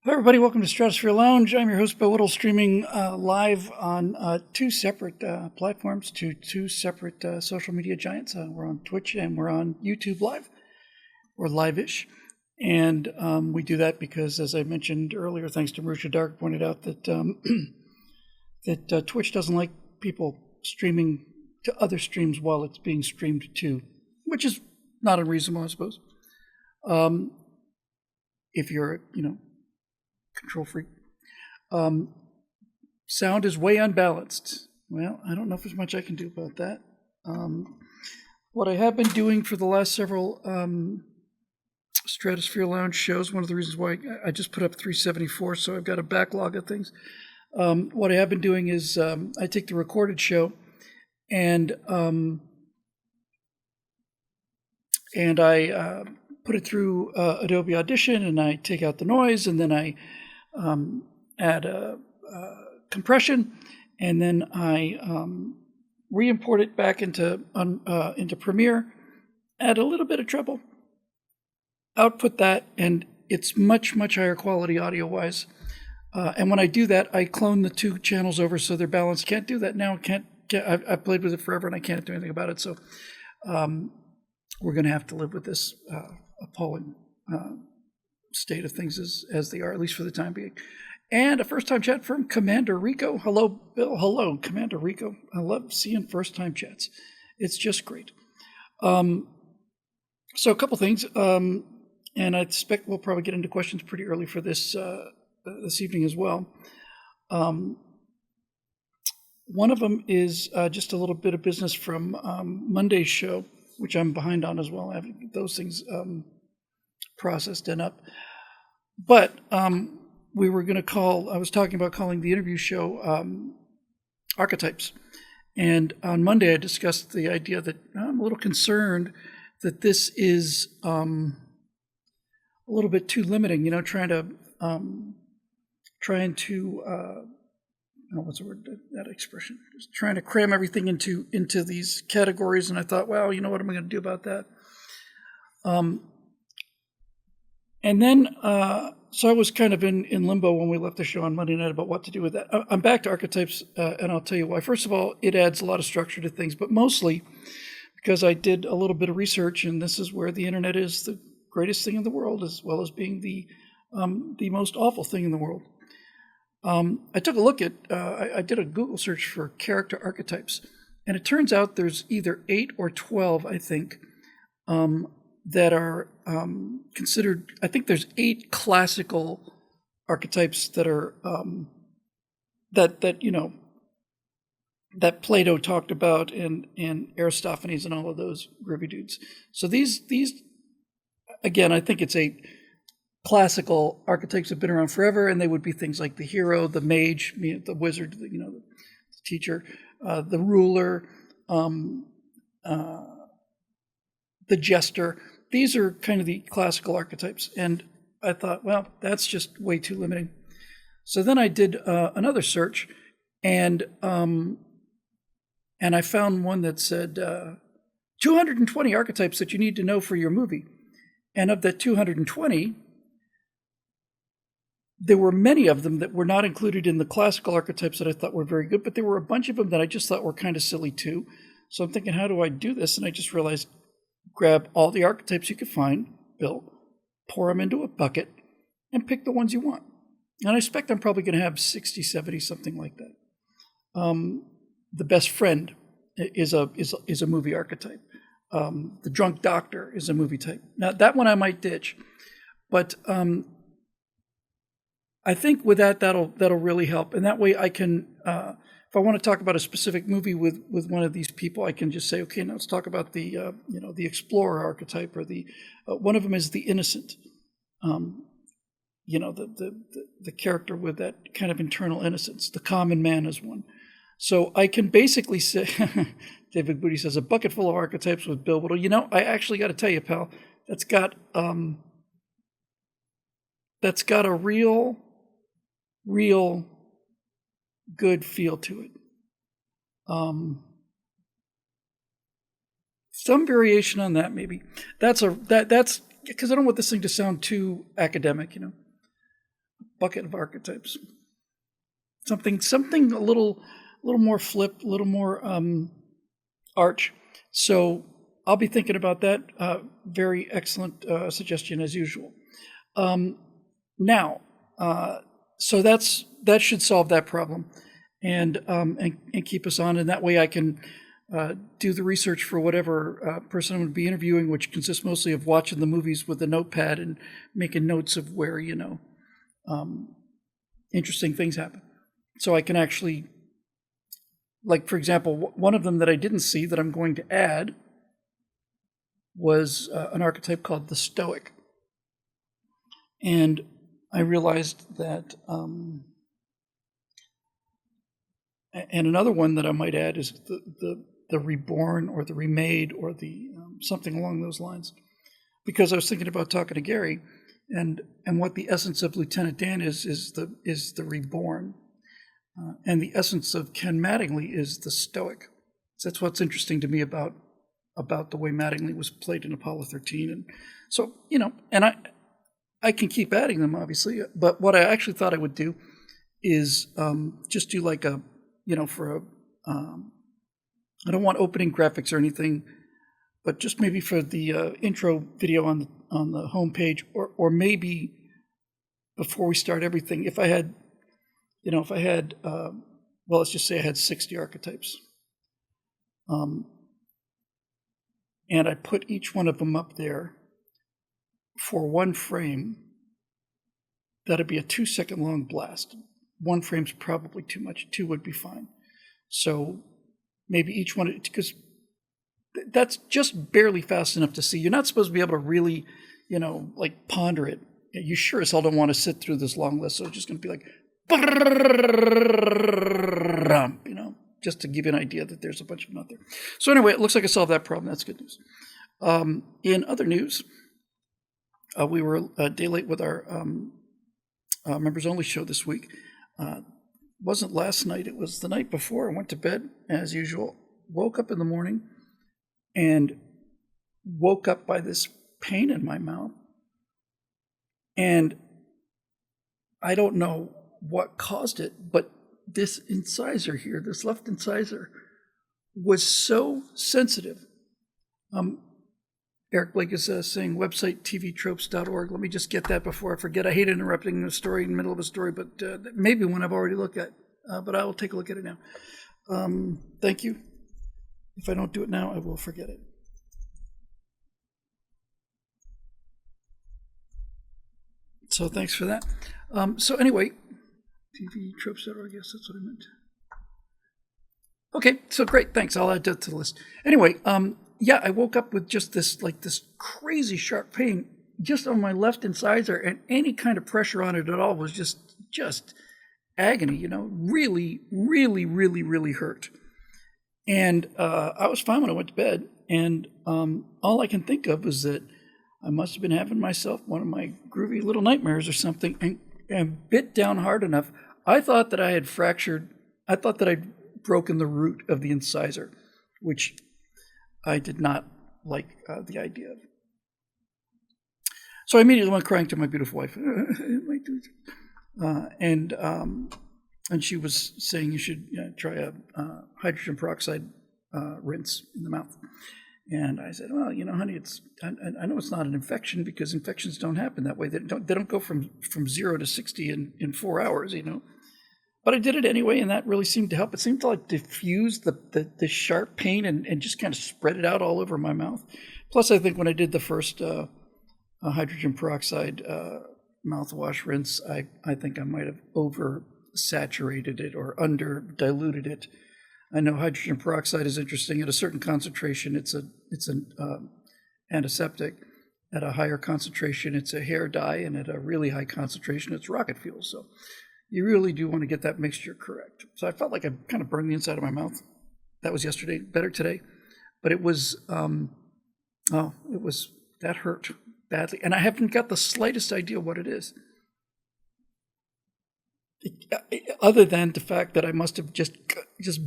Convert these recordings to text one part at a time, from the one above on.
Hello, everybody. Welcome to Stratosphere Lounge. I'm your host, Bill Whittle, streaming live on two separate platforms to two separate social media giants. We're on Twitch and we're on YouTube Live, or live-ish. And we do that because, as I mentioned earlier, thanks to Marusha Dark, pointed out that that Twitch doesn't like people streaming to other streams while it's being streamed to, which is not unreasonable, I suppose. If you're, control freak. Sound is way unbalanced. Well, I don't know if there's much I can do about that. What I have been doing for the last several Stratosphere Lounge shows, one of the reasons why I just put up 374, so I've got a backlog of things. What I have been doing is I take the recorded show and I put it through Adobe Audition, and I take out the noise, and then I add a compression, and then I re-import it back into Premiere, add a little bit of treble, output that, and it's much higher quality audio-wise. And when I do that, I clone the two channels over so they're balanced. Can't do that now. I've played with it forever, and I can't do anything about it. So we're going to have to live with this appalling state of things as they are, at least for the time being. And a first-time chat from Commander Rico. Hello, Bill. Hello, Commander Rico. I love seeing first-time chats. It's just great. So a couple things, and I expect we'll probably get into questions pretty early for this evening as well. One of them is just a little bit of business from Monday's show, which I'm behind on as well. I have those things processed and up. But we were going to I was talking about calling the interview show Archetypes. And on Monday, I discussed the idea that I'm a little concerned that this is a little bit too limiting, trying to what's the word, that expression? Just trying to cram everything into these categories. And I thought, well, what am I going to do about that? And then, so I was kind of in limbo when we left the show on Monday night about what to do with that. I'm back to Archetypes, and I'll tell you why. First of all, it adds a lot of structure to things, but mostly because I did a little bit of research, and this is where the internet is the greatest thing in the world, as well as being the most awful thing in the world. I took a look at, I did a Google search for character archetypes, and it turns out there's either 8 or 12, I think, that are considered. I think there's 8 classical archetypes that are that Plato talked about, and Aristophanes and all of those groovy dudes. So these again, I think it's 8 classical archetypes have been around forever, and they would be things like the hero, the mage, the wizard, the teacher, the ruler, the jester. These are kind of the classical archetypes. And I thought, well, that's just way too limiting. So then I did another search, and I found one that said 220 archetypes that you need to know for your movie. And of that 220, there were many of them that were not included in the classical archetypes that I thought were very good, but there were a bunch of them that I just thought were kind of silly too. So I'm thinking, how do I do this? And I just realized, grab all the archetypes you could find, Bill, pour them into a bucket, and pick the ones you want. And I expect I'm probably going to have 60, 70, something like that. The best friend is a movie archetype. The drunk doctor is a movie type. Now, that one I might ditch, but I think with that'll really help. And that way I can, if I want to talk about a specific movie with one of these people, I can just say, okay, now let's talk about the explorer archetype, or one of them is the innocent, the character with that kind of internal innocence. The common man is one. So I can basically say, David Booty says, a bucket full of archetypes with Bill Whittle. I actually got to tell you, pal, that's got a real good feel to it. Some variation on that, maybe. That's because I don't want this thing to sound too academic, bucket of archetypes. Something a little more flip, a little more arch. So I'll be thinking about that. Very excellent suggestion as usual. Now, so that should solve that problem, and keep us on. And that way, I can do the research for whatever person I'm going to be interviewing, which consists mostly of watching the movies with a notepad and making notes of where interesting things happen. So I can actually, like, for example, one of them that I didn't see that I'm going to add was an archetype called the Stoic. And I realized that, and another one that I might add is the Reborn or the Remade or the something along those lines. Because I was thinking about talking to Gary, and what the essence of Lieutenant Dan is the Reborn. And the essence of Ken Mattingly is the Stoic. So that's what's interesting to me about the way Mattingly was played in Apollo 13. And so, and I can keep adding them, obviously, but what I actually thought I would do is just do like I don't want opening graphics or anything, but just maybe for the intro video on the homepage, or maybe before we start everything, if I had, well, let's just say I had 60 archetypes. And I put each one of them up there for one frame. That'd be a 2-second long blast. One frame's probably too much. 2 would be fine. So maybe each one, because that's just barely fast enough to see. You're not supposed to be able to really, ponder it. You sure as hell don't want to sit through this long list. So it's just going to be like, just to give you an idea that there's a bunch of them out there. So anyway, it looks like I solved that problem. That's good news. In other news, we were a day late with our members only show this week. Wasn't last night, it was the night before. I went to bed as usual, woke up in the morning, and woke up by this pain in my mouth. And I don't know what caused it, but this incisor here, this left incisor, was so sensitive. Eric Blake is saying website tvtropes.org. Let me just get that before I forget. I hate interrupting a story in the middle of a story, but maybe one I've already looked at, but I will take a look at it now. Thank you. If I don't do it now, I will forget it. So thanks for that. So anyway, tvtropes.org, yes, that's what I meant. Okay, so great, thanks. I'll add that to the list. Anyway, yeah, I woke up with just this crazy sharp pain just on my left incisor, and any kind of pressure on it at all was just agony, really, really, really, really hurt. And I was fine when I went to bed, and all I can think of is that I must have been having myself one of my groovy little nightmares or something, and bit down hard enough. I thought that I'd broken the root of the incisor, which I did not like the idea of. So I immediately went crying to my beautiful wife. And she was saying you should try a hydrogen peroxide rinse in the mouth. And I said, well, honey, I know it's not an infection, because infections don't happen that way. They don't go from 0 to 60 in 4 hours, But I did it anyway, and that really seemed to help. It seemed to diffuse the sharp pain and just kind of spread it out all over my mouth. Plus, I think when I did the first hydrogen peroxide mouthwash rinse, I think I might have oversaturated it or under diluted it. I know hydrogen peroxide is interesting. At a certain concentration, it's an antiseptic. At a higher concentration, it's a hair dye, and at a really high concentration, it's rocket fuel. So you really do want to get that mixture correct. So I felt like I kind of burned the inside of my mouth. That was yesterday, better today. But it was, that hurt badly. And I haven't got the slightest idea what it is. Other than the fact that I must have just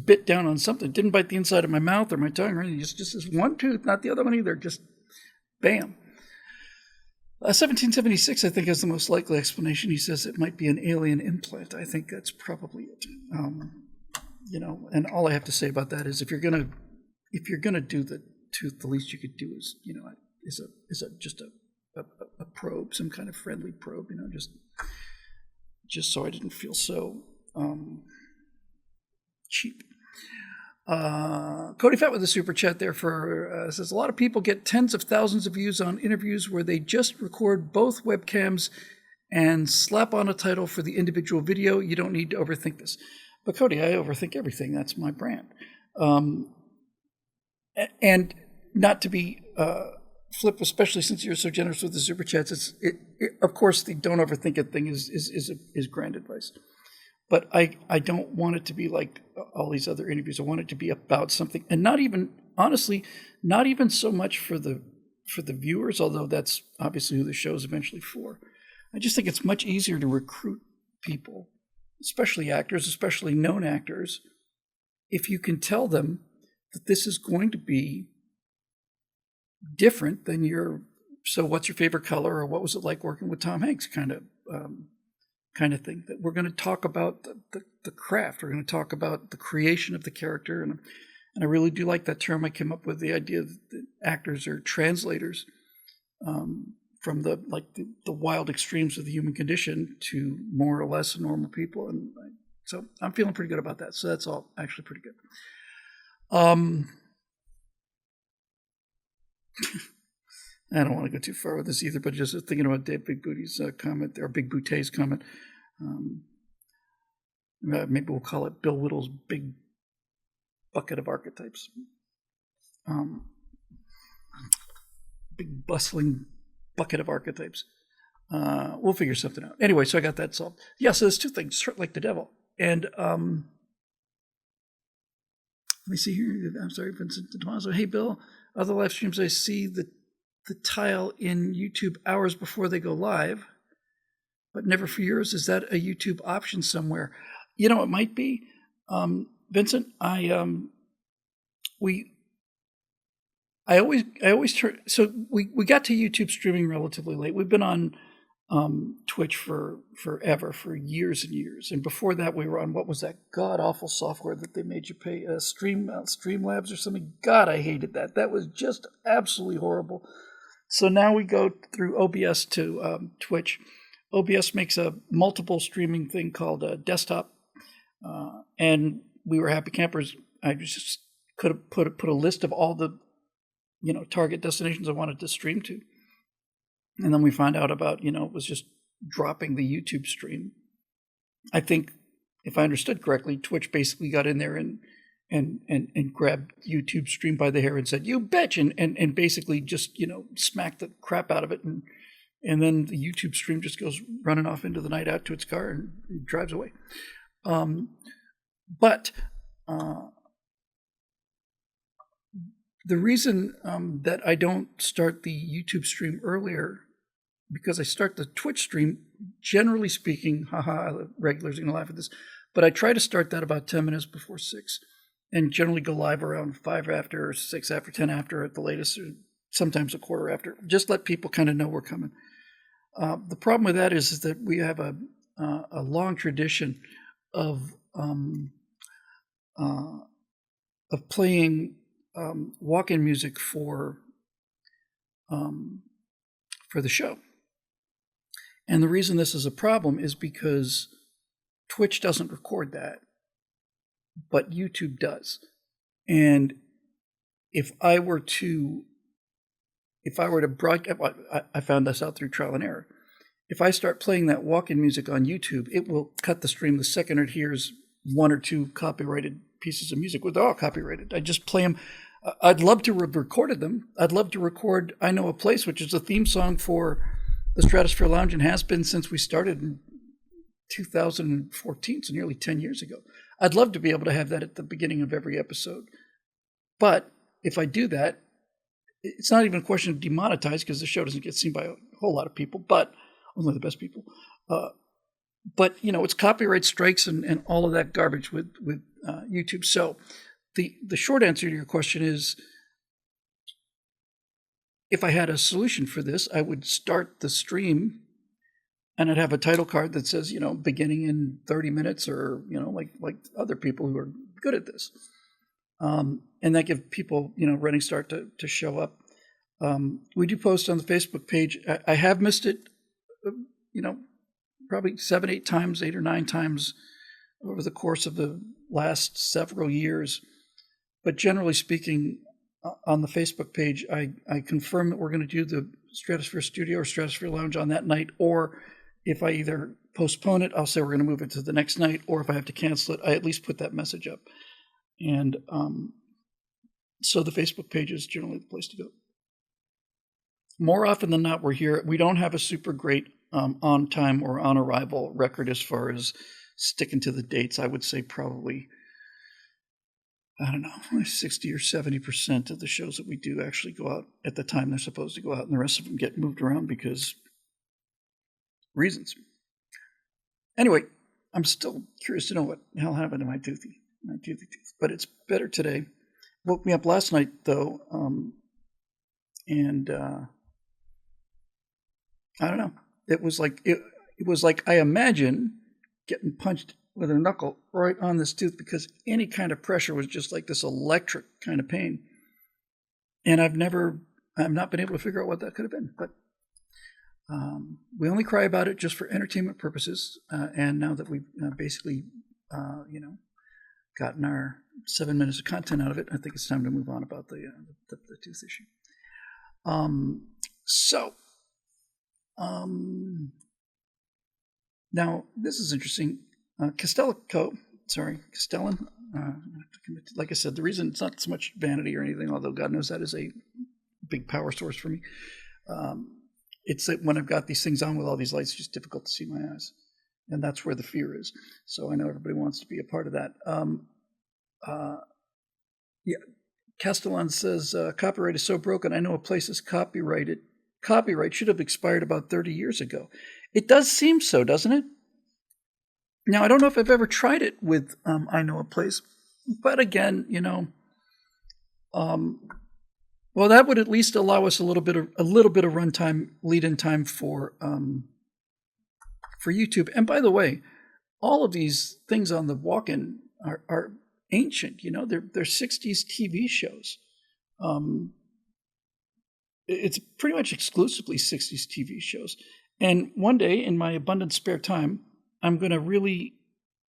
bit down on something. Didn't bite the inside of my mouth or my tongue or anything. Just this one tooth, not the other one either. Just bam. 1776, I think, is the most likely explanation. He says it might be an alien implant. I think that's probably it. And all I have to say about that is if you're gonna do the tooth, the least you could do is just a probe, some kind of friendly probe, just so I didn't feel so cheap. Cody Fett with a super chat there says a lot of people get tens of thousands of views on interviews where they just record both webcams and slap on a title for the individual video. You don't need to overthink this. But Cody, I overthink everything. That's my brand. And not to be flip, especially since you're so generous with the super chats. Of course, the don't overthink it thing is grand advice. But I don't want it to be like all these other interviews. I want it to be about something, and not even so much for the viewers, although that's obviously who the show is eventually for. I just think it's much easier to recruit people, especially actors, especially known actors, if you can tell them that this is going to be different than so what's your favorite color, or what was it like working with Tom Hanks kind of thing, that we're going to talk about the craft. We're going to talk about the creation of the character. And I really do like that term I came up with, the idea that actors are translators from the wild extremes of the human condition to more or less normal people. And so I'm feeling pretty good about that. So that's all actually pretty good. I don't want to go too far with this either, but just thinking about Dave Big Booty's comment, or Big Booty's comment. Maybe we'll call it Bill Whittle's big bucket of archetypes. Big bustling bucket of archetypes. We'll figure something out. Anyway, so I got that solved. Yeah, so there's two things, Hurt Like the Devil. And let me see here. I'm sorry, Vincent DeTomaso. Hey, Bill, other live streams I see the tile in YouTube hours before they go live, but never for yours. Is that a YouTube option somewhere? It might be. Vincent, I always turn. So we got to YouTube streaming relatively late. We've been on Twitch for forever, for years and years. And before that, we were on, what was that god awful software that they made you pay? Streamlabs or something. God, I hated that. That was just absolutely horrible. So now we go through OBS to Twitch. OBS makes a multiple streaming thing called Desktop, and we were happy campers. I just could have put a list of all the target destinations I wanted to stream to, and then we find out about it was just dropping the YouTube stream. I think, if I understood correctly, Twitch basically got in there and grabbed YouTube stream by the hair and said, "You bitch," and basically just smacked the crap out of it, and then the YouTube stream just goes running off into the night out to its car and drives away. But the reason that I don't start the YouTube stream earlier, because I start the Twitch stream, generally speaking, regulars are going to laugh at this, but I try to start that about 10 minutes before 6. And generally go live around 5 after, or 6 after, 10 after at the latest, or sometimes a quarter after. Just let people kind of know we're coming. The problem with that is that we have a long tradition of playing walk-in music for the show. And the reason this is a problem is because Twitch doesn't record that, but YouTube does. And if I were to broadcast, I found this out through trial and error. If I start playing that walk-in music on YouTube, it will cut the stream the second it hears one or two copyrighted pieces of music. Well, they're all copyrighted. I just play them. I'd love to have recorded them. I'd love to record I Know a Place, which is a theme song for the Stratosphere Lounge and has been since we started in 2014, so nearly 10 years ago. I'd love to be able to have that at the beginning of every episode. But if I do that, it's not even a question of demonetized, because the show doesn't get seen by a whole lot of people, but only the best people. But it's copyright strikes and all of that garbage with YouTube. So the short answer to your question is, if I had a solution for this, I would start the stream and I'd have a title card that says, beginning in 30 minutes or, like other people who are good at this. And that give people, running start to show up. We do post on the Facebook page. I have missed it, probably 7, 8 times, 8 or 9 times over the course of the last several years. But generally speaking, on the Facebook page, I confirm that we're going to do the Stratosphere Studio or Stratosphere Lounge on that night, or if I either postpone it, I'll say we're going to move it to the next night, or if I have to cancel it, I at least put that message up. And so the Facebook page is generally the place to go. More often than not, we're here. We don't have a super great on time or on arrival record as far as sticking to the dates. I would say probably, 60 or 70% of the shows that we do actually go out at the time they're supposed to go out, and the rest of them get moved around because reasons. Anyway, I'm still curious to know what the hell happened to my toothy tooth, but it's better today. Woke me up last night though, and I don't know. It was like I imagine getting punched with a knuckle right on this tooth, because any kind of pressure was just like this electric kind of pain. And I've not been able to figure out what that could have been. But we only cry about it just for entertainment purposes. And now that we've basically, gotten our 7 minutes of content out of it, I think it's time to move on about the tooth issue. Now this is interesting. Castellan, like I said, the reason it's not so much vanity or anything, although God knows that is a big power source for me. It's that when I've got these things on with all these lights, it's just difficult to see my eyes. And that's where the fear is. So I know everybody wants to be a part of that. Castellan says, copyright is so broken. I know a place is copyrighted. Copyright should have expired about 30 years ago. It does seem so, doesn't it? Now, I don't know if I've ever tried it with I Know a Place, but again, well, that would at least allow us a little bit of runtime, lead-in time for YouTube. And by the way, all of these things on the walk-in are ancient. They're 60s TV shows. It's pretty much exclusively 60s TV shows. And one day, in my abundant spare time, I'm going to really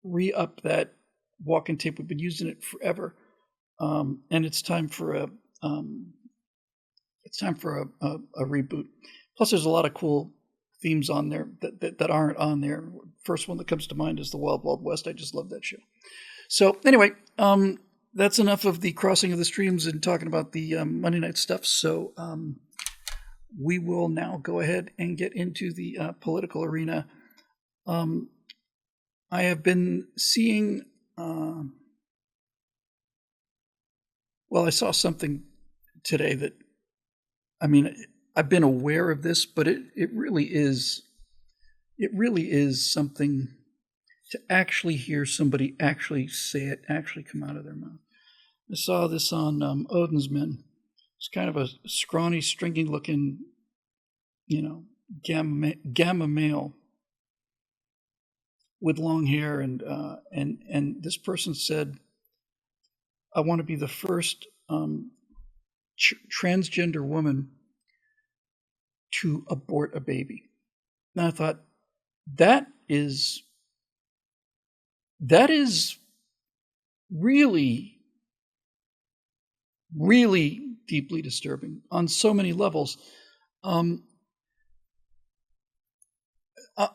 re-up that walk-in tape. We've been using it forever, and it's time for a reboot. Plus, there's a lot of cool themes on there that aren't on there. First one that comes to mind is the Wild Wild West. I just love that show. So anyway, that's enough of the crossing of the streams and talking about the Monday night stuff. So we will now go ahead and get into the political arena. I have been seeing, I saw something today that, I've been aware of this, but it really is something to actually hear somebody actually say it, actually come out of their mouth. I saw this on Odin's Men. It's kind of a scrawny, stringy-looking, gamma male with long hair, and this person said, "I want to be the first transgender woman to abort a baby." And I thought, that is really, really deeply disturbing on so many levels. On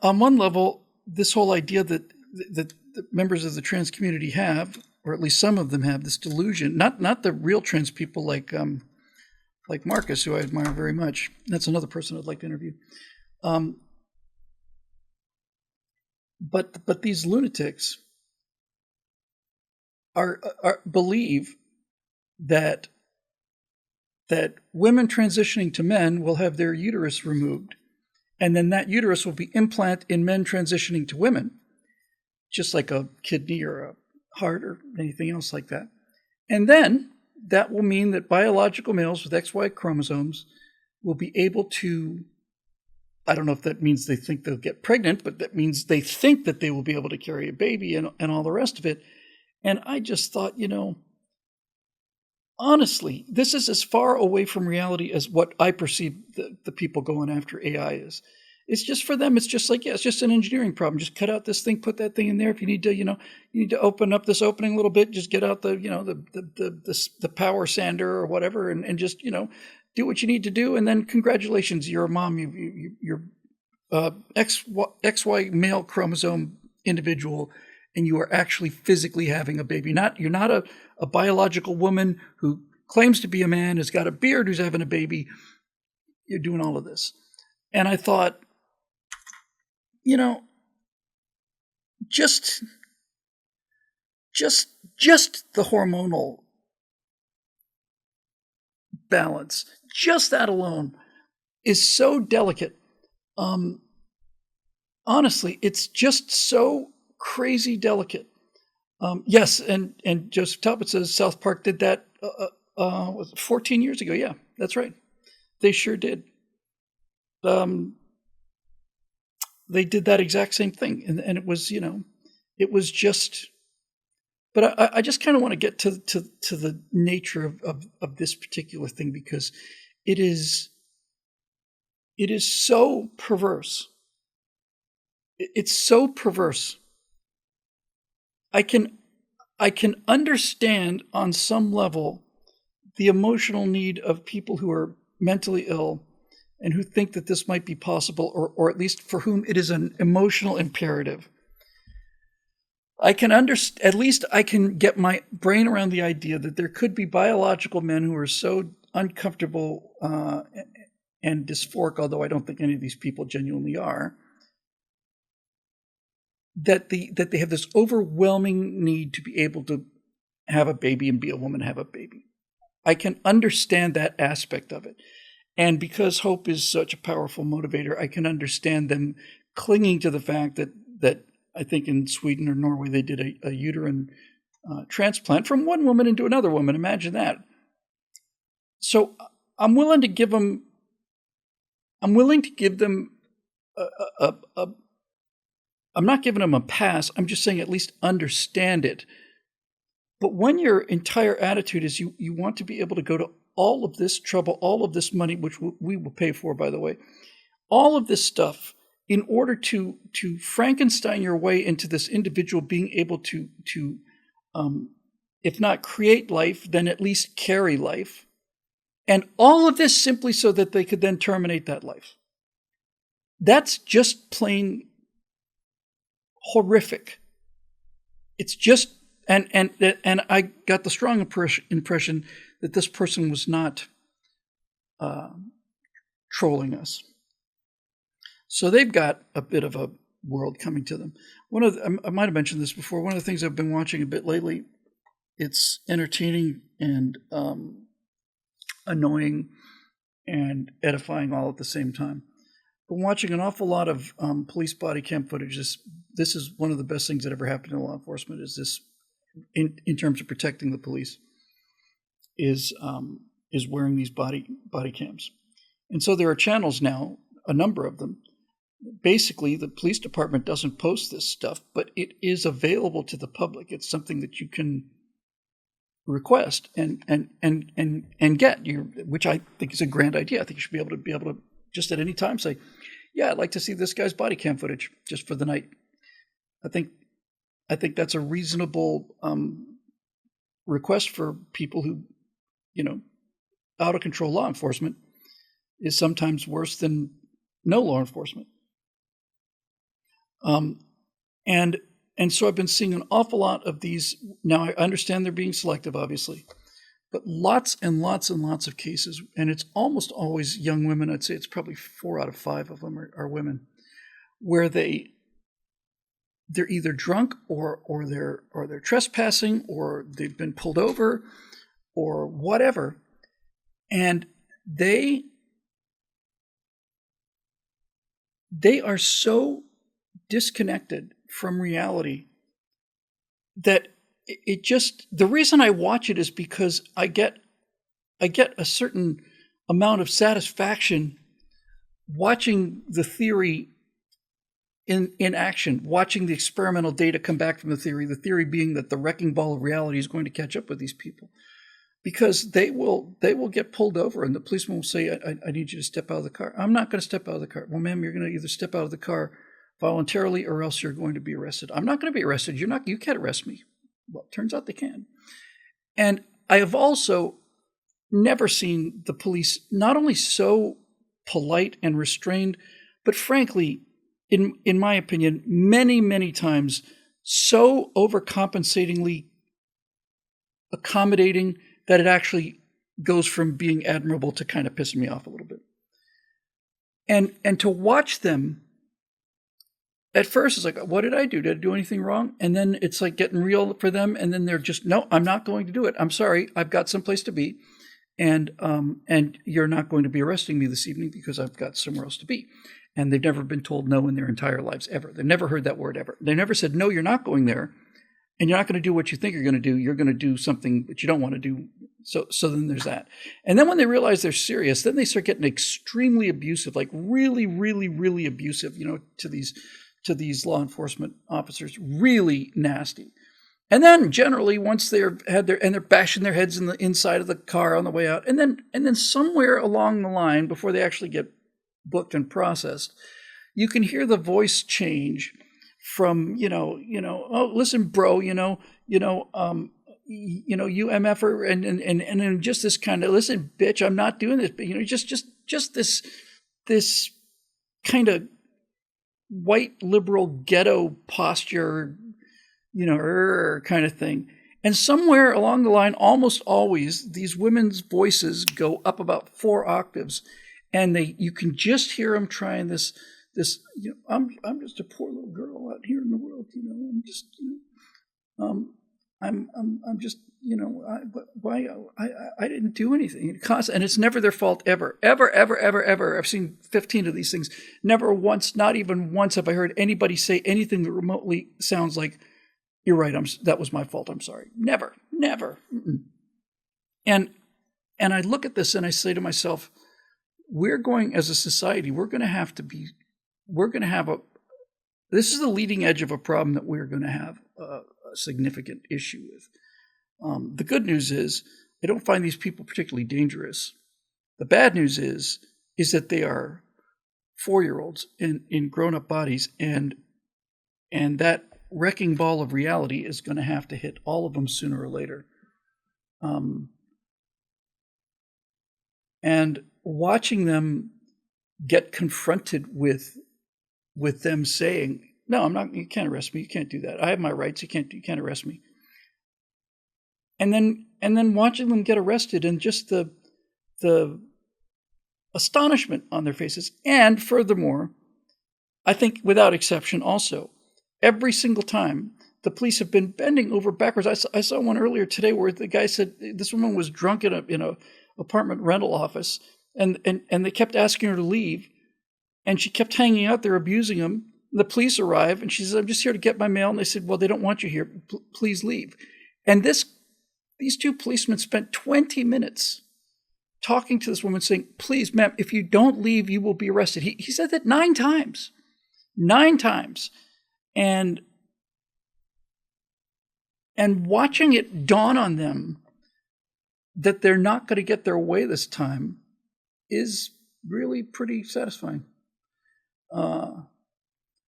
one level, this whole idea that the members of the trans community have, or at least some of them have, this delusion, not the real trans people like Marcus, who I admire very much. That's another person I'd like to interview. But these lunatics are believe that women transitioning to men will have their uterus removed, and then that uterus will be implanted in men transitioning to women, just like a kidney or a heart or anything else like that. And then that will mean that biological males with XY chromosomes will be able to, I don't know if that means they think they'll get pregnant, but that means they think that they will be able to carry a baby and all the rest of it. And I just thought, honestly, this is as far away from reality as what I perceive the people going after AI is. It's just for them. It's just like, yeah, it's just an engineering problem. Just cut out this thing, put that thing in there. If you need to, you need to open up this opening a little bit. Just get out the power sander or whatever, and just do what you need to do. And then congratulations, you're a mom. You're XY male chromosome individual, and you are actually physically having a baby. You're not a biological woman who claims to be a man, has got a beard, who's having a baby. You're doing all of this. And I thought, just the hormonal balance, just that alone is so delicate. Honestly, it's just so crazy delicate. Yes, and Joseph Talbot says South Park did that was it 14 years ago? Yeah, that's right. They sure did. They did that exact same thing, and it was it was just. But I just kind of want to get to the nature of this particular thing, because it is so perverse. It's so perverse. I can understand on some level the emotional need of people who are mentally ill and who think that this might be possible, or at least for whom it is an emotional imperative. I can understand, at least I can get my brain around the idea that there could be biological men who are so uncomfortable and dysphoric, although I don't think any of these people genuinely are, that they have this overwhelming need to be able to have a baby and be a woman, have a baby. I can understand that aspect of it. And because hope is such a powerful motivator, I can understand them clinging to the fact that I think in Sweden or Norway, they did a uterine transplant from one woman into another woman. Imagine that. So I'm willing to give them I'm not giving them a pass. I'm just saying at least understand it. But when your entire attitude is you want to be able to go to all of this trouble, all of this money, which we will pay for, by the way, all of this stuff, in order to Frankenstein your way into this individual being able to if not create life, then at least carry life. And all of this simply so that they could then terminate that life. That's just plain horrific. It's just, and I got the strong impression that this person was not trolling us. So they've got a bit of a world coming to them. I might have mentioned this before. One of the things I've been watching a bit lately, it's entertaining and annoying and edifying all at the same time. Been watching an awful lot of police body cam footage. This is one of the best things that ever happened in law enforcement. Is this in terms of protecting the police? Is wearing these body cams, and so there are channels now, a number of them. Basically, the police department doesn't post this stuff, but it is available to the public. It's something that you can request and get, which I think is a grand idea. I think you should be able to just at any time say, yeah, I'd like to see this guy's body cam footage just for the night. I think that's a reasonable request for people who, out of control law enforcement is sometimes worse than no law enforcement. And so I've been seeing an awful lot of these. Now I understand they're being selective, obviously, but lots and lots and lots of cases, and it's almost always young women. I'd say it's probably 4 out of 5 of them are women, where they're either drunk or they're trespassing, or they've been pulled over or whatever, and they are so disconnected from reality that it just, the reason I watch it is because I get a certain amount of satisfaction watching the theory in action, watching the experimental data come back from the theory being that the wrecking ball of reality is going to catch up with these people. Because they will get pulled over, and the policeman will say, I need you to step out of the car. I'm not going to step out of the car. Well, ma'am, you're going to either step out of the car voluntarily or else you're going to be arrested. I'm not going to be arrested. You can't arrest me. Well, it turns out they can. And I have also never seen the police not only so polite and restrained, but frankly, in my opinion, many, many times so overcompensatingly accommodating that it actually goes from being admirable to kind of pissing me off a little bit. And to watch them, at first it's like, what did I do? Did I do anything wrong? And then it's like getting real for them, and then they're just, no, I'm not going to do it. I'm sorry, I've got someplace to be, and you're not going to be arresting me this evening because I've got somewhere else to be. And they've never been told no in their entire lives, ever. They've never heard that word ever. They never said, no, you're not going there. And you're not going to do what you think you're going to do. You're going to do something that you don't want to do. So then there's that. And then when they realize they're serious, then they start getting extremely abusive, like really, really, really abusive, to these law enforcement officers, really nasty. And then generally, once they're bashing their heads in the inside of the car on the way out, and then somewhere along the line, before they actually get booked and processed, you can hear the voice change from, oh, listen, bro, you MFer, and just this kind of, listen, bitch, I'm not doing this, but just this kind of white liberal ghetto posture, kind of thing. And somewhere along the line, almost always, these women's voices go up about 4 octaves, and you can just hear them trying this. I'm just a poor little girl out here in the world, I'm just, I'm just, I didn't do anything. And it's never their fault ever. I've seen 15 of these things. Never once, not even once, have I heard anybody say anything that remotely sounds like, you're right, that was my fault, I'm sorry. Never. Mm-mm. And I look at this and I say to myself, we're going, as a society, this is the leading edge of a problem that we're going to have a significant issue with. The good news is I don't find these people particularly dangerous. The bad news is that they are 4-year-olds in grown-up bodies, and that wrecking ball of reality is going to have to hit all of them sooner or later. And watching them get confronted with them saying, no, I'm not, you can't arrest me. You can't do that. I have my rights. You can't arrest me. And then watching them get arrested, and just the astonishment on their faces. And furthermore, I think without exception also, every single time the police have been bending over backwards. I saw one earlier today where the guy said this woman was drunk in a apartment rental office, and they kept asking her to leave, and she kept hanging out there abusing him. The police arrive, and she says, I'm just here to get my mail. And they said, well, they don't want you here. Please leave. And these 2 policemen spent 20 minutes talking to this woman, saying, please, ma'am, if you don't leave, you will be arrested. He said that 9 times. 9 times. And watching it dawn on them that they're not going to get their way this time is really pretty satisfying.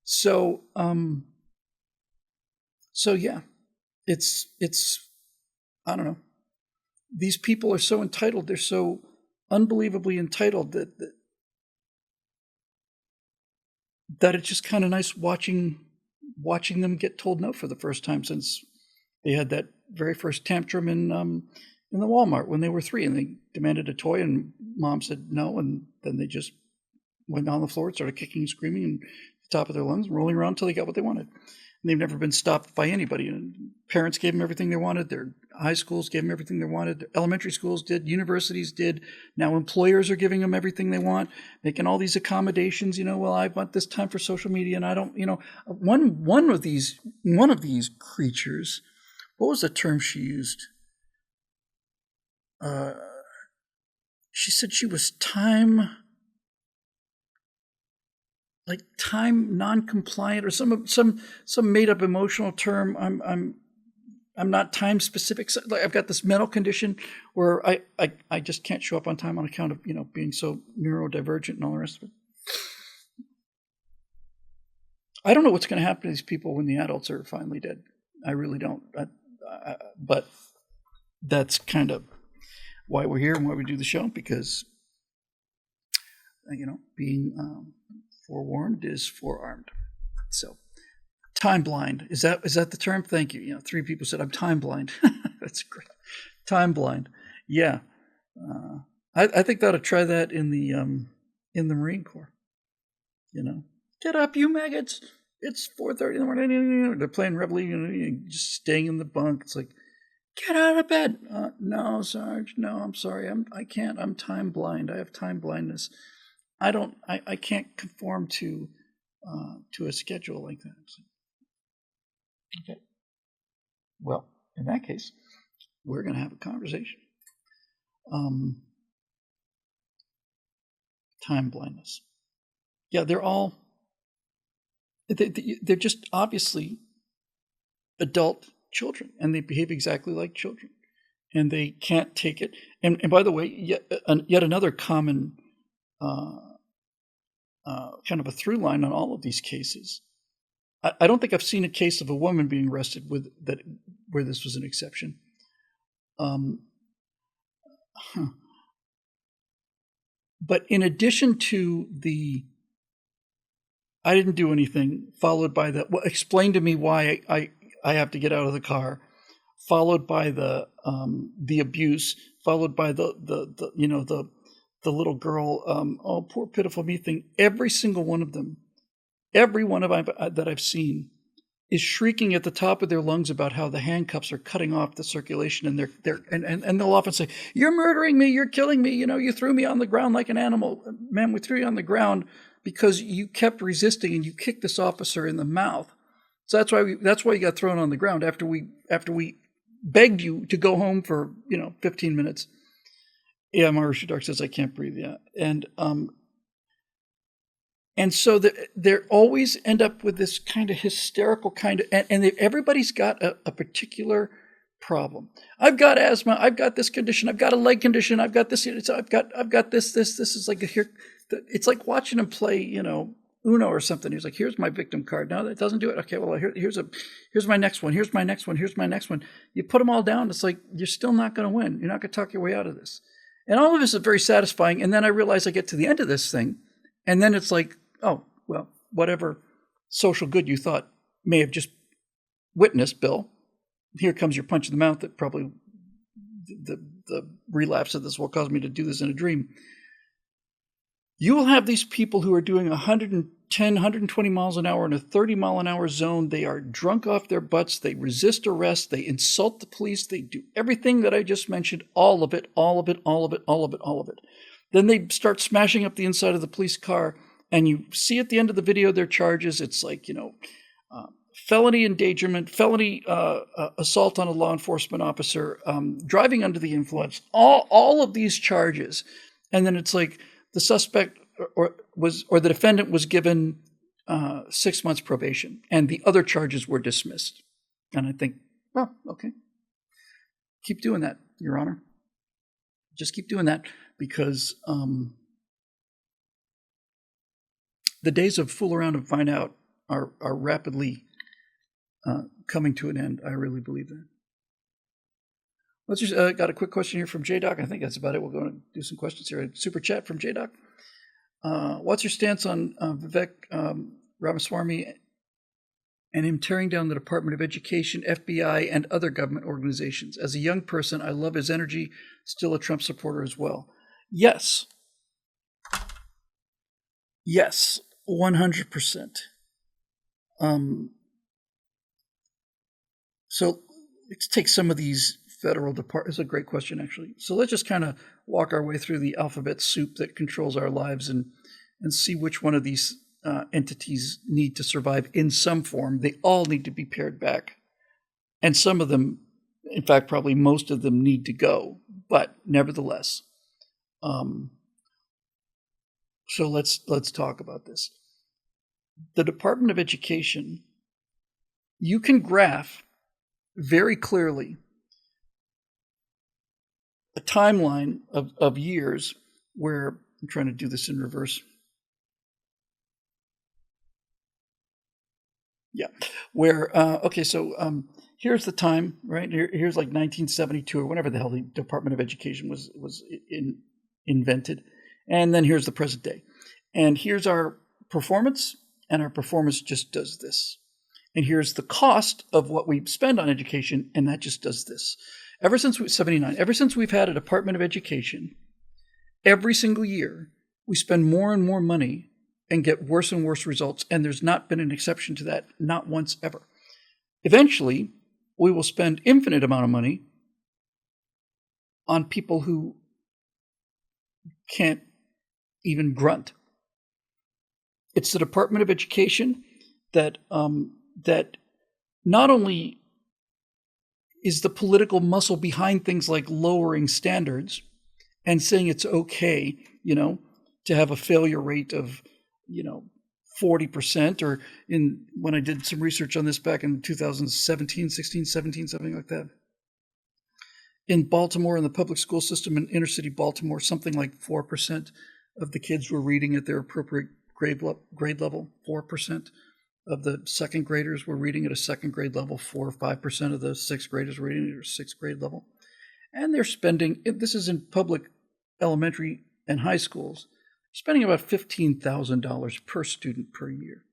So yeah, it's, I don't know. These people are so entitled. They're so unbelievably entitled that it's just kind of nice watching them get told no for the first time since they had that very first tantrum in the Walmart when they were 3, and they demanded a toy, and mom said no, and then they just went on the floor and started kicking and screaming and at the top of their lungs, rolling around until they got what they wanted. And they've never been stopped by anybody. And parents gave them everything they wanted. Their high schools gave them everything they wanted. Their elementary schools did. Universities did. Now employers are giving them everything they want, making all these accommodations. Well, I want this time for social media, and I don't. One of these creatures. What was the term she used? she said she was time non-compliant, or some made up emotional term. I'm not time specific. So, like, I've got this mental condition where I just can't show up on time on account of being so neurodivergent and all the rest of it. I don't know what's going to happen to these people when the adults are finally dead. I really don't. But that's kind of why we're here and why we do the show, because being forewarned is forearmed. So, time blind, is that the term? Thank you. 3 people said I'm time blind. That's great. Time blind. Yeah. I think they ought to try that in the Marine Corps. Get up, you maggots! It's 4:30 in the morning. They're playing Reveille, just staying in the bunk. It's like, get out of bed. No, Sarge. No, I'm sorry. I can't. I'm time blind. I have time blindness. I can't conform to a schedule like that. So, okay. Well, in that case, we're going to have a conversation. Time blindness. Yeah, they're just obviously adult children, and they behave exactly like children, and they can't take it. And by the way, yet another common kind of a through line on all of these cases. I don't think I've seen a case of a woman being arrested where this was an exception. But in addition to the I didn't do anything, followed by the explain to me why I have to get out of the car, followed by the abuse, followed by the little girl, oh, poor pitiful me thing. Every single one of them, every one of that I've seen, is shrieking at the top of their lungs about how the handcuffs are cutting off the circulation, and and they'll often say, "You're murdering me, you're killing me. You threw me on the ground like an animal. Ma'am, we threw you on the ground because you kept resisting and you kicked this officer in the mouth. So that's why you got thrown on the ground after we begged you to go home for 15 minutes." Yeah, Marisha Dark says I can't breathe. Yeah, and so they always end up with this kind of hysterical and everybody's got a particular problem. I've got asthma. I've got this condition. I've got a leg condition. I've got this. I've got this. This is like here. It's like watching him play, Uno or something. He's like, here's my victim card. No, that doesn't do it. Okay, well, here's my next one. Here's my next one. Here's my next one. You put them all down. It's like, you're still not going to win. You're not going to talk your way out of this. And all of this is very satisfying. And then I realize I get to the end of this thing. And then it's like, oh, well, whatever social good you thought may have just witnessed, Bill, here comes your punch in the mouth that probably the relapse of this will cause me to do this in a dream. You will have these people who are doing 110, 120 miles an hour in a 30-mile-an-hour zone. They are drunk off their butts. They resist arrest. They insult the police. They do everything that I just mentioned, all of it. Then they start smashing up the inside of the police car, and you see at the end of the video their charges. It's like, felony endangerment, felony assault on a law enforcement officer, driving under the influence, all of these charges. And then it's like, the suspect or the defendant was given 6 months probation, and the other charges were dismissed. And I think, well, okay, keep doing that, Your Honor. Just keep doing that, because the days of fool around and find out are rapidly coming to an end. I really believe that. Let's just got a quick question here from J-Doc. I think that's about it. We're going to do some questions here. Super chat from J-Doc. What's your stance on Vivek Ramaswamy and him tearing down the Department of Education, FBI, and other government organizations? As a young person, I love his energy. Still a Trump supporter as well. Yes. Yes, 100%. So let's take some of these federal departments. It's a great question, actually. So let's just kind of walk our way through the alphabet soup that controls our lives and see which one of these entities need to survive in some form. They all need to be pared back. And some of them, in fact, probably most of them need to go. But nevertheless, So let's talk about this. The Department of Education, you can graph very clearly a timeline of years where, I'm trying to do this in reverse. Yeah, where okay, so here's the time, right? Here's like 1972 or whenever the hell the Department of Education was invented, and then here's the present day, and here's our performance, and our performance just does this, and here's the cost of what we spend on education, and that just does this. Ever since 79, ever since we've had a Department of Education, every single year we spend more and more money and get worse and worse results, and there's not been an exception to that, not once ever. Eventually, we will spend infinite amount of money on people who can't even grunt. It's the Department of Education that that not only is the political muscle behind things like lowering standards and saying it's okay, to have a failure rate of 40%, or when I did some research on this back in 2017, 16, 17, something like that. In Baltimore, in the public school system in inner city Baltimore, something like 4% of the kids were reading at their appropriate grade level. 4% of the second graders were reading at a second grade level. 4 or 5% of the sixth graders were reading at a sixth grade level. And they're spending, this is in public elementary and high schools, spending about $15,000 per student per year.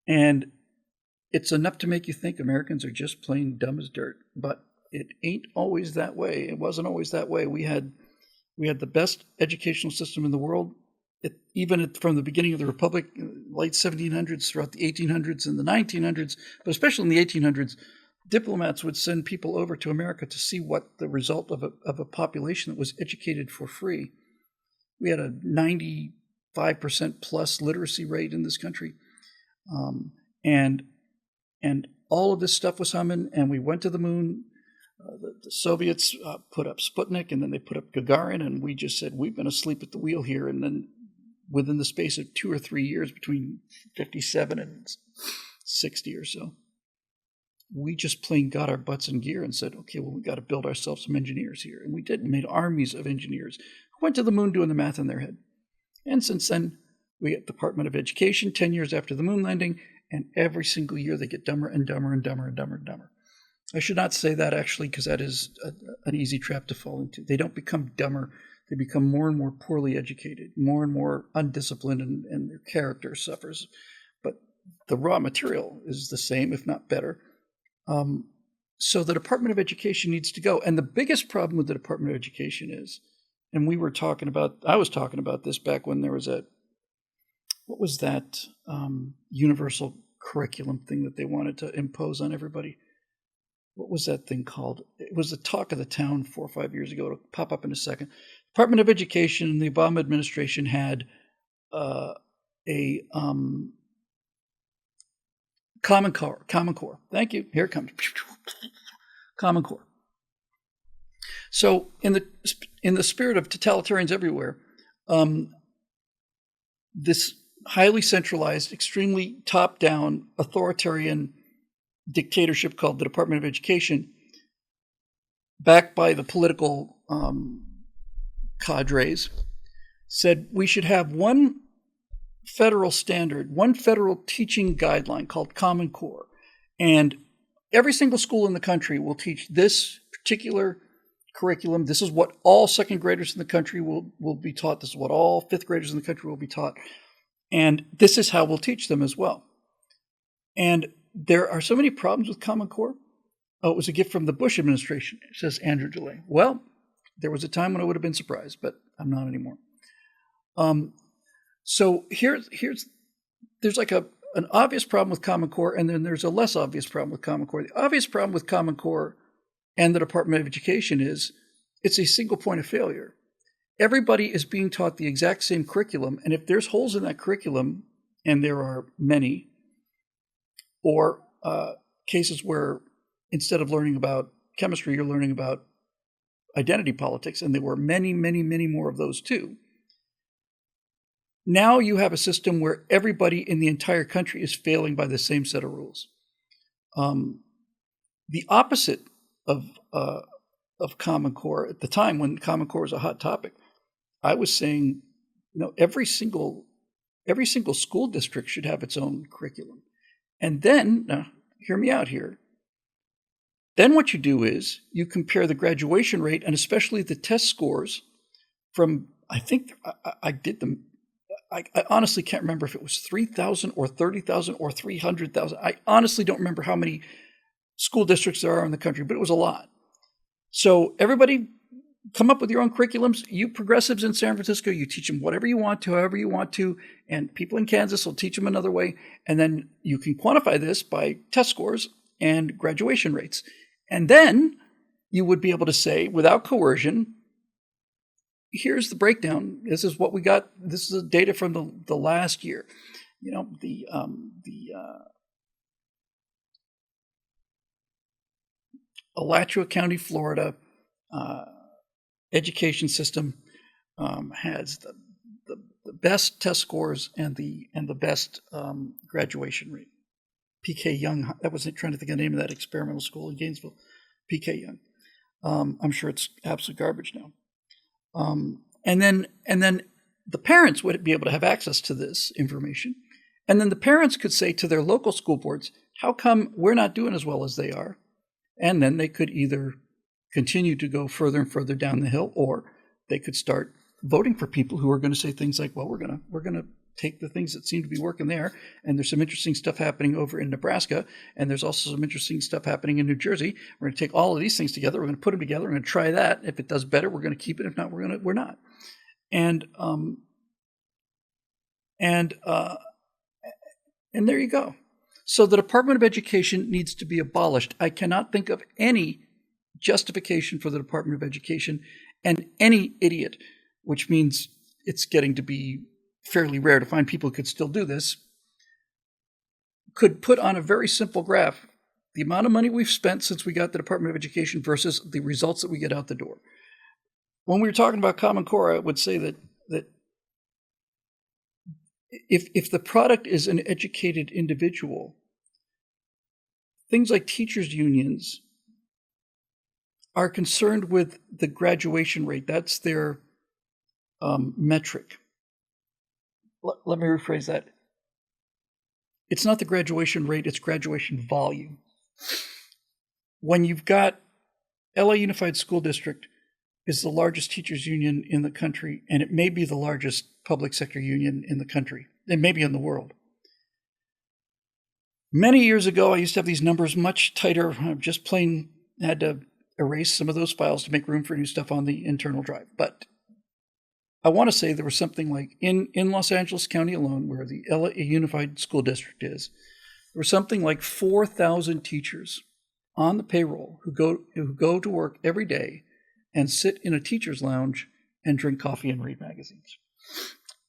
And it's enough to make you think Americans are just plain dumb as dirt. But it ain't always that way. It wasn't always that way. We had the best educational system in the world, even from the beginning of the Republic, late 1700s, throughout the 1800s and the 1900s, but especially in the 1800s, diplomats would send people over to America to see what the result of a population that was educated for free. We had a 95% plus literacy rate in this country. And all of this stuff was humming, and we went to the moon. The Soviets put up Sputnik, and then they put up Gagarin, and we just said, we've been asleep at the wheel here. And then within the space of 2 or 3 years, between 57 and 60 or so, we just plain got our butts in gear and said, okay, well, we got to build ourselves some engineers here. And we did. We made armies of engineers who went to the moon doing the math in their head. And since then, we get Department of Education 10 years after the moon landing, and every single year they get dumber and dumber and dumber and dumber and dumber. I should not say that, actually, because that is an easy trap to fall into. They don't become dumber. They become more and more poorly educated, more and more undisciplined, and their character suffers. But the raw material is the same, if not better. So the Department of Education needs to go. And the biggest problem with the Department of Education is, and I was talking about this back when there was what was that universal curriculum thing that they wanted to impose on everybody? What was that thing called? It was the talk of the town 4 or 5 years ago. It'll pop up in a second. Department of Education and the Obama administration had a Common Core. Thank you. Here it comes. Common Core. So in the spirit of totalitarians everywhere, this highly centralized, extremely top-down, authoritarian dictatorship called the Department of Education, backed by the political cadres, said we should have one federal standard, one federal teaching guideline called Common Core. And every single school in the country will teach this particular curriculum. This is what all second graders in the country will be taught. This is what all fifth graders in the country will be taught. And this is how we'll teach them as well. And there are so many problems with Common Core. Oh, it was a gift from the Bush administration, says Andrew DeLay. Well, there was a time when I would have been surprised, but I'm not anymore. So there's like an obvious problem with Common Core, and then there's a less obvious problem with Common Core. The obvious problem with Common Core and the Department of Education is it's a single point of failure. Everybody is being taught the exact same curriculum, and if there's holes in that curriculum, and there are many, or cases where instead of learning about chemistry, you're learning about identity politics, and there were many, many, many more of those too. Now you have a system where everybody in the entire country is failing by the same set of rules. The opposite of Common Core at the time, when Common Core was a hot topic, I was saying, every single school district should have its own curriculum. And then, now, hear me out here. Then what you do is you compare the graduation rate and especially the test scores from, I think I did them. I honestly can't remember if it was 3,000 or 30,000 or 300,000. I honestly don't remember how many school districts there are in the country, but it was a lot. So everybody come up with your own curriculums. You progressives in San Francisco, you teach them whatever you want to, however you want to, and people in Kansas will teach them another way. And then you can quantify this by test scores and graduation rates. And then you would be able to say, without coercion, here's the breakdown. This is what we got. This is the data from the last year. The Alachua County, Florida education system has the best test scores and the best graduation rate. PK Young, I wasn't trying to think of the name of that experimental school in Gainesville. PK Young. I'm sure it's absolute garbage now. And then the parents would be able to have access to this information. And then the parents could say to their local school boards, how come we're not doing as well as they are? And then they could either continue to go further and further down the hill, or they could start voting for people who are going to say things like, well, we're going to take the things that seem to be working there, and there's some interesting stuff happening over in Nebraska, and there's also some interesting stuff happening in New Jersey. We're going to take all of these things together. We're going to put them together. We're going to try that. If it does better, we're going to keep it. If not, we're not. And there you go. So the Department of Education needs to be abolished. I cannot think of any justification for the Department of Education, and any idiot, which means it's getting to be fairly rare to find people who could still do this, could put on a very simple graph the amount of money we've spent since we got the Department of Education versus the results that we get out the door. When we were talking about Common Core, I would say that if the product is an educated individual, things like teachers' unions are concerned with the graduation rate. That's their metric. Let me rephrase that. It's not the graduation rate, it's graduation volume. When you've got LA Unified School District is the largest teachers union in the country, and it may be the largest public sector union in the country, and maybe in the world. Many years ago, I used to have these numbers much tighter. I just plain had to erase some of those files to make room for new stuff on the internal drive. But I want to say there was something like in Los Angeles County alone, where the LA Unified School District is, there were something like 4,000 teachers on the payroll who go to work every day and sit in a teacher's lounge and drink coffee and read magazines.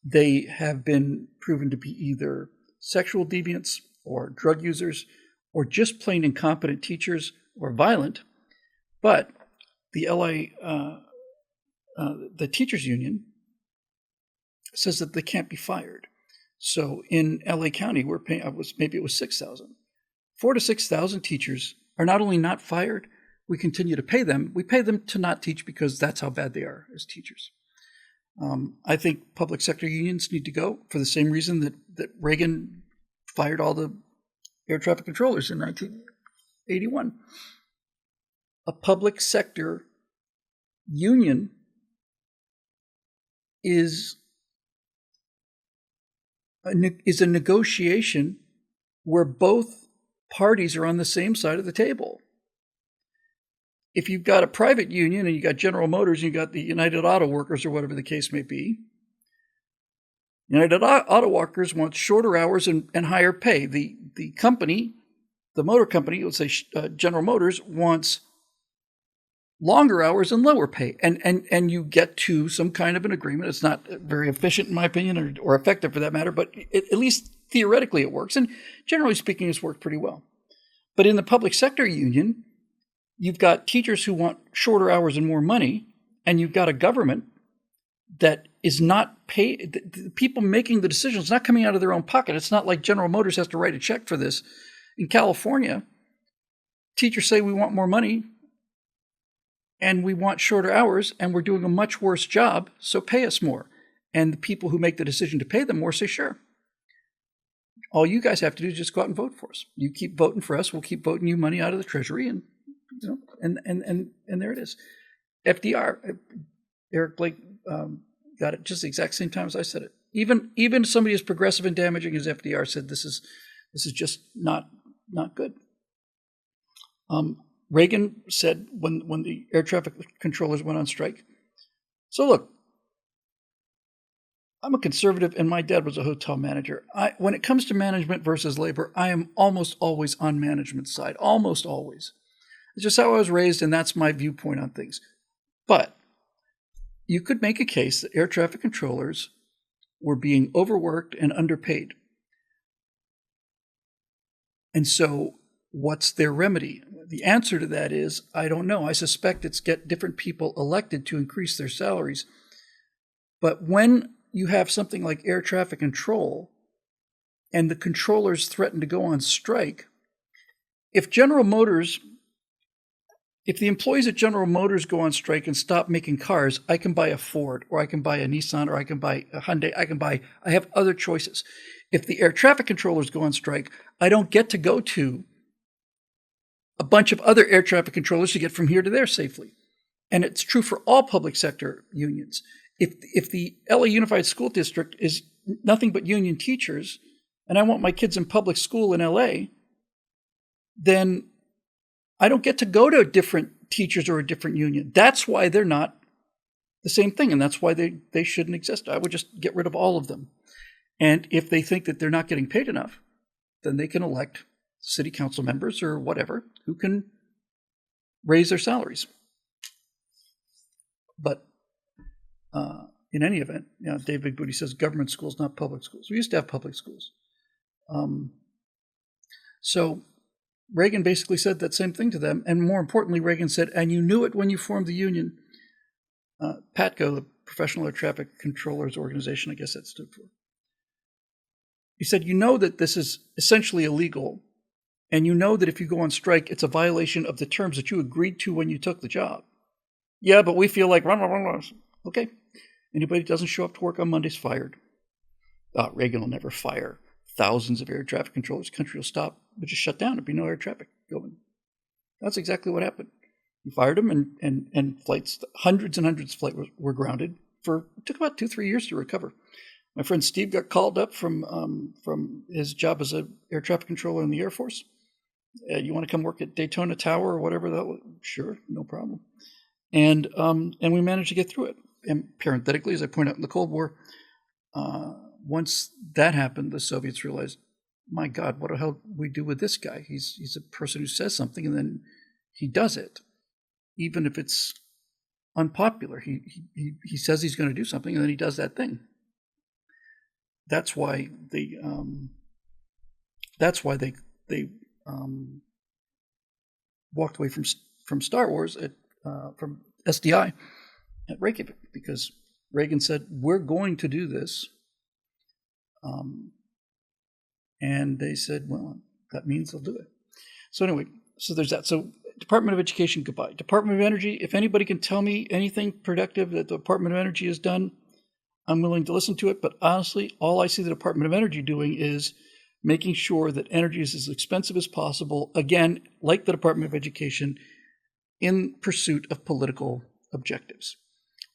They have been proven to be either sexual deviants or drug users or just plain incompetent teachers or violent. But the the teachers union says that they can't be fired. So in LA County, we're paying, maybe it was 6,000. 4,000 to 6,000 teachers are not only not fired, we continue to pay them. We pay them to not teach because that's how bad they are as teachers. I think public sector unions need to go for the same reason that Reagan fired all the air traffic controllers in 1981. A public sector union is a negotiation where both parties are on the same side of the table. If you've got a private union and you got General Motors and you got the United Auto Workers or whatever the case may be, United Auto Workers wants shorter hours and higher pay. The company, the motor company, let's say General Motors, wants longer hours and lower pay. And you get to some kind of an agreement. It's not very efficient, in my opinion, or effective for that matter, but at least theoretically it works. And generally speaking, it's worked pretty well. But in the public sector union, you've got teachers who want shorter hours and more money, and you've got a government that is not paid. The people making the decisions not coming out of their own pocket. It's not like General Motors has to write a check for this. In California, teachers say we want more money and we want shorter hours and we're doing a much worse job, so pay us more. And the people who make the decision to pay them more say, sure. All you guys have to do is just go out and vote for us. You keep voting for us, we'll keep voting you money out of the Treasury, and there it is. FDR, Eric Blake got it just the exact same time as I said it. Even somebody as progressive and damaging as FDR said this is just not good. Reagan said when the air traffic controllers went on strike. So look, I'm a conservative, and my dad was a hotel manager. When it comes to management versus labor, I am almost always on management's side, almost always. It's just how I was raised, and that's my viewpoint on things. But you could make a case that air traffic controllers were being overworked and underpaid. And so what's their remedy? The answer to that is, I don't know. I suspect it's get different people elected to increase their salaries. But when you have something like air traffic control and the controllers threaten to go on strike, if the employees at General Motors go on strike and stop making cars, I can buy a Ford, or I can buy a Nissan, or I can buy a Hyundai. I have other choices. If the air traffic controllers go on strike, I don't get to go to a bunch of other air traffic controllers to get from here to there safely. And it's true for all public sector unions. If the LA Unified School District is nothing but union teachers, and I want my kids in public school in LA, then I don't get to go to different teachers or a different union. That's why they're not the same thing, and that's why they shouldn't exist. I would just get rid of all of them. And if they think that they're not getting paid enough, then they can elect city council members or whatever who can raise their salaries. But in any event, Dave Big Booty says government schools, not public schools. We used to have public schools. So Reagan basically said that same thing to them. And more importantly, Reagan said, and you knew it when you formed the union. PATCO, the Professional Air Traffic Controllers Organization, I guess that stood for. He said, you know that this is essentially illegal. And you know that if you go on strike, it's a violation of the terms that you agreed to when you took the job. Yeah, but we feel like, okay. Anybody who doesn't show up to work on Monday's fired. Reagan will never fire thousands of air traffic controllers. The country will stop, but just shut down. There'd be no air traffic going. That's exactly what happened. He fired them, and flights, hundreds and hundreds of flights were grounded. It took about 2-3 years to recover. My friend Steve got called up from his job as an air traffic controller in the Air Force. You want to come work at Daytona Tower or whatever that was? Sure, no problem. And we managed to get through it. And parenthetically, as I point out in the Cold War, once that happened, the Soviets realized, my God, what the hell do we do with this guy? He's a person who says something and then he does it, even if it's unpopular. He says he's going to do something and then he does that thing. That's why they walked away from Star Wars from SDI at Reykjavik, because Reagan said, we're going to do this. And they said, well, that means they'll do it. So anyway, so there's that. So Department of Education, goodbye. Department of Energy, if anybody can tell me anything productive that the Department of Energy has done, I'm willing to listen to it. But honestly, all I see the Department of Energy doing is making sure that energy is as expensive as possible, again, like the Department of Education, in pursuit of political objectives.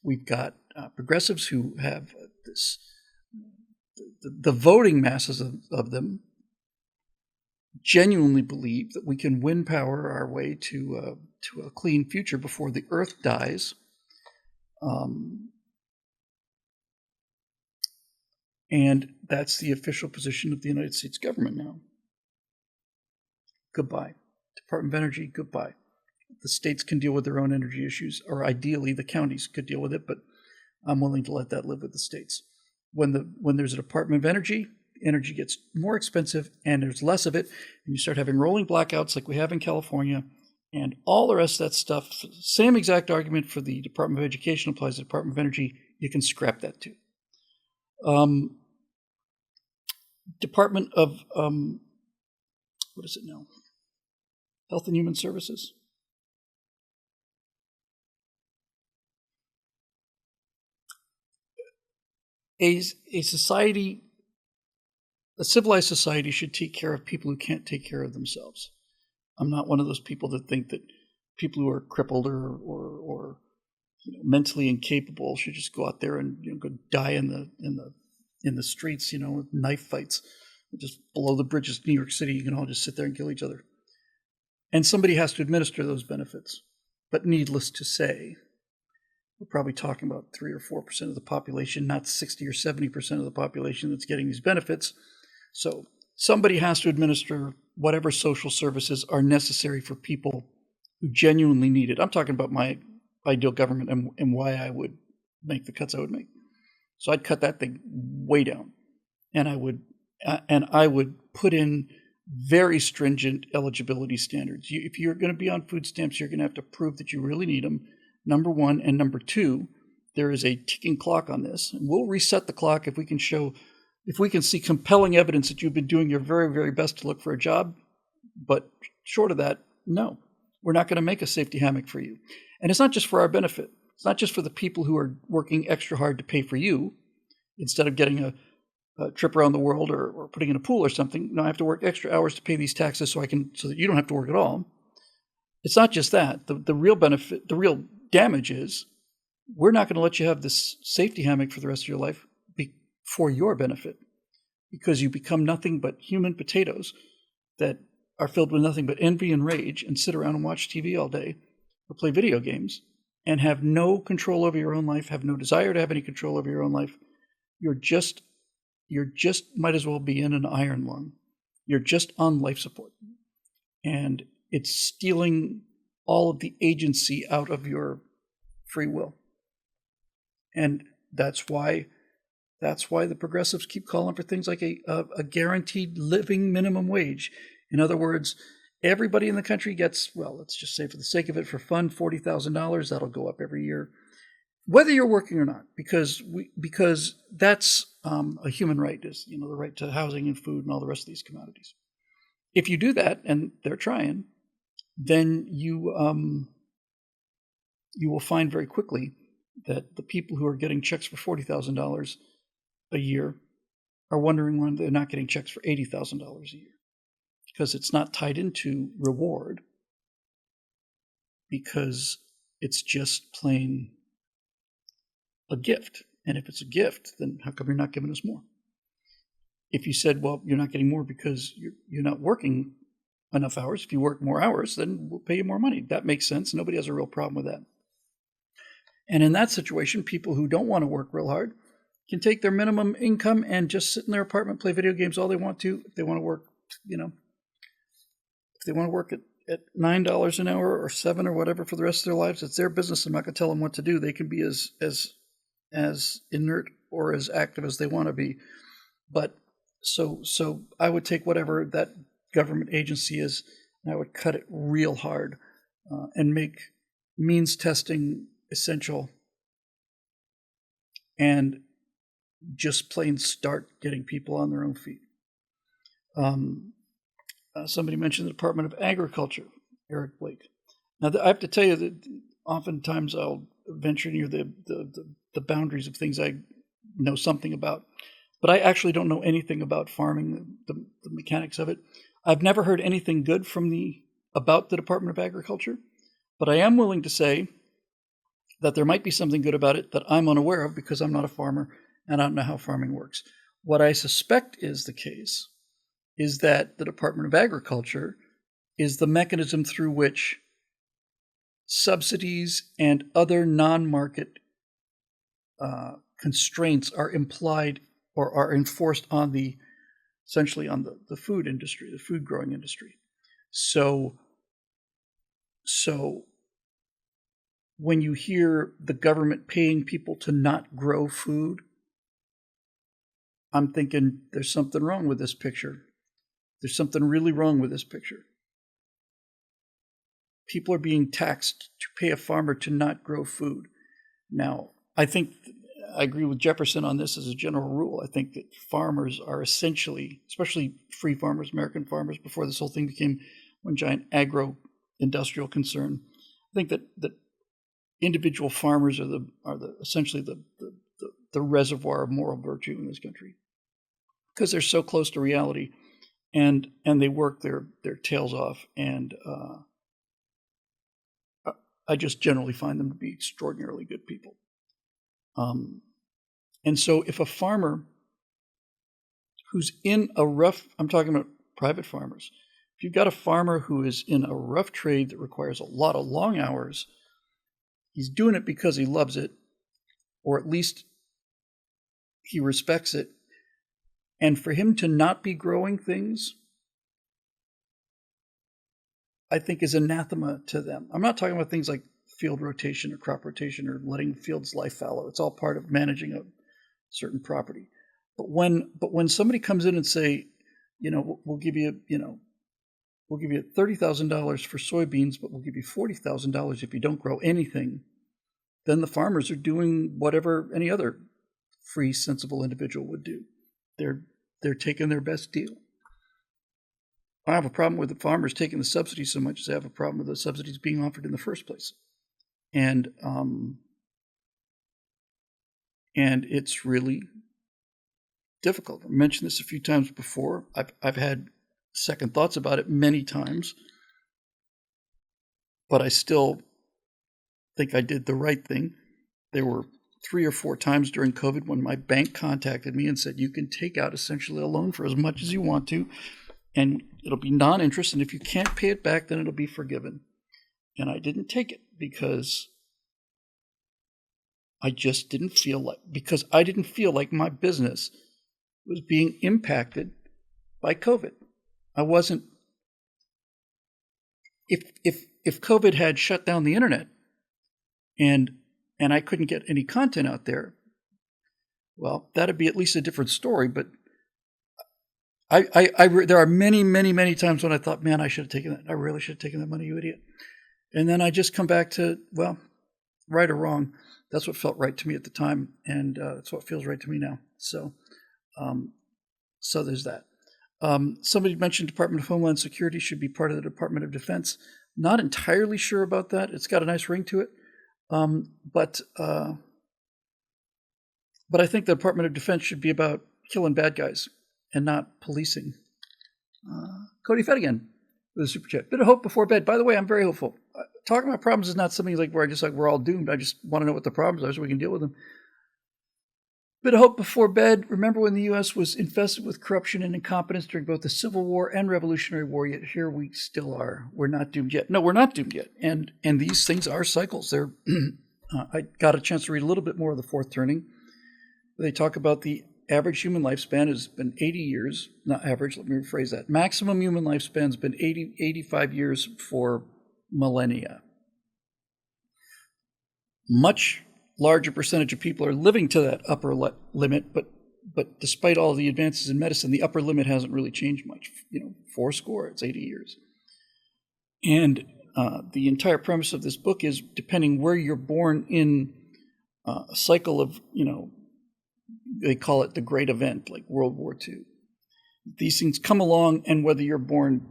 We've got progressives who have the voting masses of them genuinely believe that we can wind power our way to a clean future before the earth dies. And that's the official position of the United States government now. Goodbye. Department of Energy, goodbye. The states can deal with their own energy issues, or ideally the counties could deal with it, but I'm willing to let that live with the states. When there's a Department of Energy, energy gets more expensive and there's less of it, and you start having rolling blackouts like we have in California, And all the rest of that stuff, same exact argument for the Department of Education applies to the Department of Energy. You can scrap that too. Department of, what is it now? Health and Human Services. A society, a civilized society should take care of people who can't take care of themselves. I'm not one of those people that think that people who are crippled or mentally incapable should just go out there and go die in the streets, with knife fights, just below the bridges of New York City. You can all just sit there and kill each other. And somebody has to administer those benefits. But needless to say, we're probably talking about 3 or 4% of the population, not 60 or 70% of the population that's getting these benefits. So somebody has to administer whatever social services are necessary for people who genuinely need it. I'm talking about my ideal government and why I would make the cuts I would make. So I'd cut that thing way down, and I would put in very stringent eligibility standards. If you're going to be on food stamps, you're going to have to prove that you really need them, number one. And number two, there is a ticking clock on this. And we'll reset the clock if we can see compelling evidence that you've been doing your very, very best to look for a job. But short of that, no, we're not going to make a safety hammock for you. And it's not just for our benefit. It's not just for the people who are working extra hard to pay for you instead of getting a trip around the world or putting in a pool or something. No, I have to work extra hours to pay these taxes so that you don't have to work at all. It's not just that. The real benefit, the real damage is we're not going to let you have this safety hammock for the rest of your life for your benefit, because you become nothing but human potatoes that are filled with nothing but envy and rage and sit around and watch TV all day or play video games and have no control over your own life, have no desire to have any control over your own life. You're just might as well be in an iron lung. You're just on life support. And it's stealing all of the agency out of your free will. And that's why the progressives keep calling for things like a guaranteed living minimum wage. In other words, everybody in the country gets, well, let's just say for the sake of it, for fun, $40,000. That'll go up every year, whether you're working or not, because that's a human right, is the right to housing and food and all the rest of these commodities. If you do that, and they're trying, then you will find very quickly that the people who are getting checks for $40,000 a year are wondering why they're not getting checks for $80,000 a year, because it's not tied into reward, because it's just plain a gift. And if it's a gift, then how come you're not giving us more? If you said, well, you're not getting more because you're not working enough hours, if you work more hours, then we'll pay you more money. That makes sense. Nobody has a real problem with that. And in that situation, people who don't want to work real hard can take their minimum income and just sit in their apartment, play video games all they want to. If they want to work, if they want to work at $9 an hour or $7 or whatever for the rest of their lives, it's their business. I'm not going to tell them what to do. They can be as inert or as active as they want to be. But so I would take whatever that government agency is, and I would cut it real hard and make means testing essential, and just plain start getting people on their own feet. Somebody mentioned the Department of Agriculture, Eric Blake. Now, I have to tell you that oftentimes I'll venture near the boundaries of things I know something about, but I actually don't know anything about farming, the mechanics of it. I've never heard anything good about the Department of Agriculture, but I am willing to say that there might be something good about it that I'm unaware of because I'm not a farmer and I don't know how farming works. What I suspect is the case is that the Department of Agriculture is the mechanism through which subsidies and other non-market constraints are implied or are enforced essentially on the food industry, the food growing industry. So when you hear the government paying people to not grow food, I'm thinking there's something wrong with this picture. There's something really wrong with this picture. people are being taxed to pay a farmer to not grow food. Now, I agree with Jefferson on this as a general rule. I think that farmers are essentially, especially free farmers, American farmers, before this whole thing became one giant agro-industrial concern. I think that individual farmers are essentially the reservoir of moral virtue in this country, because they're so close to reality, and they work their tails off, and I just generally find them to be extraordinarily good people. And so if a farmer who's in a rough, I'm talking about private farmers, if you've got a farmer who is in a rough trade that requires a lot of long hours, he's doing it because he loves it, or at least he respects it. And for him to not be growing things, I think, is anathema to them. I'm not talking about things like field rotation or crop rotation or letting fields lie fallow. It's all part of managing a certain property. But when somebody comes in and say, we'll give you $30,000 for soybeans, but we'll give you $40,000 if you don't grow anything, then the farmers are doing whatever any other free, sensible individual would do. They're taking their best deal. I have a problem with the farmers taking the subsidies so much as I have a problem with the subsidies being offered in the first place. And it's really difficult. I mentioned this a few times before. I've had second thoughts about it many times, but I still think I did the right thing. There were 3 or 4 times during COVID when my bank contacted me and said, you can take out essentially a loan for as much as you want to, and it'll be non-interest, and if you can't pay it back, then it'll be forgiven. And I didn't take it because I didn't feel like my business was being impacted by COVID. I wasn't. If COVID had shut down the internet and I couldn't get any content out there, well, that'd be at least a different story. But there are many times when I thought, man, I should have taken that. I really should have taken that money, you idiot. And then I just come back to, well, right or wrong, that's what felt right to me at the time, and that's what feels right to me now. So there's that. Somebody mentioned Department of Homeland Security should be part of the Department of Defense. Not entirely sure about that. It's got a nice ring to it. But I think the Department of Defense should be about killing bad guys and not policing. Cody Fedigan with a super chat. Bit of hope before bed. By the way, I'm very hopeful. Talking about problems is not something like where we're all doomed. I just want to know what the problems are so we can deal with them. Bit of hope before bed. Remember when the U.S. was infested with corruption and incompetence during both the Civil War and Revolutionary War, yet here we still are. We're not doomed yet. No, we're not doomed yet. And these things are cycles. They're I got a chance to read a little bit more of The Fourth Turning. They talk about the average human lifespan has been 80 years. Not average, let me rephrase that. Maximum human lifespan has been 85 years for millennia. Much larger percentage of people are living to that upper limit, but despite all the advances in medicine, the upper limit hasn't really changed much. 40, it's 80 years. And the entire premise of this book is, depending where you're born in a cycle of, they call it the great event, like World War II. These things come along, and whether you're born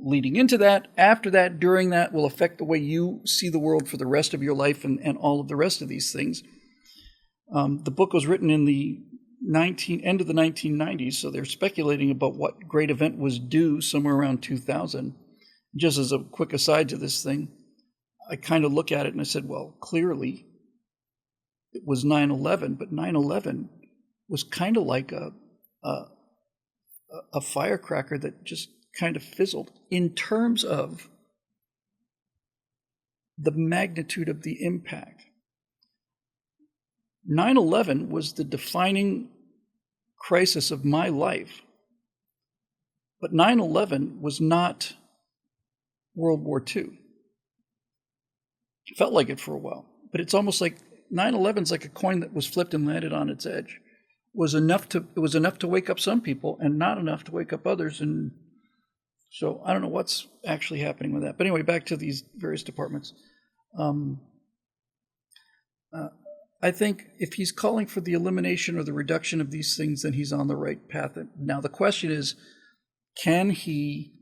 leading into that, after that, during that, will affect the way you see the world for the rest of your life and all of the rest of these things. The book was written in the end of the 1990s, so they're speculating about what great event was due somewhere around 2000. Just as a quick aside to this thing, I kind of look at it and I said, well, clearly it was 9/11, but 9/11 was kind of like a firecracker that just kind of fizzled in terms of the magnitude of the impact. 9/11 was the defining crisis of my life, but 9/11 was not World War II. It felt like it for a while, but it's almost like 9/11 is like a coin that was flipped and landed on its edge. It was enough to wake up some people and not enough to wake up others, and So I don't know what's actually happening with that. But anyway, back to these various departments. I think if he's calling for the elimination or the reduction of these things, then he's on the right path. Now the question is, can he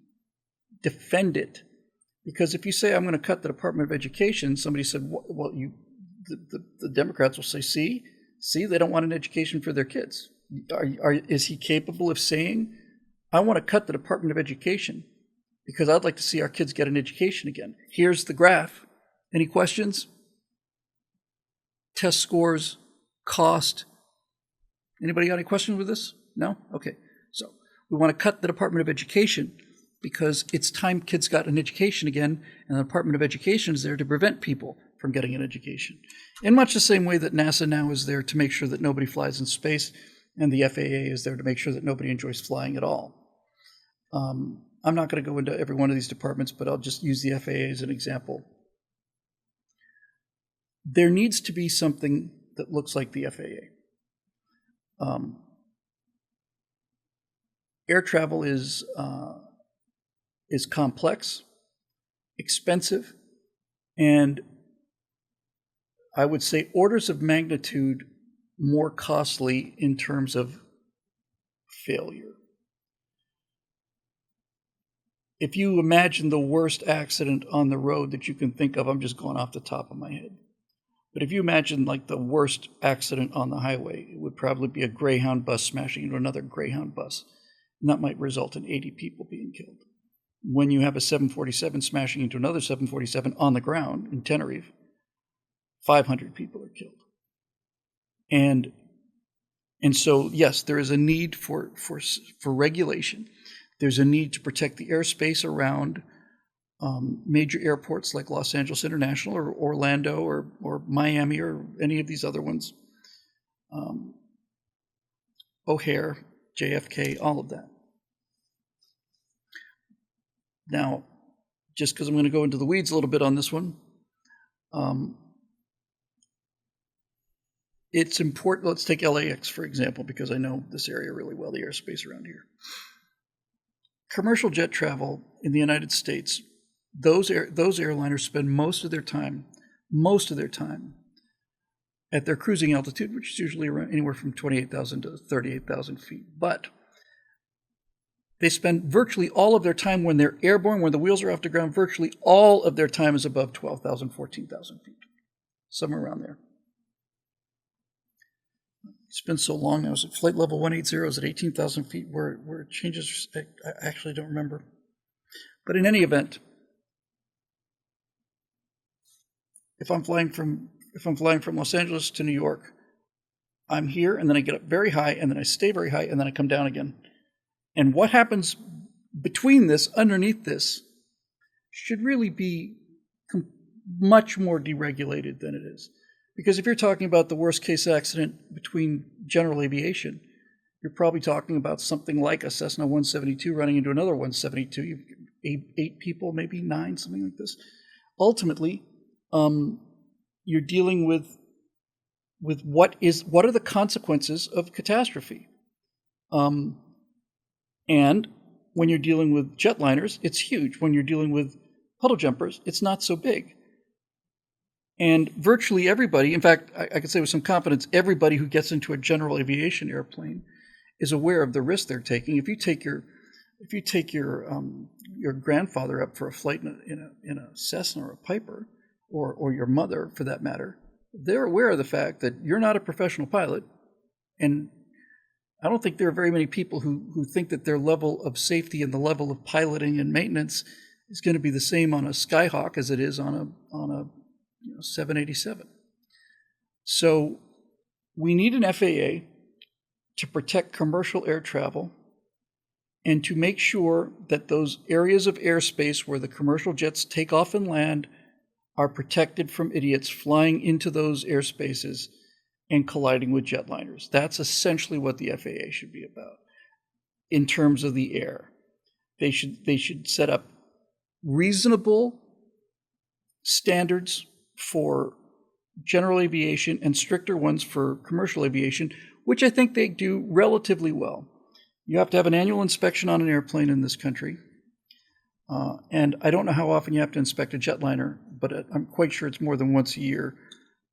defend it? Because if you say, I'm going to cut the Department of Education, somebody said, well, the Democrats will say, see, they don't want an education for their kids. Is he capable of saying, I want to cut the Department of Education because I'd like to see our kids get an education again? Here's the graph. Any questions? Test scores, cost. Anybody got any questions with this? No? Okay. So we want to cut the Department of Education because it's time kids got an education again, and the Department of Education is there to prevent people from getting an education. In much the same way that NASA now is there to make sure that nobody flies in space, and the FAA is there to make sure that nobody enjoys flying at all. I'm not going to go into every one of these departments, but I'll just use the FAA as an example. There needs to be something that looks like the FAA. Air travel is complex, expensive, and I would say orders of magnitude more costly in terms of failure. If you imagine the worst accident on the road that you can think of, I'm just going off the top of my head. But if you imagine like the worst accident on the highway, it would probably be a Greyhound bus smashing into another Greyhound bus. And that might result in 80 people being killed. When you have a 747 smashing into another 747 on the ground in Tenerife, 500 people are killed. And so, yes, there is a need for regulation. There's a need to protect the airspace around major airports like Los Angeles International or Orlando or Miami or any of these other ones, O'Hare, JFK, all of that. Now, just because I'm going to go into the weeds a little bit on this one, it's important. Let's take LAX, for example, because I know this area really well, the airspace around here. Commercial jet travel in the United States, those airliners spend most of their time at their cruising altitude, which is usually around anywhere from 28,000 to 38,000 feet. But they spend virtually all of their time when they're airborne, when the wheels are off the ground, virtually all of their time is above 12,000, 14,000 feet, somewhere around there. It's been so long now. Flight level 180 is at 18,000 feet, where it changes. I actually don't remember. But in any event, if I'm flying from Los Angeles to New York, I'm here, and then I get up very high, and then I stay very high, and then I come down again. And what happens between this, underneath this, should really be much more deregulated than it is. Because if you're talking about the worst case accident between general aviation, you're probably talking about something like a Cessna 172 running into another 172. You've eight people, maybe 9, something like this. Ultimately, you're dealing with what are the consequences of catastrophe. And when you're dealing with jetliners, it's huge. When you're dealing with puddle jumpers, it's not so big. And virtually everybody, in fact, I can say with some confidence, everybody who gets into a general aviation airplane is aware of the risk they're taking. If you take your grandfather up for a flight in a Cessna or a Piper, or your mother for that matter, they're aware of the fact that you're not a professional pilot, and I don't think there are very many people who think that their level of safety and the level of piloting and maintenance is going to be the same on a Skyhawk as it is on a 787. So we need an FAA to protect commercial air travel and to make sure that those areas of airspace where the commercial jets take off and land are protected from idiots flying into those airspaces and colliding with jetliners. That's essentially what the FAA should be about in terms of the air. They should set up reasonable standards for general aviation and stricter ones for commercial aviation, which I think they do relatively well. You have to have an annual inspection on an airplane in this country. And I don't know how often you have to inspect a jetliner, but I'm quite sure it's more than once a year.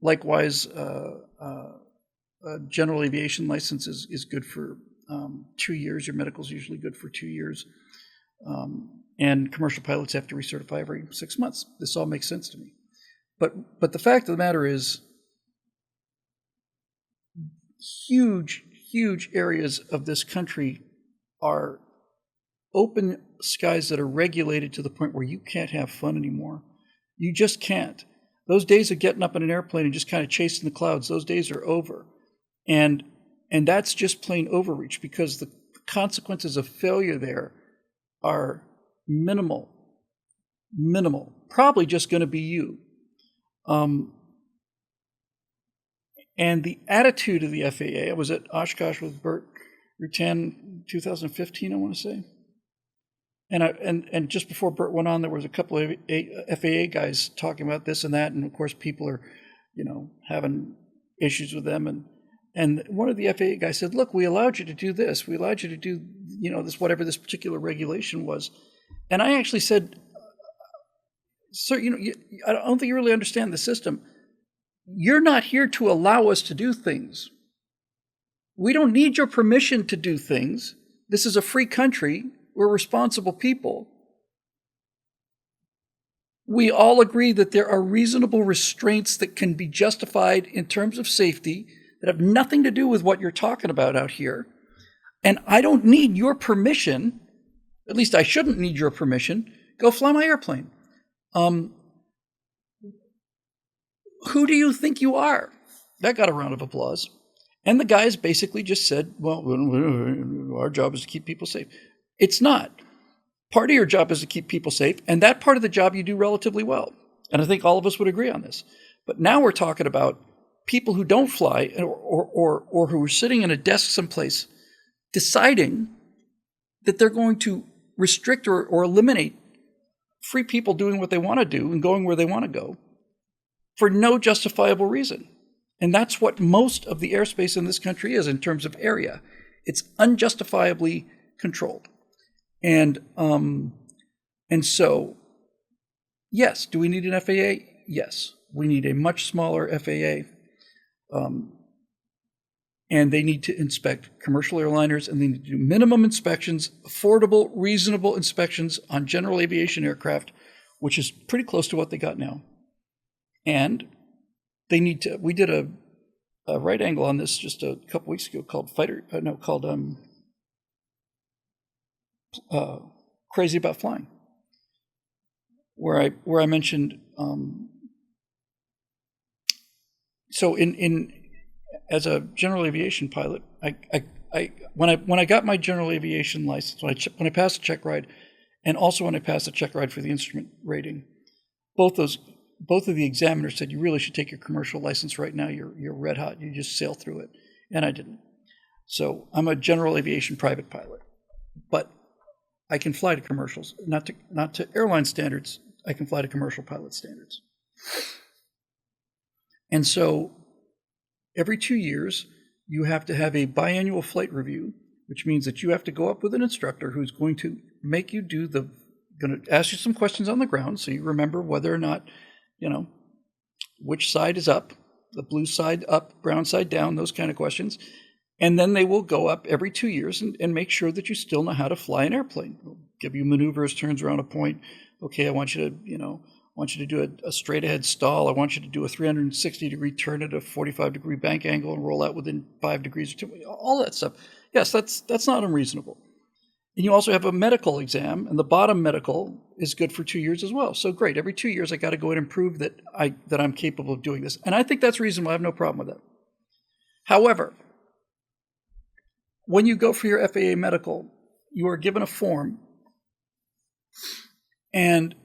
Likewise, a general aviation license is good for 2 years. Your medical is usually good for 2 years. And commercial pilots have to recertify every 6 months. This all makes sense to me. But the fact of the matter is, huge areas of this country are open skies that are regulated to the point where you can't have fun anymore. You just can't. Those days of getting up in an airplane and just kind of chasing the clouds, those days are over. And that's just plain overreach, because the consequences of failure there are minimal, probably just going to be you. And the attitude of the FAA, I was at Oshkosh with Bert Rutan 2015, I want to say. And just before Bert went on, there was a couple of FAA guys talking about this and that, and of course people are, having issues with them. And one of the FAA guys said, "Look, we allowed you to do this. We allowed you to do, this, whatever this particular regulation was." And I actually said, "Sir, I don't think you really understand the system. You're not here to allow us to do things. We don't need your permission to do things. This is a free country. We're responsible people. We all agree that there are reasonable restraints that can be justified in terms of safety that have nothing to do with what you're talking about out here. And I don't need your permission. At least I shouldn't need your permission. Go fly my airplane. Who do you think you are?" That got a round of applause. And the guys basically just said, "Well, our job is to keep people safe." It's not. Part of your job is to keep people safe, and that part of the job you do relatively well. And I think all of us would agree on this. But now we're talking about people who don't fly, or who are sitting in a desk someplace deciding that they're going to restrict or eliminate free people doing what they want to do and going where they want to go for no justifiable reason. And that's what most of the airspace in this country is in terms of area. It's unjustifiably controlled. And so, yes, do we need an FAA? Yes. We need a much smaller FAA. And they need to inspect commercial airliners, and they need to do minimum inspections, affordable, reasonable inspections on general aviation aircraft, which is pretty close to what they got now. And they need to, we did a right angle on this just a couple weeks ago called Crazy About Flying, where I mentioned, so in as a general aviation pilot, when I got my general aviation license, when I passed the check ride, and also when I passed the check ride for the instrument rating, both of the examiners said, "You really should take your commercial license right now. You're red hot. You just sail through it." And I didn't. So I'm a general aviation private pilot, but I can fly to commercials, not to airline standards. I can fly to commercial pilot standards. And so every 2 years, you have to have a biannual flight review, which means that you have to go up with an instructor who's going to make you going to ask you some questions on the ground, so you remember whether or not, which side is up, the blue side up, brown side down, those kind of questions. And then they will go up every 2 years and make sure that you still know how to fly an airplane. They'll give you maneuvers, turns around a point. Okay, I want you to do a straight ahead stall. I want you to do a 360-degree turn at a 45-degree bank angle and roll out within 5 degrees or 2, all that stuff. Yes, that's not unreasonable. And you also have a medical exam, and the bottom medical is good for 2 years as well. So great, every 2 years I got to go in and prove that I'm capable of doing this. And I think that's reasonable. I have no problem with that. However, when you go for your FAA medical, you are given a form, and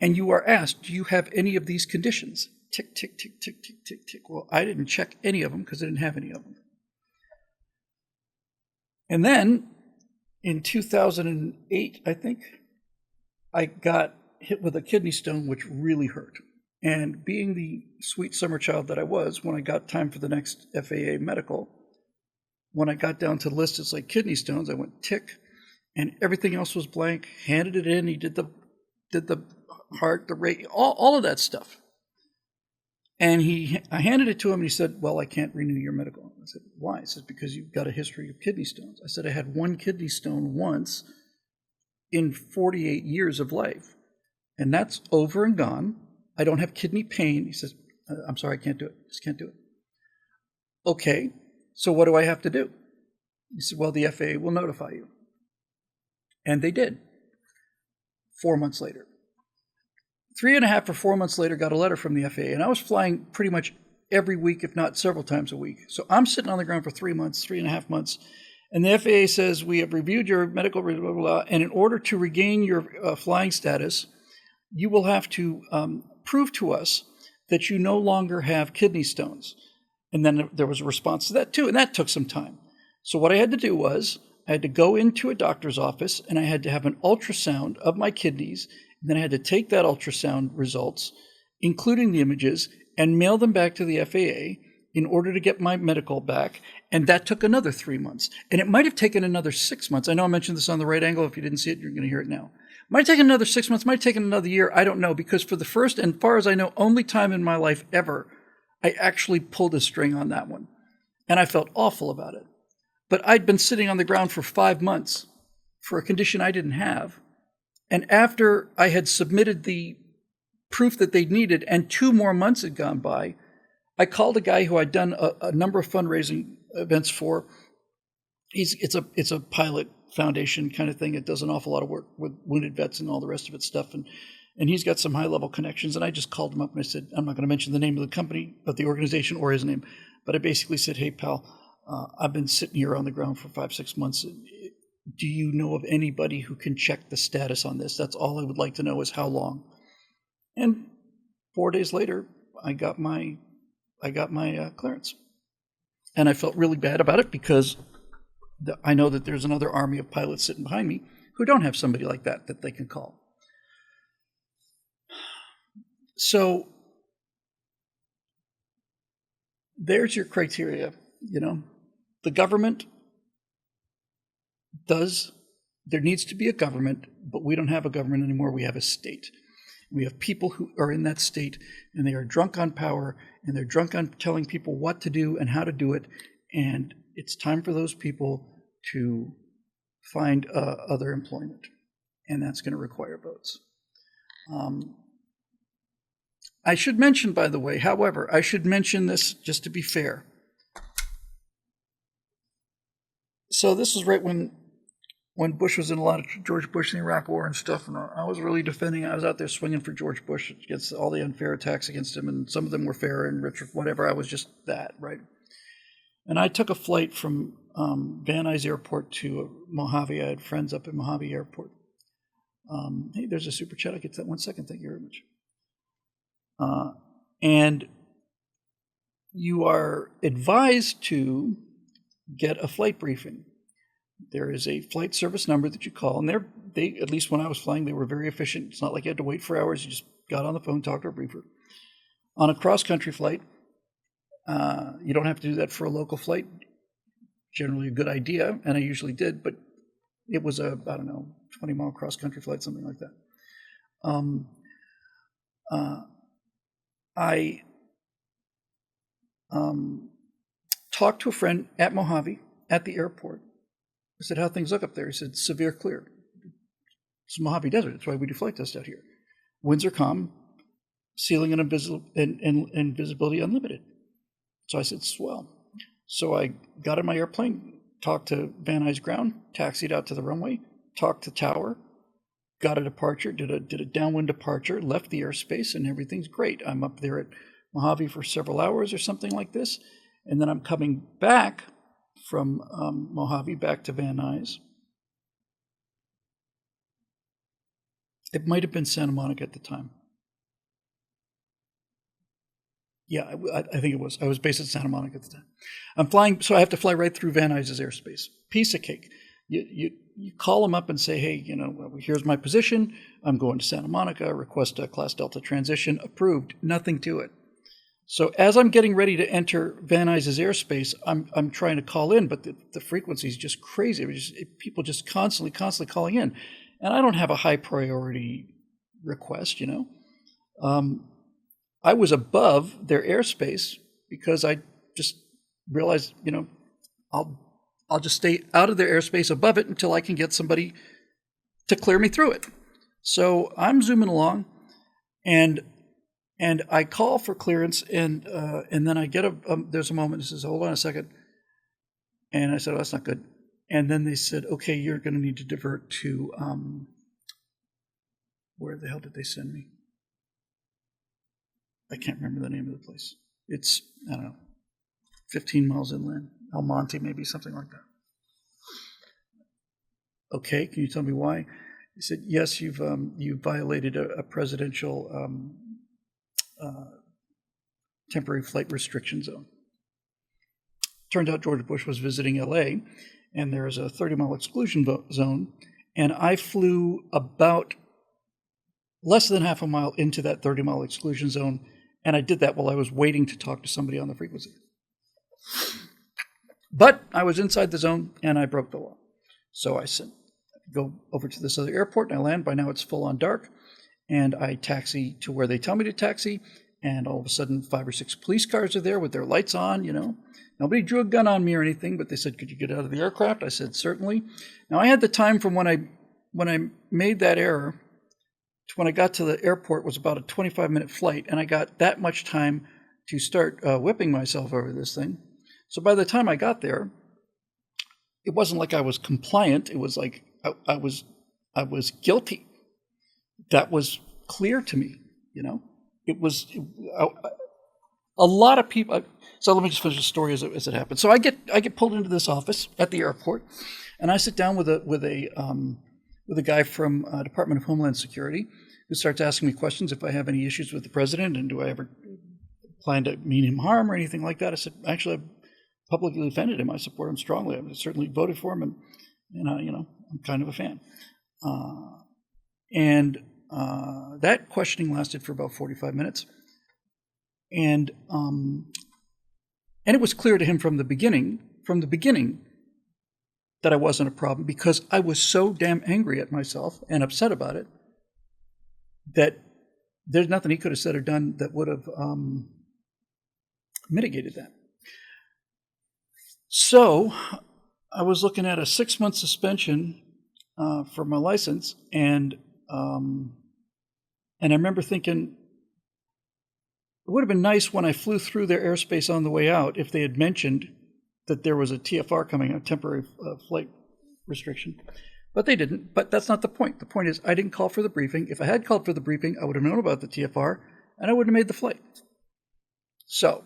you are asked, "Do you have any of these conditions?" Tick, tick, tick, tick, tick, tick, tick. Well, I didn't check any of them because I didn't have any of them. And then in 2008, I think, I got hit with a kidney stone, which really hurt. And being the sweet summer child that I was, when I got time for the next FAA medical, when I got down to the list, it's like kidney stones, I went tick. and everything else was blank. Handed it in. He did the heart, the rate, all of that stuff. And I handed it to him, and he said, "Well, I can't renew your medical." I said, "Why?" He says, "Because you've got a history of kidney stones." I said, "I had one kidney stone once in 48 years of life, and that's over and gone. I don't have kidney pain." He says, "I'm sorry, I can't do it. Just can't do it." "Okay, so what do I have to do?" He said, "Well, the FAA will notify you." And they did. 4 months later. 3.5 or 4 months later, got a letter from the FAA, and I was flying pretty much every week, if not several times a week. So I'm sitting on the ground for 3 months, 3.5 months, and the FAA says, "We have reviewed your medical, blah, blah, blah, and in order to regain your flying status, you will have to prove to us that you no longer have kidney stones." And then there was a response to that too, and that took some time. So what I had to do was, I had to go into a doctor's office, and I had to have an ultrasound of my kidneys. Then I had to take that ultrasound results, including the images, and mail them back to the FAA in order to get my medical back. And that took another 3 months. And it might have taken another 6 months. I know I mentioned this on the right angle. If you didn't see it, you're going to hear it now. Might have taken another 6 months, might have taken another year. I don't know, because for the first, and far as I know, only time in my life ever, I actually pulled a string on that one. And I felt awful about it. But I'd been sitting on the ground for 5 months for a condition I didn't have. And after I had submitted the proof that they needed, and 2 more months had gone by, I called a guy who I'd done a number of fundraising events for. It's a pilot foundation kind of thing. It does an awful lot of work with wounded vets and all the rest of its stuff. And he's got some high-level connections. And I just called him up and I said, I'm not going to mention the name of the company, but the organization or his name. But I basically said, "Hey, pal, I've been sitting here on the ground for 5-6 months. Do you know of anybody who can check the status on this? That's all I would like to know, is how long." And 4 days later, I got my clearance, and I felt really bad about it, because I know that there's another army of pilots sitting behind me who don't have somebody like that they can call. So there's your criteria. The government there needs to be a government, but we don't have a government anymore. We have a state. We have people who are in that state, and they are drunk on power, and they're drunk on telling people what to do and how to do it. And it's time for those people to find other employment, and that's going to require votes. I should mention, by the way, however, I should mention this just to be fair. So this was right when Bush was in a lot of George Bush in the Iraq War and stuff, and I was really defending. I was out there swinging for George Bush against all the unfair attacks against him, and some of them were fair and rich, whatever. I was just that, right? And I took a flight from Van Nuys Airport to Mojave. I had friends up at Mojave Airport. Hey, there's a super chat. I'll get to that 1 second. Thank you very much. And you are advised to get a flight briefing. There is a flight service number that you call, and they, at least when I was flying, they were very efficient. It's not like you had to wait for hours. You just got on the phone, talked to a briefer. On a cross-country flight, you don't have to do that for a local flight. Generally a good idea, and I usually did, but it was a, 20-mile cross-country flight, something like that. I talked to a friend at Mojave at the airport. I said, "How things look up there?" He said, "Severe clear." It's Mojave Desert. That's why we do flight tests out here. Winds are calm, ceiling and visibility unlimited. So I said, "Swell." So I got in my airplane, talked to Van Nuys ground, taxied out to the runway, talked to tower, got a departure, did a downwind departure, left the airspace, and everything's great. I'm up there at Mojave for several hours or something like this, and then I'm coming back from Mojave back to Van Nuys. It might have been Santa Monica at the time. Yeah, I think it was. I was based at Santa Monica at the time. I'm flying, so I have to fly right through Van Nuys' airspace. Piece of cake. You call them up and say, "Hey, here's my position. I'm going to Santa Monica. Request a Class Delta transition." Approved. Nothing to it. So as I'm getting ready to enter Van Nuys's airspace, I'm trying to call in, but the frequency is just crazy. People just constantly calling in, and I don't have a high priority request. I was above their airspace because I just realized, I'll just stay out of their airspace above it until I can get somebody to clear me through it. So I'm zooming along, and I call for clearance, and then I get there's a moment that says, hold on a second. And I said, oh, that's not good. And then they said, okay, you're going to need to divert to, where the hell did they send me? I can't remember the name of the place. It's, I don't know, 15 miles inland. El Monte, maybe, something like that. Okay, can you tell me why? He said, yes, you've violated a presidential temporary flight restriction zone. Turned out George Bush was visiting LA, and there's a 30-mile exclusion zone, and I flew about less than half a mile into that 30-mile exclusion zone, and I did that while I was waiting to talk to somebody on the frequency. But I was inside the zone, and I broke the law. So I said, go over to this other airport, and I land. By now it's full on dark, and I taxi to where they tell me to taxi, and all of a sudden 5 or 6 police cars are there with their lights on, Nobody drew a gun on me or anything, but they said, could you get out of the aircraft? I said, certainly. Now, I had the time from when I made that error to when I got to the airport was about a 25-minute flight, and I got that much time to start whipping myself over this thing. So by the time I got there, it wasn't like I was compliant. It was like I was guilty. That was clear to me, It was a lot of people. So let me just finish the story as it happened. So I get pulled into this office at the airport, and I sit down with a guy from Department of Homeland Security, who starts asking me questions if I have any issues with the president and do I ever plan to mean him harm or anything like that. I said, actually, I've publicly defended him. I support him strongly. I've certainly voted for him, and I'm kind of a fan. That questioning lasted for about 45 minutes. And it was clear to him from the beginning, that I wasn't a problem, because I was so damn angry at myself and upset about it that there's nothing he could have said or done that would have mitigated that. So I was looking at a 6-month suspension for my license, and I remember thinking, it would have been nice when I flew through their airspace on the way out if they had mentioned that there was a TFR coming, a temporary flight restriction. But they didn't. But that's not the point. The point is I didn't call for the briefing. If I had called for the briefing, I would have known about the TFR, and I would have made the flight. So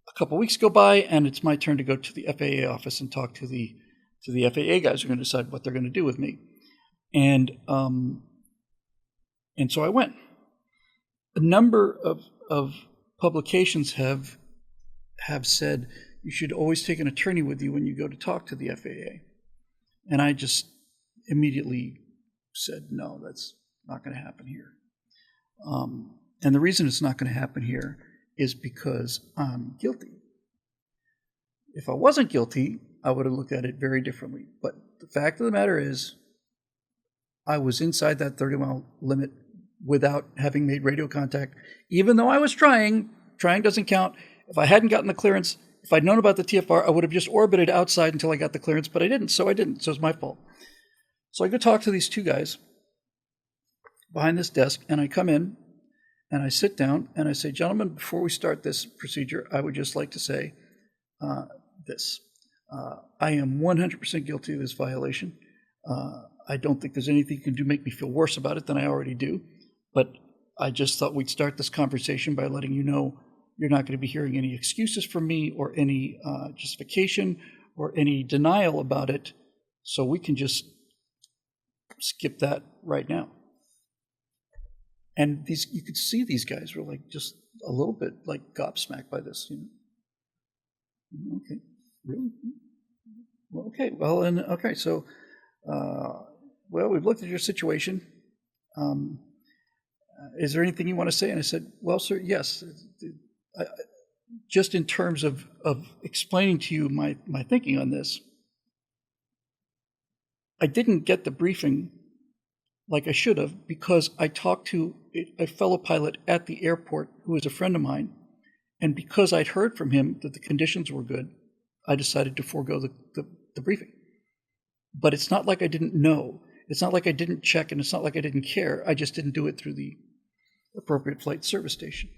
a couple weeks go by, and it's my turn to go to the FAA office and talk to the FAA guys who are going to decide what they're going to do with me. And so I went. A number of publications have said you should always take an attorney with you when you go to talk to the FAA. And I just immediately said, no, that's not going to happen here. And the reason it's not going to happen here is because I'm guilty. If I wasn't guilty, I would have looked at it very differently. But the fact of the matter is, I was inside that 30-mile limit without having made radio contact, even though I was trying. Trying doesn't count. If I hadn't gotten the clearance, if I'd known about the TFR, I would have just orbited outside until I got the clearance, but I didn't, so it's my fault. So I go talk to these 2 guys behind this desk, and I come in, and I sit down, and I say, gentlemen, before we start this procedure, I would just like to say this. I am 100% guilty of this violation. I don't think there's anything you can do to make me feel worse about it than I already do. But I just thought we'd start this conversation by letting you know you're not going to be hearing any excuses from me or any justification or any denial about it. So we can just skip that right now. And you could see these guys were like just a little bit like gobsmacked by this. Okay, really? Well, okay. Well, and okay. So, well, we've looked at your situation. Is there anything you want to say? And I said, well, sir, yes. Just in terms of explaining to you my thinking on this, I didn't get the briefing like I should have, because I talked to a fellow pilot at the airport who was a friend of mine, and because I'd heard from him that the conditions were good, I decided to forego the briefing. But it's not like I didn't know. It's not like I didn't check, and it's not like I didn't care. I just didn't do it through the appropriate flight service station.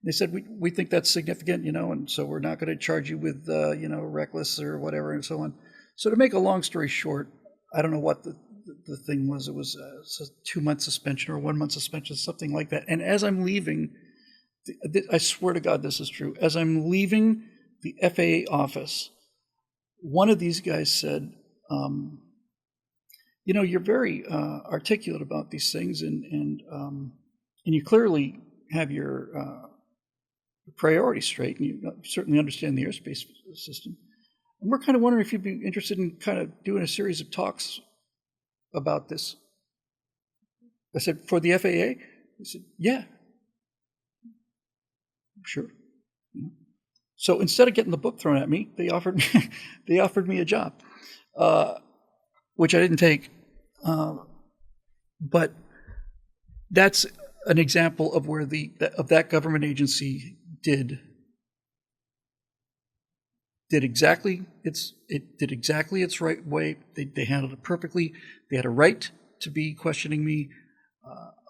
They said, we think that's significant, and so we're not going to charge you with, reckless or whatever and so on. So to make a long story short, I don't know what the thing was. It was a 2-month suspension or a 1-month suspension, something like that. And as I'm leaving, I swear to God this is true, as I'm leaving the FAA office, one of these guys said, you're very articulate about these things, and you clearly have your priorities straight, and you certainly understand the airspace system. And we're kind of wondering if you'd be interested in kind of doing a series of talks about this. I said, for the FAA? He said, yeah. Sure. So instead of getting the book thrown at me, they offered me a job, which I didn't take. But that's an example of where that government agency did exactly its right way. They handled it perfectly. They had a right to be questioning me.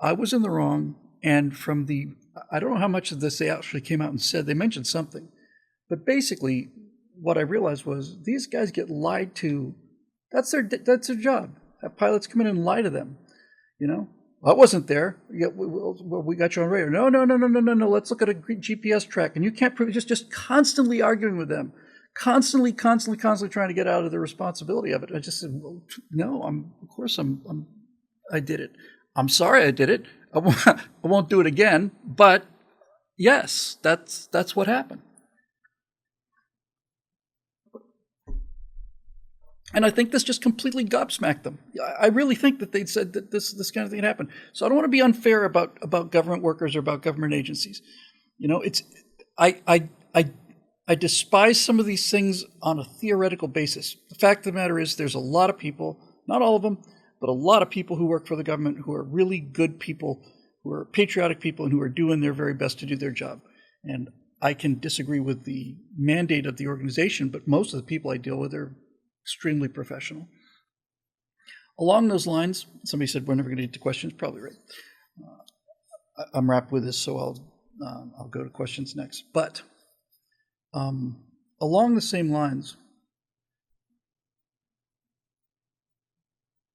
I was in the wrong, and I don't know how much of this they actually came out and said. They mentioned something, but basically, what I realized was these guys get lied to. That's their job. Have pilots come in and lie to them. I wasn't there. Yeah, we got you on radar. No. Let's look at a GPS track, and you can't prove. Just constantly arguing with them, constantly trying to get out of the responsibility of it. I just said, well, no. I did it. I'm sorry I did it. I won't do it again. But yes, that's what happened. And I think this just completely gobsmacked them. I really think that they'd said that this kind of thing had happened. So I don't want to be unfair about government workers or about government agencies. I despise some of these things on a theoretical basis. The fact of the matter is there's a lot of people, not all of them, but a lot of people who work for the government who are really good people, who are patriotic people, and who are doing their very best to do their job. And I can disagree with the mandate of the organization, but most of the people I deal with are extremely professional. Along those lines, somebody said we're never going to get to questions. Probably right. I'm wrapped with this, so I'll go to questions next. But along the same lines,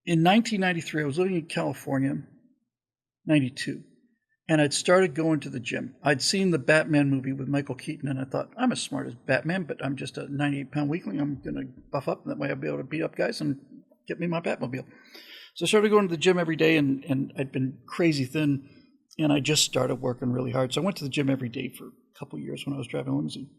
in 1993, I was living in California, 92, and I'd started going to the gym. I'd seen the Batman movie with Michael Keaton, and I thought, I'm as smart as Batman, but I'm just a 98-pound weakling. I'm going to buff up, and that way I'll be able to beat up guys and get me my Batmobile. So I started going to the gym every day, and I'd been crazy thin, and I just started working really hard. So I went to the gym every day for a couple of years when I was driving a limousine.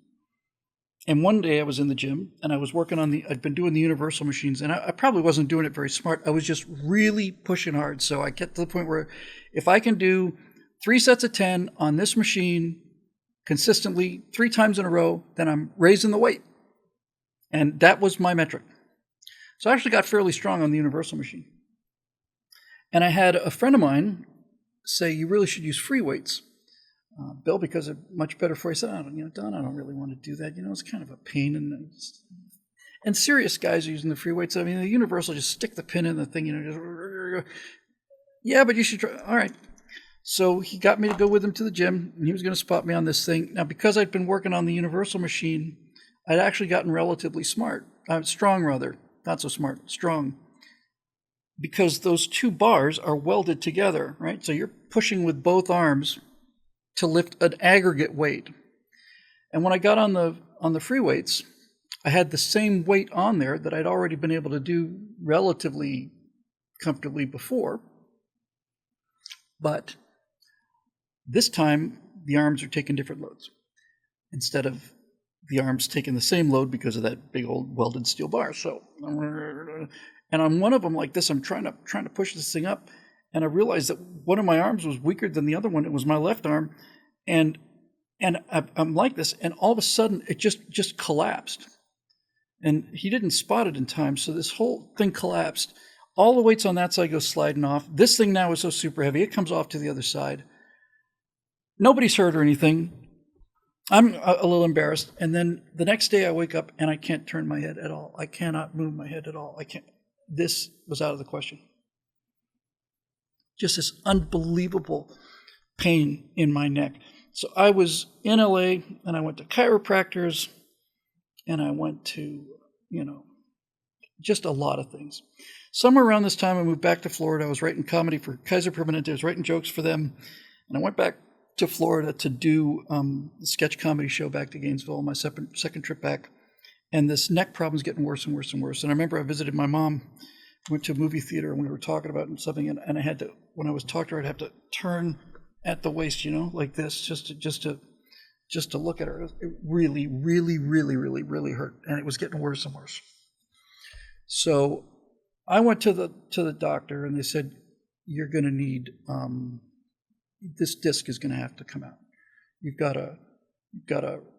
And one day I was in the gym, and I was working I'd been doing the universal machines, and I probably wasn't doing it very smart. I was just really pushing hard. So I get to the point where if I can do 3 sets of 10 on this machine consistently 3 times in a row, then I'm raising the weight. And that was my metric. So I actually got fairly strong on the universal machine. And I had a friend of mine say, you really should use free weights, Bill, because they're much better for you. I said, Don, I don't really want to do that. It's kind of a pain. And serious guys are using the free weights. I mean, the universal, just stick the pin in the thing, yeah, but you should try. All right. So he got me to go with him to the gym, and he was going to spot me on this thing. Now, because I'd been working on the universal machine, I'd actually gotten relatively strong rather, not so smart, strong. Because those 2 bars are welded together, right? So you're pushing with both arms to lift an aggregate weight. And when I got on the free weights, I had the same weight on there that I'd already been able to do relatively comfortably before. But this time, the arms are taking different loads instead of the arms taking the same load because of that big old welded steel bar. So, and on one of them like this, I'm trying to push this thing up, and I realized that one of my arms was weaker than the other one. It was my left arm, and I'm like this, and all of a sudden it just collapsed. And he didn't spot it in time, so this whole thing collapsed. All the weights on that side go sliding off. This thing now is so super heavy, it comes off to the other side. Nobody's hurt or anything. I'm a little embarrassed. And then the next day I wake up and I can't turn my head at all. I cannot move my head at all. I can't. This was out of the question. Just this unbelievable pain in my neck. So I was in LA and I went to chiropractors and I went to, just a lot of things. Somewhere around this time I moved back to Florida. I was writing comedy for Kaiser Permanente. I was writing jokes for them. And I went back to Florida to do the sketch comedy show back to Gainesville, my second trip back. And this neck problem is getting worse and worse and worse. And I remember I visited my mom, went to a movie theater, and we were talking about something. And I had to, when I was talking to her, I'd have to turn at the waist, like this, just to look at her. It really, really, really, really, really hurt. And it was getting worse and worse. So I went to the doctor, and they said, you're going to need, this disc is going to have to come out. You've got a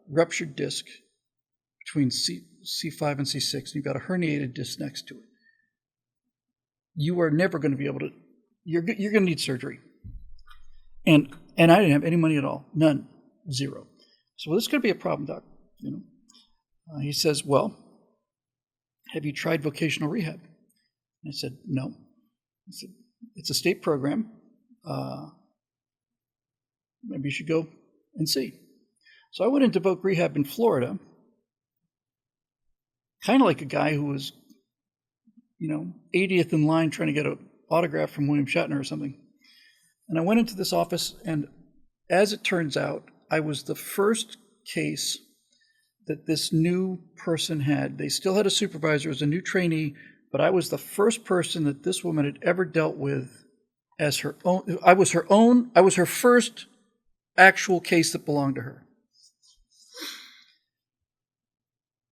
ruptured disc between C5 and C6, and you've got a herniated disc next to it. You are never going to be able to, you're going to need surgery. And I didn't have any money at all. None. Zero. So, well, this is going to be a problem, doc. He says, well, have you tried vocational rehab? And I said, no. He said, it's a state program. Maybe you should go and see. So I went into voc rehab in Florida, kind of like a guy who was, 80th in line trying to get an autograph from William Shatner or something. And I went into this office, and as it turns out, I was the first case that this new person had. They still had a supervisor as a new trainee, but I was the first person that this woman had ever dealt with as her own. I was her first actual case that belonged to her.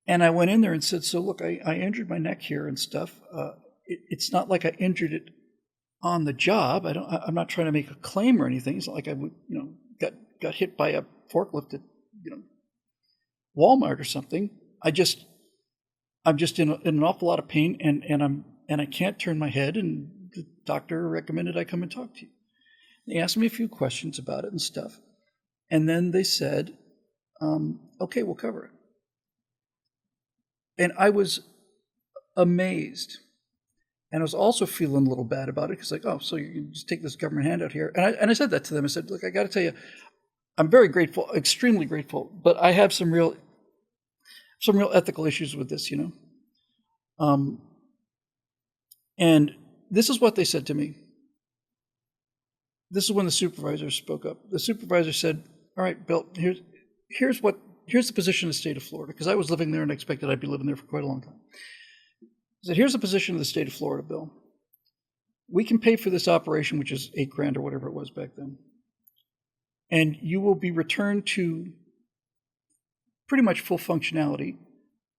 And I went in there and said, so look, I injured my neck here and stuff. It's not like I injured it on the job. I'm not trying to make a claim or anything. It's not like I would, got hit by a forklift at, Walmart or something. I'm just in an awful lot of pain, and I can't turn my head, and the doctor recommended I come and talk to you. They asked me a few questions about it and stuff. And then they said, okay, we'll cover it. And I was amazed. And I was also feeling a little bad about it, because oh, so you can just take this government handout here. And I said that to them. I said, look, I got to tell you, I'm very grateful, extremely grateful, but I have some real ethical issues with this, And this is what they said to me. This is when the supervisor spoke up. The supervisor said, all right, Bill, here's the position of the state of Florida, because I was living there and I expected I'd be living there for quite a long time. He said, here's the position of the state of Florida, Bill. We can pay for this operation, which is $8,000 or whatever it was back then. And you will be returned to pretty much full functionality.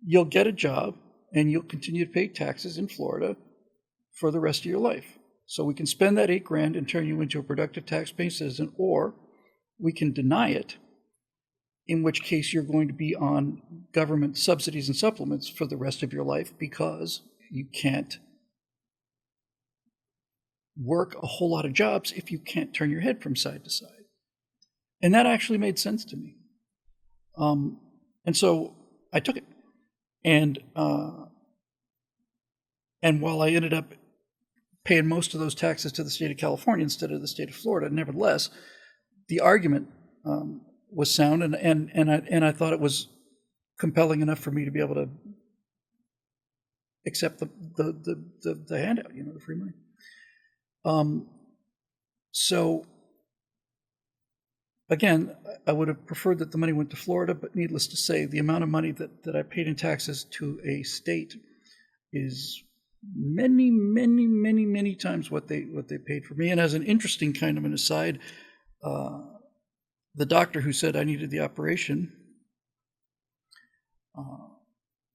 You'll get a job and you'll continue to pay taxes in Florida for the rest of your life. So we can spend that $8,000 and turn you into a productive tax-paying citizen, or we can deny it, in which case you're going to be on government subsidies and supplements for the rest of your life, because you can't work a whole lot of jobs if you can't turn your head from side to side. And that actually made sense to me. And so I took it. And while I ended up paying most of those taxes to the state of California instead of the state of Florida, nevertheless, the argument was sound, and I thought it was compelling enough for me to be able to accept the handout, the free money. So again, I would have preferred that the money went to Florida, but needless to say, the amount of money that I paid in taxes to a state is many, many, many, many times what they paid for me. And as an interesting kind of an aside, the doctor who said I needed the operation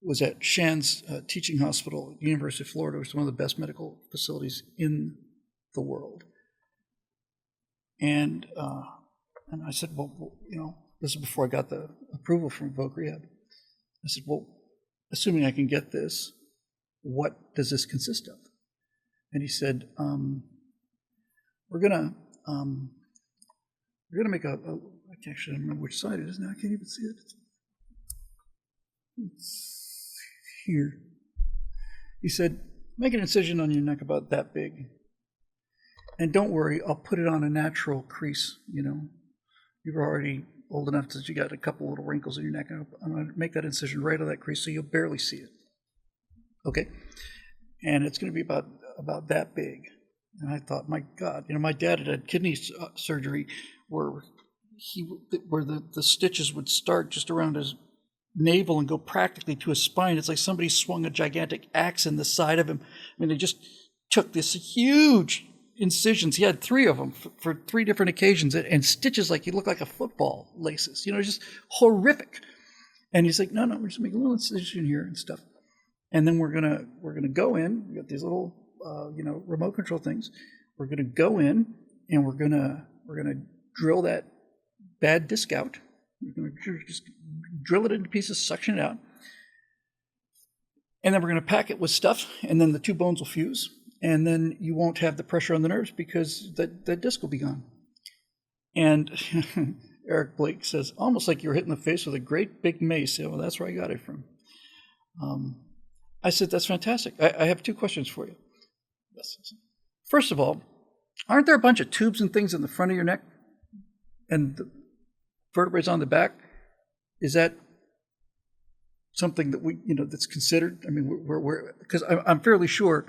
was at Shands Teaching Hospital at the University of Florida, which is one of the best medical facilities in the world. And I said, well, this is before I got the approval from Voc Rehab. I said, well, assuming I can get this, what does this consist of? And he said, we're gonna make I can't actually remember which side it is now. I can't even see it. It's here. He said, make an incision on your neck about that big. And don't worry, I'll put it on a natural crease, You're already old enough that you got a couple little wrinkles in your neck. I'm going to make that incision right on that crease so you'll barely see it. Okay? And it's going to be about that big. And I thought, my God, my dad had kidney surgery where the stitches would start just around his navel and go practically to his spine. It's like somebody swung a gigantic axe in the side of him. I mean, they just took this huge incisions. He had 3 of them for 3 different occasions, and stitches like he looked like a football laces, just horrific. And he's like, no, we're just making a little incision here and stuff. And then we're gonna go in. We got these little remote control things. We're gonna go in and we're gonna drill that bad disc out. We're gonna just drill it into pieces, suction it out, and then we're gonna pack it with stuff, and then the 2 bones will fuse, and then you won't have the pressure on the nerves because the disc will be gone. And Eric Blake says, almost like you were hit in the face with a great big mace. Yeah, well, that's where I got it from. I said, that's fantastic. I have 2 questions for you. First of all, aren't there a bunch of tubes and things in the front of your neck and the vertebrae on the back? Is that something that we, that's considered? I mean, because I'm fairly sure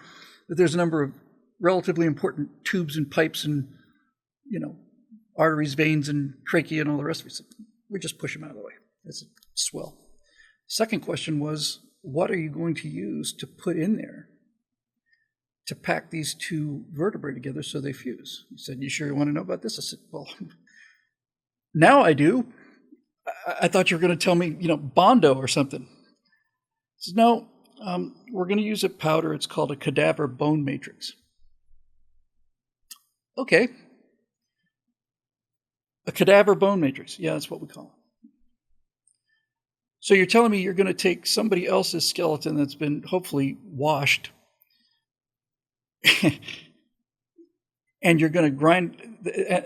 that there's a number of relatively important tubes and pipes and, arteries, veins, and trachea and all the rest of it. We just push them out of the way. It's swell. Second question was, what are you going to use to put in there to pack these 2 vertebrae together so they fuse? He said, you sure you want to know about this? I said, well, now I do. I thought you were going to tell me, Bondo or something. He said, no, we're going to use a powder. It's called a cadaver bone matrix. Okay. A cadaver bone matrix. Yeah, that's what we call it. So you're telling me you're going to take somebody else's skeleton that's been hopefully washed and you're going to grind,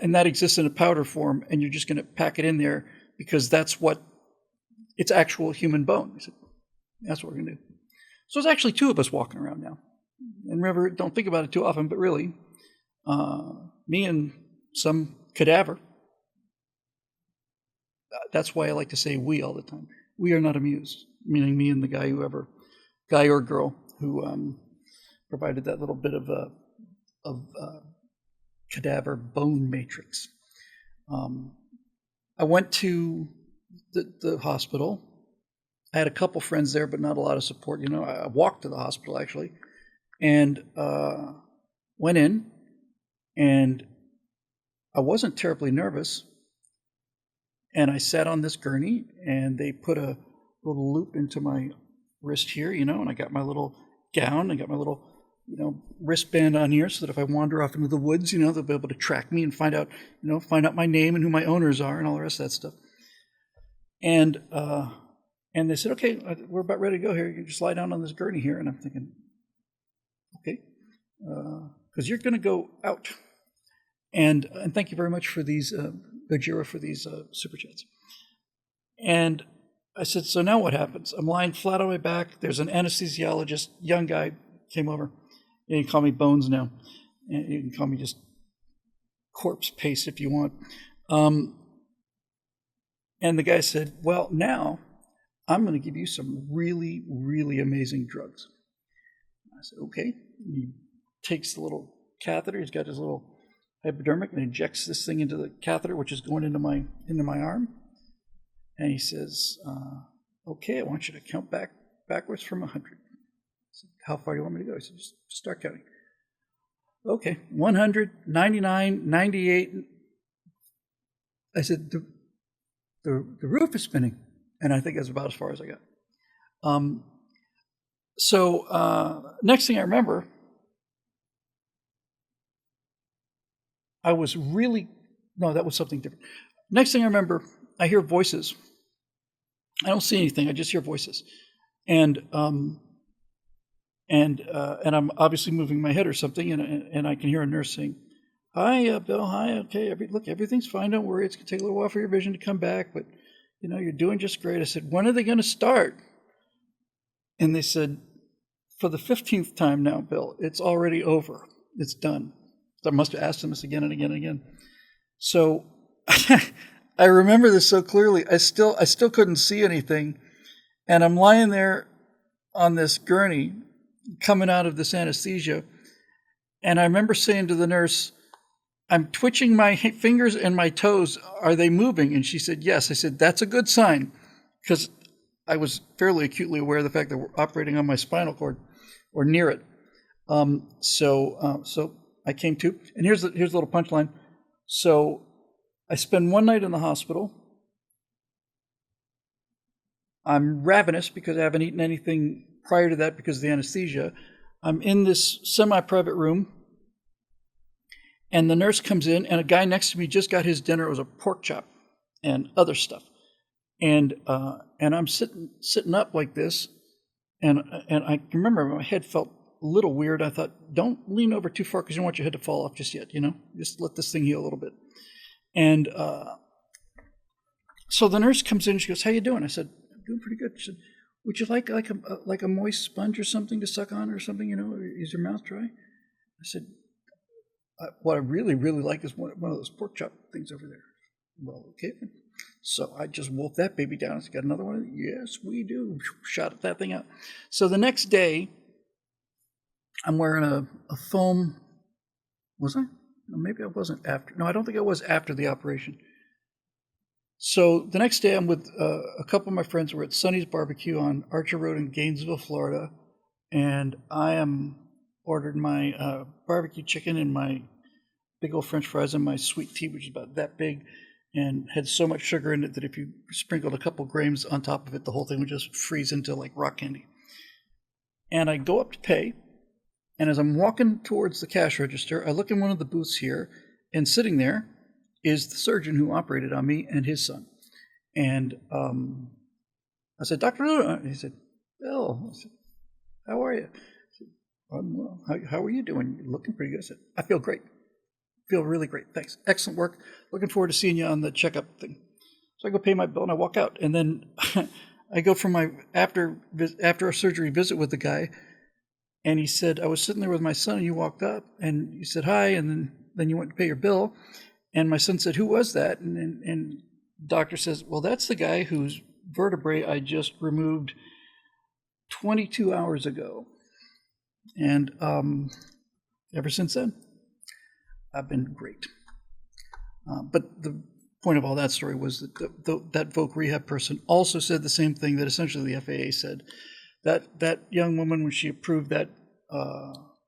and that exists in a powder form, and you're just going to pack it in there because that's what it's actual human bone. He said, that's what we're going to do. So there's actually 2 of us walking around now. And remember, don't think about it too often, but really, me and some cadaver. That's why I like to say we all the time. We are not amused, meaning me and the guy or girl who provided that little bit of cadaver bone matrix. I went to the hospital. I had a couple friends there, but not a lot of support. I walked to the hospital actually, and went in, and I wasn't terribly nervous. And I sat on this gurney, and they put a little loop into my wrist here, and I got my little gown, I got my little, wristband on here, so that if I wander off into the woods, they'll be able to track me and find out my name and who my owners are and all the rest of that stuff. And they said, okay, we're about ready to go here. You can just lie down on this gurney here. And I'm thinking, okay, because you're going to go out. And thank you very much for these, Gojira, for these super chats. And I said, so now what happens? I'm lying flat on my back. There's an anesthesiologist, young guy, came over. You can call me Bones now. And you can call me just Corpse Paste if you want. And the guy said, well, now I'm going to give you some really, really amazing drugs. I said, okay. He takes the little catheter. He's got his little hypodermic and injects this thing into the catheter, which is going into my arm. And he says, okay, I want you to count backwards from 100. I said, how far do you want me to go? He said, just start counting. Okay, 100, 99, 98. I said, the roof is spinning. And I think that's about as far as I got. Next thing I remember, I was really No, that was something different. Next thing I remember, I hear voices. I don't see anything. I just hear voices, and I'm obviously moving my head or something, and I can hear a nurse saying, "Hi, Bill. Hi. Okay, look, everything's fine. Don't worry. It's gonna take a little while for your vision to come back, but you're doing just great." I said, "When are they going to start?" And they said, "For the 15th time now, Bill. It's already over. It's done." So I must have asked them this again and again and again. So I remember this so clearly. I still couldn't see anything, and I'm lying there on this gurney, coming out of this anesthesia, and I remember saying to the nurse, "I'm twitching my fingers and my toes. Are they moving?" And she said, "Yes." I said, "That's a good sign," because I was fairly acutely aware of the fact that we're operating on my spinal cord, or near it. So I came to, and here's a little punchline. So I spend one night in the hospital. I'm ravenous because I haven't eaten anything prior to that because of the anesthesia. I'm in this semi-private room, and the nurse comes in, and a guy next to me just got his dinner. It was a pork chop and other stuff. And I'm sitting up like this, and I remember my head felt a little weird. I thought, don't lean over too far because you don't want your head to fall off just yet. Just let this thing heal a little bit. And so the nurse comes in and she goes, "How you doing?" I said, "I'm doing pretty good." She said, "Would you like a moist sponge or something to suck on or something? Is your mouth dry?" I said, "What I really, really like is one of those pork chop things over there." "Well, okay." So I just wolfed that baby down. I said, "Got another one?" "Yes, we do." Shot that thing out. So the next day, I'm wearing a foam. Was I? No, maybe I wasn't after. No, I don't think I was after the operation. So the next day, I'm with a couple of my friends. We're at Sonny's Barbecue on Archer Road in Gainesville, Florida, and I am ordered my barbecue chicken and my big old French fries and my sweet tea, which is about that big, and had so much sugar in it that if you sprinkled a couple grams on top of it, the whole thing would just freeze into like rock candy. And I go up to pay, and as I'm walking towards the cash register, I look in one of the booths here, and sitting there is the surgeon who operated on me and his son. And I said, "Dr. Luna," he said, "Bill." I said, "How are you?" I said, "I'm well. How are you doing? You're looking pretty good." I said, "I feel great. Feel really great. Thanks. Excellent work. Looking forward to seeing you on the checkup thing." So I go pay my bill and I walk out. And then I go for my after a surgery visit with the guy. And he said, "I was sitting there with my son and you walked up and you said hi. And then you went to pay your bill." And my son said, "Who was that?" And the doctor says, "Well, that's the guy whose vertebrae I just removed 22 hours ago." And ever since then, I've been great. But the point of all that story was that that voc rehab person also said the same thing that essentially the FAA said. That young woman, when she approved that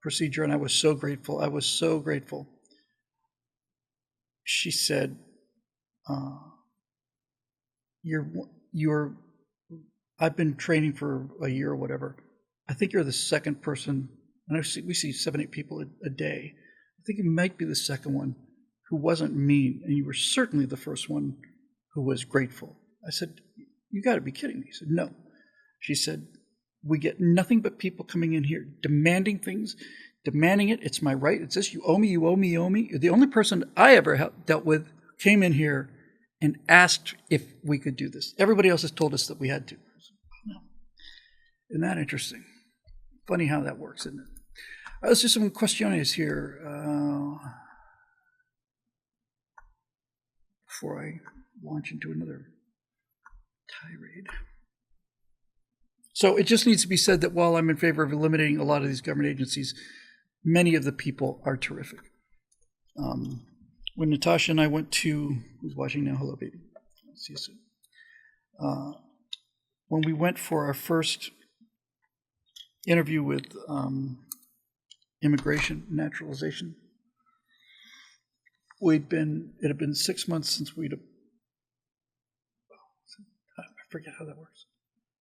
procedure, and I was so grateful. I was so grateful. She said, "You're. I've been training for a year or whatever. I think you're the second person, and we see 7-8 people a day. I think you might be the second one who wasn't mean, and you were certainly the first one who was grateful." I said, "You got to be kidding me." He said, "No." She said, "We get nothing but people coming in here demanding things, demanding it. It's my right. It's this. You owe me, you owe me, you owe me." The only person I ever dealt with came in here and asked if we could do this. Everybody else has told us that we had to. I said, "No." Isn't that interesting? Funny how that works, isn't it? All right, let's do some questiones here before I launch into another tirade. So it just needs to be said that while I'm in favor of eliminating a lot of these government agencies, many of the people are terrific. When Natasha and I went to, who's watching now? Hello, baby. I'll see you soon. When we went for our first interview with immigration naturalization, it had been 6 months since I forget how that works.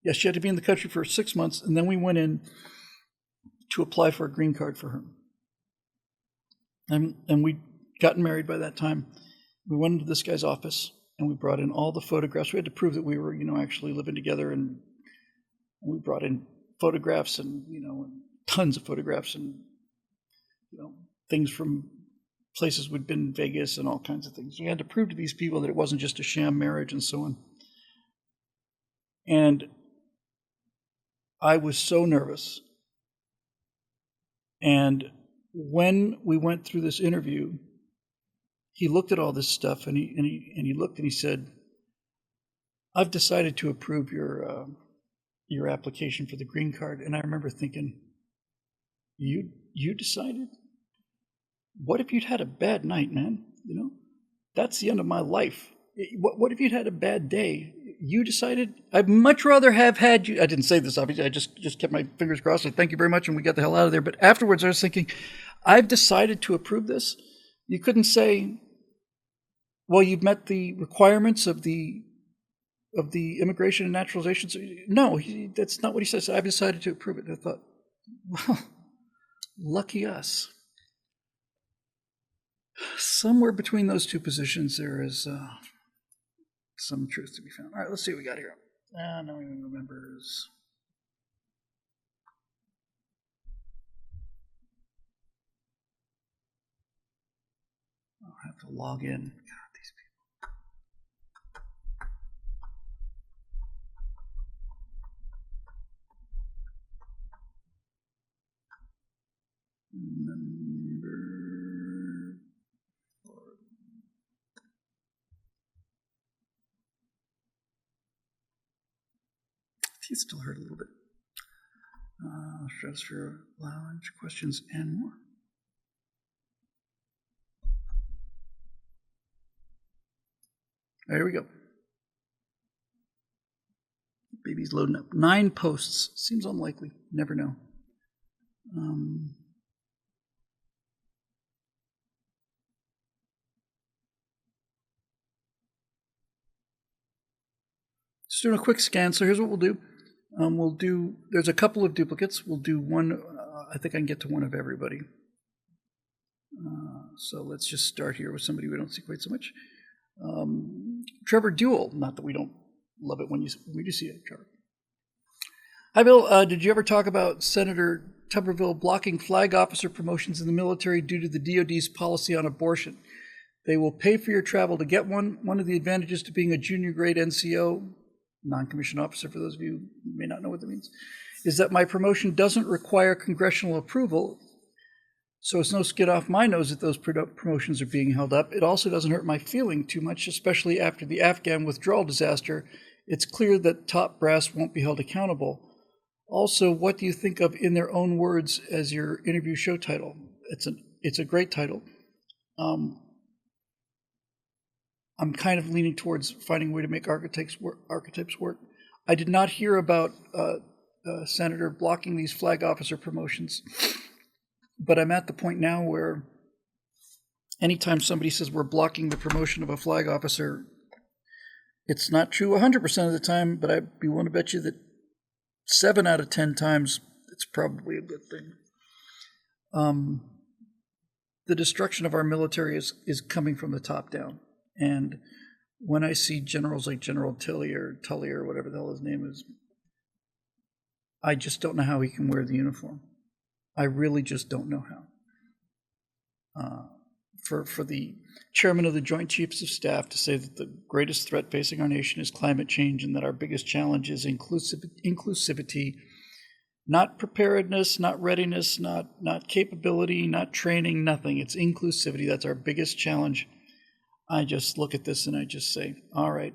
Yes, she had to be in the country for 6 months, and then we went in to apply for a green card for her. And we'd gotten married by that time. we went into this guy's office and we brought in all the photographs. We had to prove that we were, actually living together, and we brought in photographs and, tons of photographs and, things from places we'd been in Vegas and all kinds of things. We had to prove to these people that it wasn't just a sham marriage and so on. And I was so nervous. And when we went through this interview, he looked at all this stuff and he looked and he said, "I've decided to approve your application for the green card." And I remember thinking, you decided? What if you'd had a bad night, man? That's the end of my life. What if you'd had a bad day? You decided? I'd much rather have had you. I didn't say this, obviously. I just kept my fingers crossed. Like, thank you very much, and we got the hell out of there. But afterwards, I was thinking, I've decided to approve this. You couldn't say, well, you've met the requirements of the Immigration and Naturalization. No, that's not what he says. I've decided to approve it. And I thought, well, lucky us. Somewhere between those two positions, there is some truth to be found. All right, let's see what we got here. No one even remembers. I'll have to log in. God, these people. Number 4. It still hurt a little bit. Stratosphere Lounge, questions and more. There we go. Baby's loading up. 9 posts. Seems unlikely. Never know. Just doing a quick scan. So here's what we'll do. There's a couple of duplicates. We'll do one. I think I can get to one of everybody. So let's just start here with somebody we don't see quite so much. Trevor Duell. Not that we don't love it when we do see it, Trevor. Hi, Bill. Did you ever talk about Senator Tuberville blocking flag officer promotions in the military due to the DoD's policy on abortion? They will pay for your travel to get one. One of the advantages to being a junior grade NCO, non-commissioned officer, for those of you who may not know what that means, is that my promotion doesn't require congressional approval. So it's no skin off my nose that those promotions are being held up. It also doesn't hurt my feeling too much, especially after the Afghan withdrawal disaster. It's clear that top brass won't be held accountable. Also, what do you think of In Their Own Words as your interview show title? It's a great title. I'm kind of leaning towards finding a way to make archetypes work. I did not hear about Senator blocking these flag officer promotions, but I'm at the point now where anytime somebody says we're blocking the promotion of a flag officer, it's not true 100% of the time, but I'd be willing to bet you that 7 out of 10 times it's probably a good thing. The destruction of our military is coming from the top down. And when I see generals like General Tully or whatever the hell his name is, I just don't know how he can wear the uniform. I really just don't know how. For the chairman of the Joint Chiefs of Staff to say that the greatest threat facing our nation is climate change and that our biggest challenge is inclusivity, not preparedness, not readiness, not capability, not training, nothing. It's inclusivity. That's our biggest challenge. I just look at this and I just say, all right,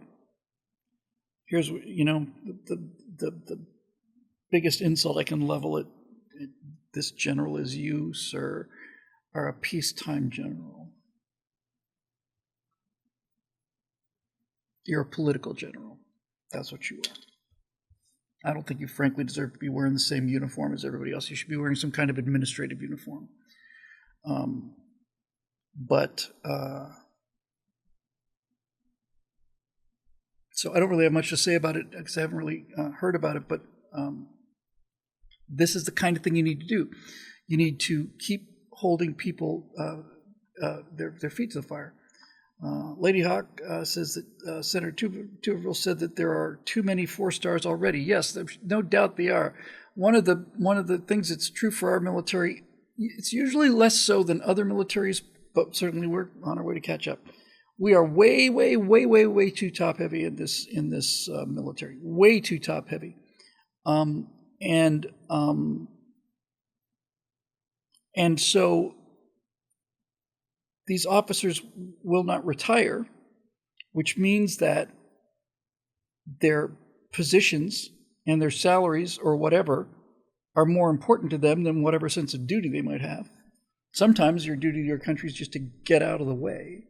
here's, the biggest insult I can level at this general is you, sir, are a peacetime general. You're a political general. That's what you are. I don't think you frankly deserve to be wearing the same uniform as everybody else. You should be wearing some kind of administrative uniform. So I don't really have much to say about it because I haven't really heard about it, but this is the kind of thing you need to do. You need to keep holding people their feet to the fire. Lady Hawk says that Senator Tuberville said that there are too many 4-stars already. Yes, there's no doubt they are. One of the things that's true for our military, it's usually less so than other militaries, but certainly we're on our way to catch up. We are way, way, way, way, way too top heavy in this military. Way too top heavy, and so these officers will not retire, which means that their positions and their salaries or whatever are more important to them than whatever sense of duty they might have. Sometimes your duty to your country is just to get out of the way.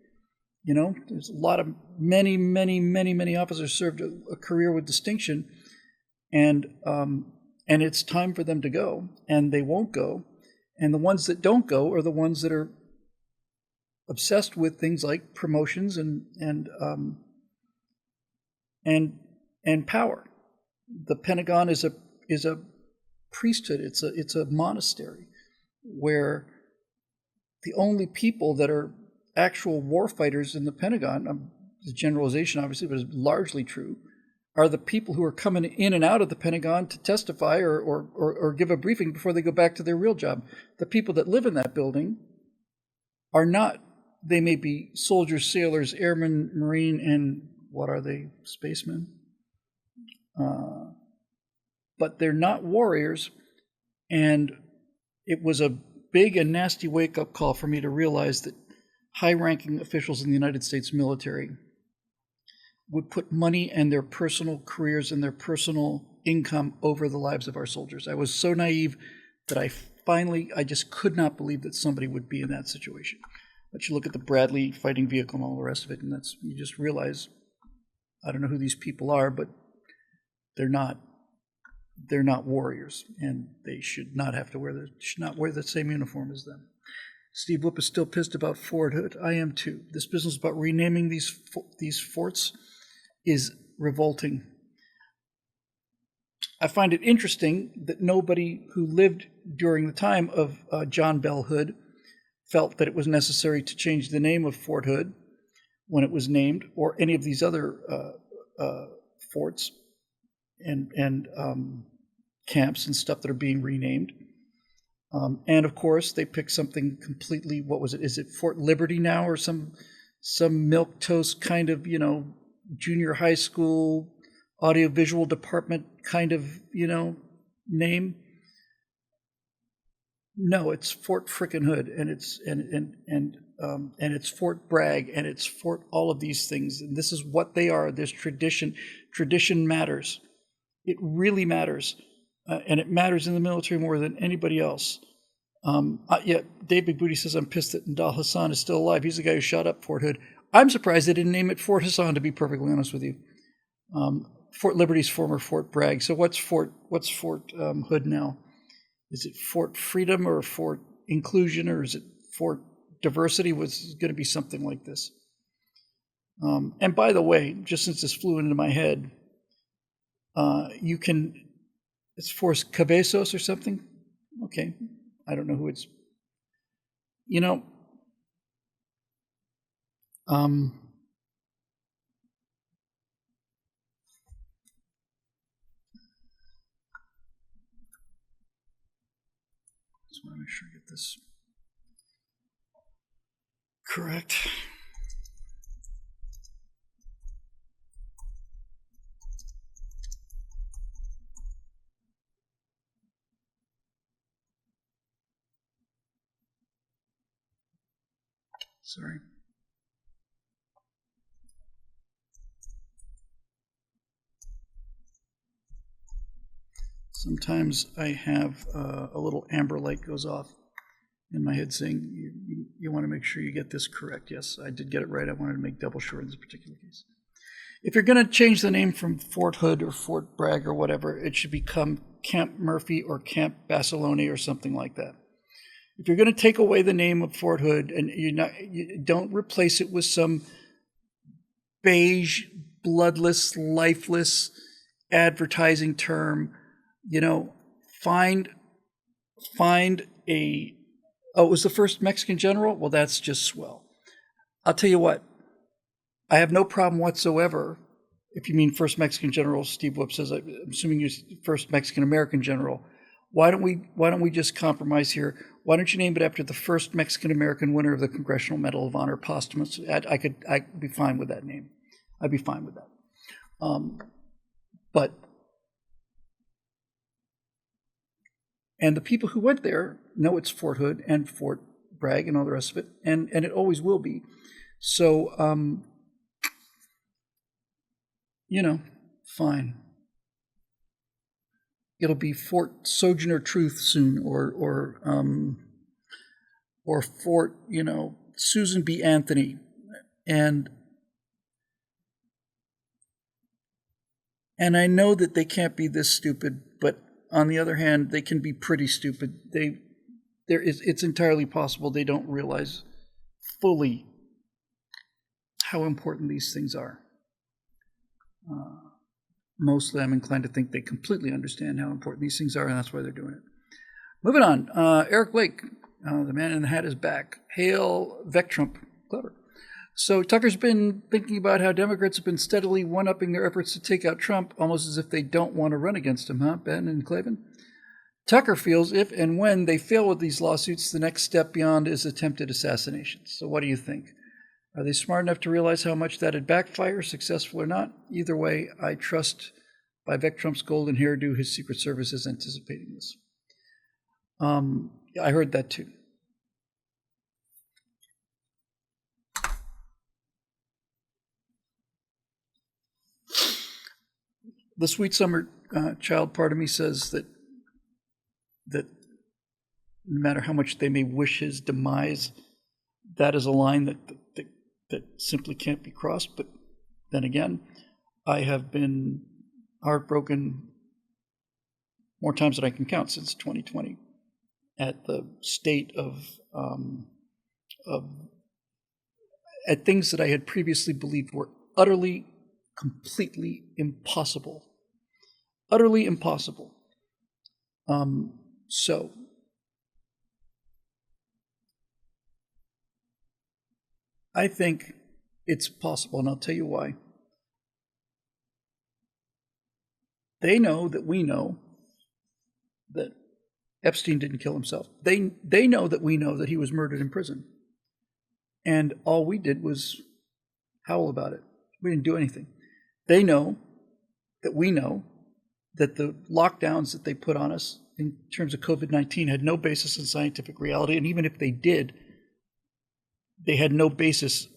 You know, there's a lot of many officers served a career with distinction, and it's time for them to go, and they won't go. And the ones that don't go are the ones that are obsessed with things like promotions and power. The Pentagon is a priesthood. It's a monastery where the only people that are actual war fighters in the Pentagon, the generalization obviously, but is largely true, are the people who are coming in and out of the Pentagon to testify or give a briefing before they go back to their real job. The people that live in that building are not. They may be soldiers, sailors, airmen, marine, and what are they? Spacemen? But they're not warriors. And it was a big and nasty wake-up call for me to realize that high-ranking officials in the United States military would put money and their personal careers and their personal income over the lives of our soldiers. I was so naive that I just could not believe that somebody would be in that situation. But you look at the Bradley fighting vehicle and all the rest of it, and you just realize, I don't know who these people are, but they're not warriors, and they should not wear the same uniform as them. Steve Whoop is still pissed about Fort Hood. I am too. This business about renaming these forts is revolting. I find it interesting that nobody who lived during the time of John Bell Hood felt that it was necessary to change the name of Fort Hood when it was named, or any of these other forts and camps and stuff that are being renamed. And of course, they picked something completely. What was it? Is it Fort Liberty now, or some milquetoast kind of junior high school audiovisual department kind of name? No, it's Fort frickin' Hood, and it's Fort Bragg, and it's Fort all of these things, and this is what they are. There's tradition. Tradition matters. It really matters, and it matters in the military more than anybody else. Dave Big Booty says, I'm pissed that Ndal Hassan is still alive. He's the guy who shot up Fort Hood. I'm surprised they didn't name it Fort Hassan, to be perfectly honest with you. Fort Liberty's former Fort Bragg. So what's Fort Hood now? Is it Fort Freedom or Fort Inclusion, or is it Fort Diversity? Was going to be something like this. And by the way, just since this flew into my head, it's Fort Cabezos or something. Okay, I don't know who it's. Just want to make sure I get this correct. Sorry. Sometimes I have a little amber light goes off in my head saying, you want to make sure you get this correct. Yes, I did get it right. I wanted to make double sure in this particular case. If you're going to change the name from Fort Hood or Fort Bragg or whatever, it should become Camp Murphy or Camp Basilone or something like that. If you're going to take away the name of Fort Hood, and you don't replace it with some beige, bloodless, lifeless advertising term, find a, it was the first Mexican general? Well, that's just swell. I'll tell you what, I have no problem whatsoever. If you mean first Mexican general, Steve Whoop says, I'm assuming you're first Mexican American general. Why don't we just compromise here? Why don't you name it after the first Mexican American winner of the Congressional Medal of Honor posthumous? I'd be fine with that name. I'd be fine with that. And the people who went there know it's Fort Hood and Fort Bragg and all the rest of it, and it always will be. So, fine. It'll be Fort Sojourner Truth soon, or Fort, Susan B. Anthony, and I know that they can't be this stupid, but on the other hand, they can be pretty stupid. It's entirely possible they don't realize fully how important these things are. Mostly, I'm inclined to think they completely understand how important these things are, and that's why they're doing it. Moving on, Eric Blake, the man in the hat is back. Hail Vec-Trump. Clever. So Tucker's been thinking about how Democrats have been steadily one-upping their efforts to take out Trump, almost as if they don't want to run against him, huh, Ben and Clavin? Tucker feels if and when they fail with these lawsuits, the next step beyond is attempted assassination. So what do you think? Are they smart enough to realize how much that'd backfire, successful or not? Either way, I trust by Vec-Trump's golden hairdo, his Secret Service is anticipating this. I heard that too. The sweet summer child part of me says that no matter how much they may wish his demise, that is a line that simply can't be crossed. But then again, I have been heartbroken more times than I can count since 2020 at the state at things that I had previously believed were utterly, completely impossible. Utterly impossible. So I think it's possible, and I'll tell you why. They know that we know that Epstein didn't kill himself. They know that we know that he was murdered in prison. And all we did was howl about it. We didn't do anything. They know that we know that the lockdowns that they put on us in terms of COVID-19 had no basis in scientific reality. And even if they did, they had no basis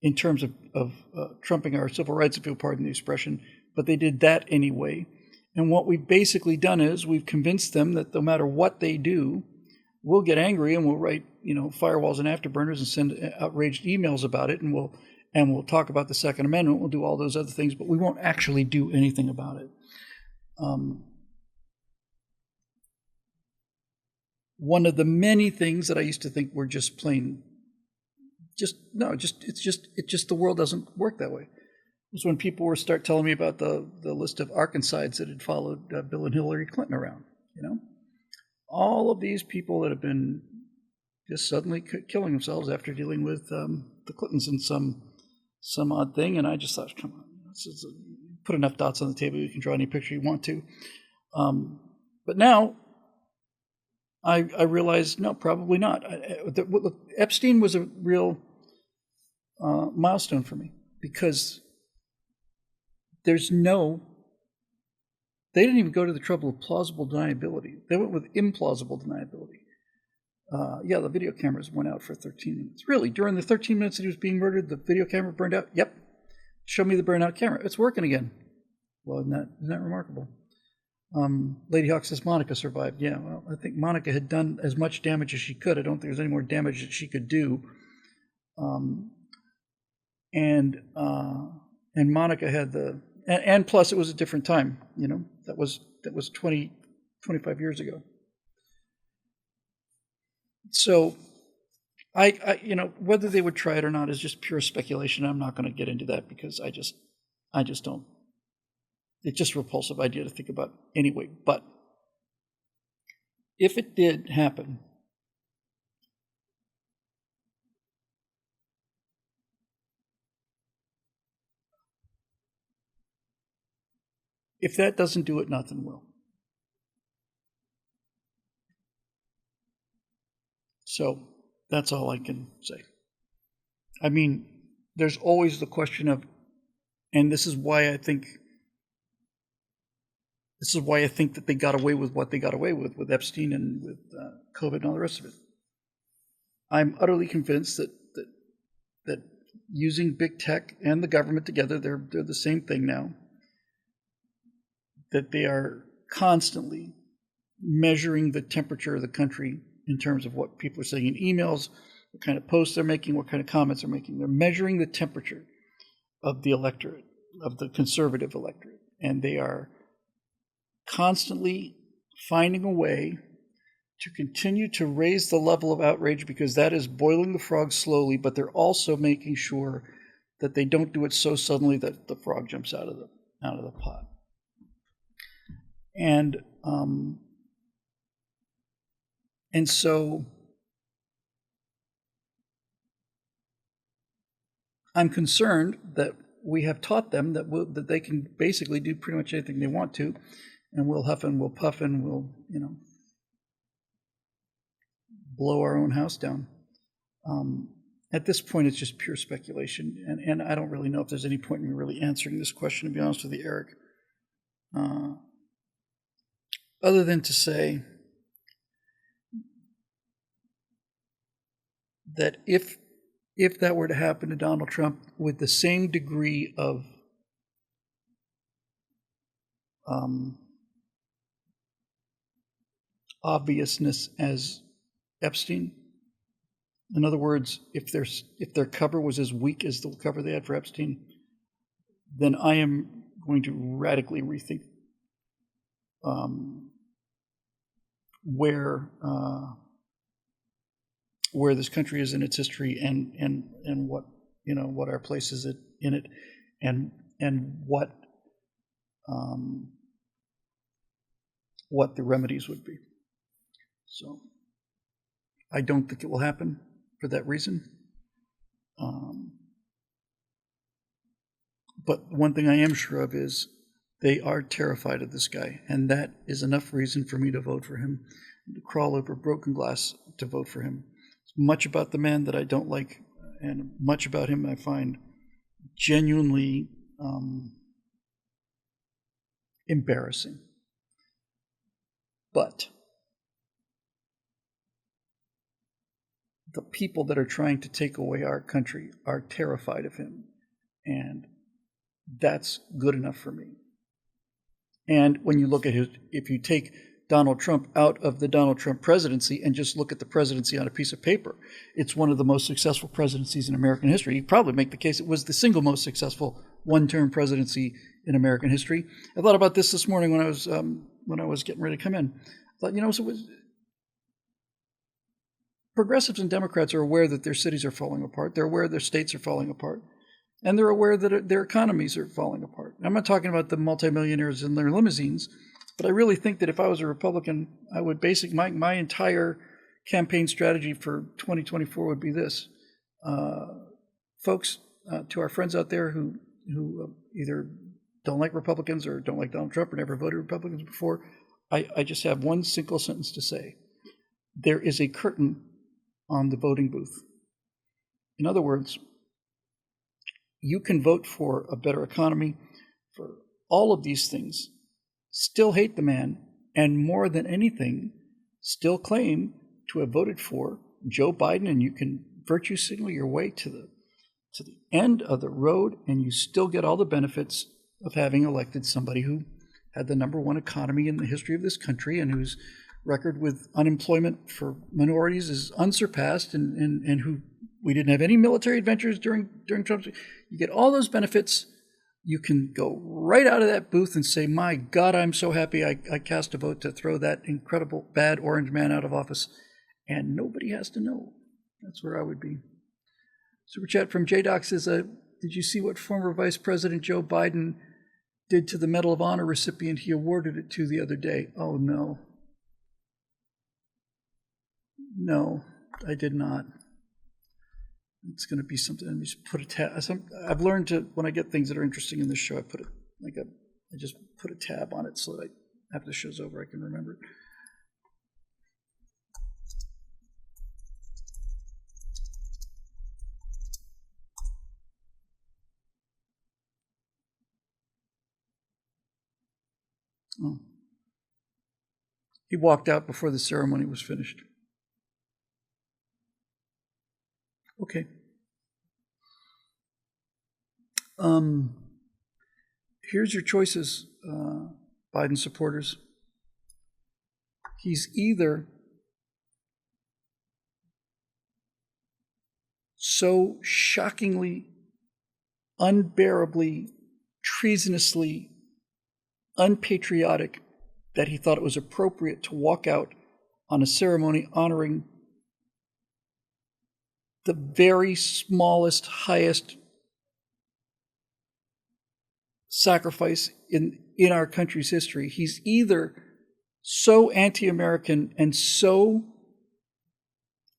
in terms of trumping our civil rights, if you'll pardon the expression. But they did that anyway. And what we've basically done is we've convinced them that no matter what they do, we'll get angry and we'll write, firewalls and afterburners and send outraged emails about it, and we'll talk about the Second Amendment. We'll do all those other things, but we won't actually do anything about it. One of the many things that I used to think were just plain, it's just the world doesn't work that way. It was when people were start telling me about the list of Arkancides that had followed Bill and Hillary Clinton around. All of these people that have been just suddenly killing themselves after dealing with the Clintons in some odd thing, and I just thought, come on, put enough dots on the table, you can draw any picture you want to. But now I realize, no, probably not. Epstein was a real milestone for me, because they didn't even go to the trouble of plausible deniability. They went with implausible deniability. The video cameras went out for 13 minutes. Really, during the 13 minutes that he was being murdered, the video camera burned out? Yep. Show me the burnout camera. It's working again. Well, isn't that remarkable? Lady Hawk says Monica survived. Yeah, well, I think Monica had done as much damage as she could. I don't think there's any more damage that she could do. And Monica had and plus it was a different time, that was 25 years ago. So I whether they would try it or not is just pure speculation. I'm not going to get into that because I just don't. It's just a repulsive idea to think about anyway. But if it did happen, if that doesn't do it, nothing will. So that's all I can say. I mean, there's always the question of, and this is why I think that they got away with what they got away with Epstein and with COVID and all the rest of it. I'm utterly convinced that using big tech and the government together, they're the same thing now, that they are constantly measuring the temperature of the country in terms of what people are saying in emails, what kind of posts they're making, what kind of comments they're making. They're measuring the temperature of the electorate, of the conservative electorate, and they are constantly finding a way to continue to raise the level of outrage, because that is boiling the frog slowly, but they're also making sure that they don't do it so suddenly that the frog jumps out of the pot. And so I'm concerned that we have taught them that they can basically do pretty much anything they want to, and we'll huff and we'll puff and we'll, blow our own house down. At this point, it's just pure speculation, and I don't really know if there's any point in me really answering this question, to be honest with you, Eric. Other than to say that if that were to happen to Donald Trump with the same degree of obviousness as Epstein, in other words, if their cover was as weak as the cover they had for Epstein, then I am going to radically rethink where this country is in its history, and what our place is in it, and what the remedies would be. So I don't think it will happen for that reason. But one thing I am sure of is they are terrified of this guy, and that is enough reason for me to vote for him, to crawl over broken glass to vote for him. It's much about the man that I don't like, and much about him I find genuinely embarrassing. But the people that are trying to take away our country are terrified of him, and that's good enough for me. And when you look at if you take Donald Trump out of the Donald Trump presidency and just look at the presidency on a piece of paper, it's one of the most successful presidencies in American history. You probably make the case it was the single most successful one-term presidency in American history. I thought about this morning when I was getting ready to come in. I thought, progressives and Democrats are aware that their cities are falling apart. They're aware their states are falling apart. And they're aware that their economies are falling apart. I'm not talking about the multimillionaires in their limousines, but I really think that if I was a Republican, I would my entire campaign strategy for 2024 would be this. Folks, to our friends out there who either don't like Republicans or don't like Donald Trump or never voted Republicans before, I just have one single sentence to say. There is a curtain on the voting booth. In other words, you can vote for a better economy, for all of these things, still hate the man, and more than anything, still claim to have voted for Joe Biden, and you can virtue signal your way to the end of the road, and you still get all the benefits of having elected somebody who had the #1 economy in the history of this country, and whose record with unemployment for minorities is unsurpassed, and who we didn't have any military adventures during Trump's. You get all those benefits. You can go right out of that booth and say, my God, I'm so happy I cast a vote to throw that incredible bad orange man out of office. And nobody has to know. That's where I would be. Super chat from JDoc says, did you see what former Vice President Joe Biden did to the Medal of Honor recipient he awarded it to the other day? Oh, no. No, I did not. It's going to be something. Let me just put I've learned to, when I get things that are interesting in this show, I put like I just put a tab on it so that after the show's over, I can remember it. Oh. He walked out before the ceremony was finished. Okay. Here's your choices, Biden supporters. He's either so shockingly, unbearably, treasonously unpatriotic that he thought it was appropriate to walk out on a ceremony honoring the very smallest, highest sacrifice in our country's history. He's either so anti-American and so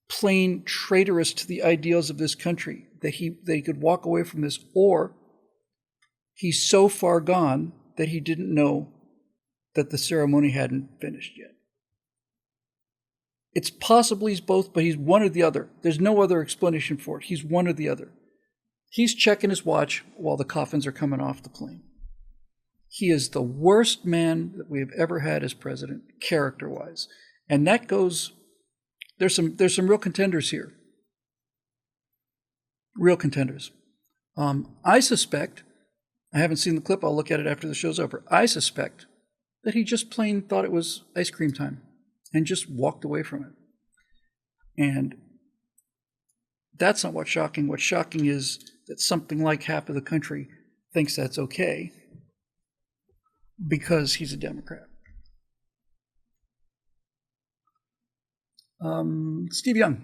plain traitorous to the ideals of this country that he could walk away from this, or he's so far gone that he didn't know that the ceremony hadn't finished yet. It's possible he's both, but he's one or the other. There's no other explanation for it. He's one or the other. He's checking his watch while the coffins are coming off the plane. He is the worst man that we have ever had as president, character-wise. And that goes, there's some real contenders here. Real contenders. I suspect, I haven't seen the clip, I'll look at it after the show's over. I suspect that he just plain thought it was ice cream time and just walked away from it. And that's not what's shocking. What's shocking is that something like half of the country thinks that's okay because he's a Democrat. Steve Young.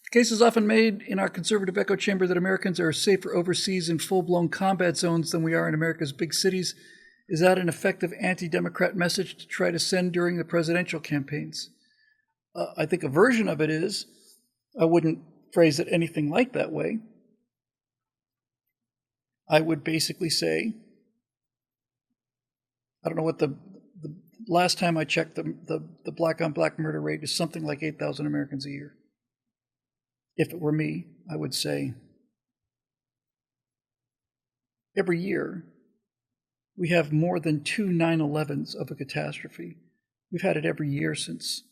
The case is often made in our conservative echo chamber that Americans are safer overseas in full-blown combat zones than we are in America's big cities. Is that an effective anti-Democrat message to try to send during the presidential campaigns? I think a version of it is. I wouldn't phrase it anything like that way. I would basically say, I don't know what the last time I checked, the black-on-black murder rate is something like 8,000 Americans a year. If it were me, I would say every year we have more than 2 9/11s of a catastrophe. We've had it every year since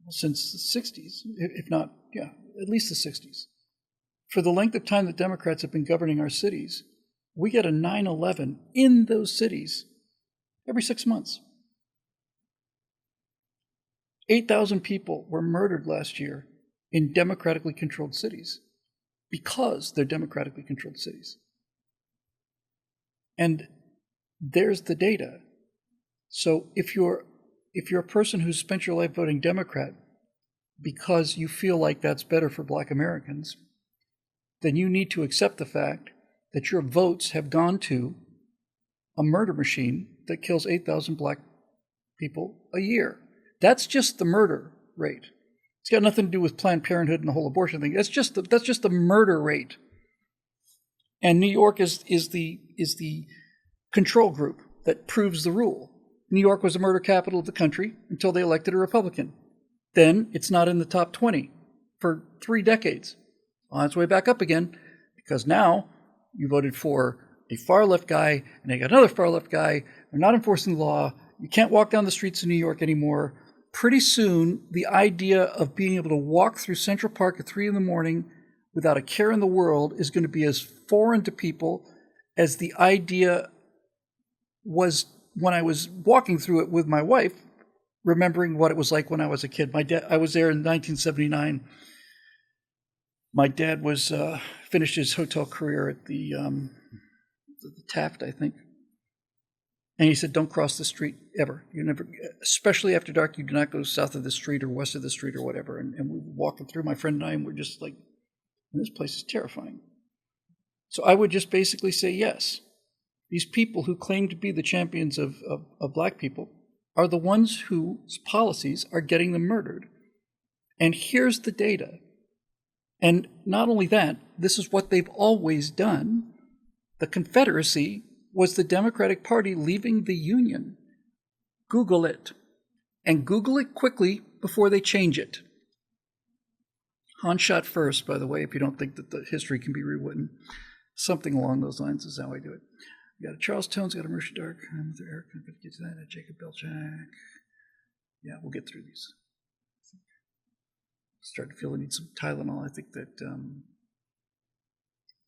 the 60s, if not, at least the 60s. For the length of time that Democrats have been governing our cities, we get a 9/11 in those cities every 6 months. 8,000 people were murdered last year in democratically controlled cities because they're democratically controlled cities. And there's the data. So if you're a person who's spent your life voting Democrat because you feel like that's better for Black Americans, then you need to accept the fact that your votes have gone to a murder machine that kills 8,000 Black people a year. That's just the murder rate. It's got nothing to do with Planned Parenthood and the whole abortion thing. That's just the murder rate. And New York is the control group that proves the rule. New York was the murder capital of the country until they elected a Republican. Then it's not in the top 20 for 3 decades. On its way back up again, because now you voted for a far left guy and they got another far left guy. They're not enforcing the law. You can't walk down the streets of New York anymore. Pretty soon, the idea of being able to walk through Central Park at 3 a.m. without a care in the world is going to be as foreign to people as the idea was when I was walking through it with my wife, remembering what it was like when I was a kid. I was there in 1979. My dad was finished his hotel career at the Taft, I think. And he said, don't cross the street ever. You never, especially after dark, you do not go south of the street or west of the street or whatever. And we were walking through, my friend and I, and we're just like, this place is terrifying. So I would just basically say, yes, these people who claim to be the champions of Black people are the ones whose policies are getting them murdered. And here's the data. And not only that, this is what they've always done. The Confederacy was the Democratic Party leaving the Union. Google it. And Google it quickly before they change it. Han shot first, by the way, if you don't think that the history can be rewritten. Something along those lines is how I do it. We got a Charles Tones, got a Mercia Dark, Eric, I'm going to get to that, a Jacob Belchak. Yeah, we'll get through these. Starting to feel I need some Tylenol. I think that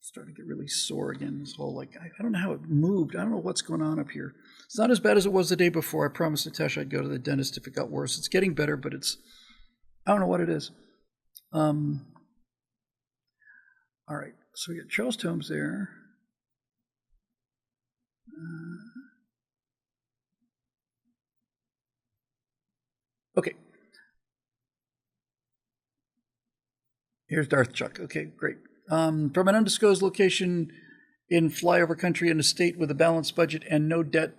starting to get really sore again. This whole, like, I don't know how it moved. I don't know what's going on up here. It's not as bad as it was the day before. I promised Natasha I'd go to the dentist if it got worse. It's getting better, but I don't know what it is. All right, so we got Charles Tomes there. Okay. Here's Darth Chuck. Okay, great. From an undisclosed location in flyover country in a state with a balanced budget and no debt,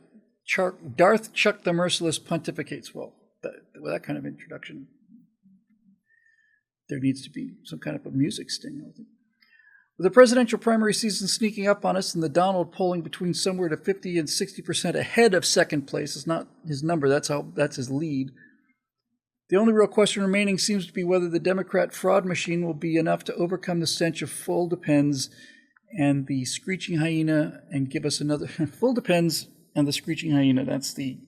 Darth Chuck the Merciless pontificates. Well, that kind of introduction, there needs to be some kind of a music sting. I think. With the presidential primary season sneaking up on us and the Donald polling between somewhere to 50 and 60% ahead of second place, it's not his number, that's his lead. The only real question remaining seems to be whether the Democrat fraud machine will be enough to overcome the stench of full depends and the screeching hyena and give us another full depends and the screeching hyena. That's the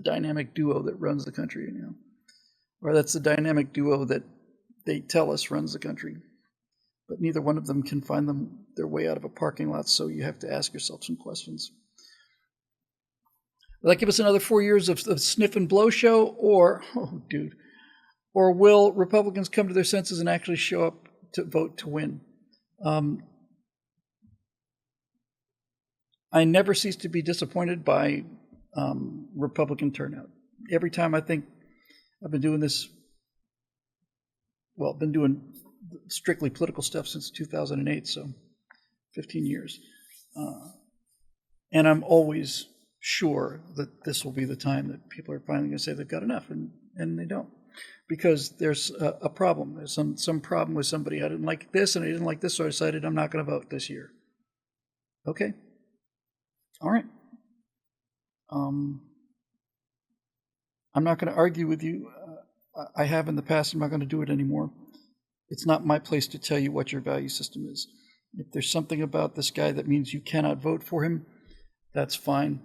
dynamic duo that runs the country, you know, or that's the dynamic duo that they tell us runs the country. But neither one of them can find their way out of a parking lot, so you have to ask yourself some questions. Will that give us another 4 years of sniff and blow show, or will Republicans come to their senses and actually show up to vote to win? I never cease to be disappointed by Republican turnout. Every time I think I've been doing this, well, I've been doing strictly political stuff since 2008, so 15 years. And I'm always sure that this will be the time that people are finally going to say they've got enough, and they don't, because there's a problem. There's some problem with somebody. I didn't like this, and I didn't like this, so I decided I'm not going to vote this year. Okay. All right. I'm not going to argue with you. I have in the past. I'm not going to do it anymore. It's not my place to tell you what your value system is. If there's something about this guy that means you cannot vote for him, that's fine.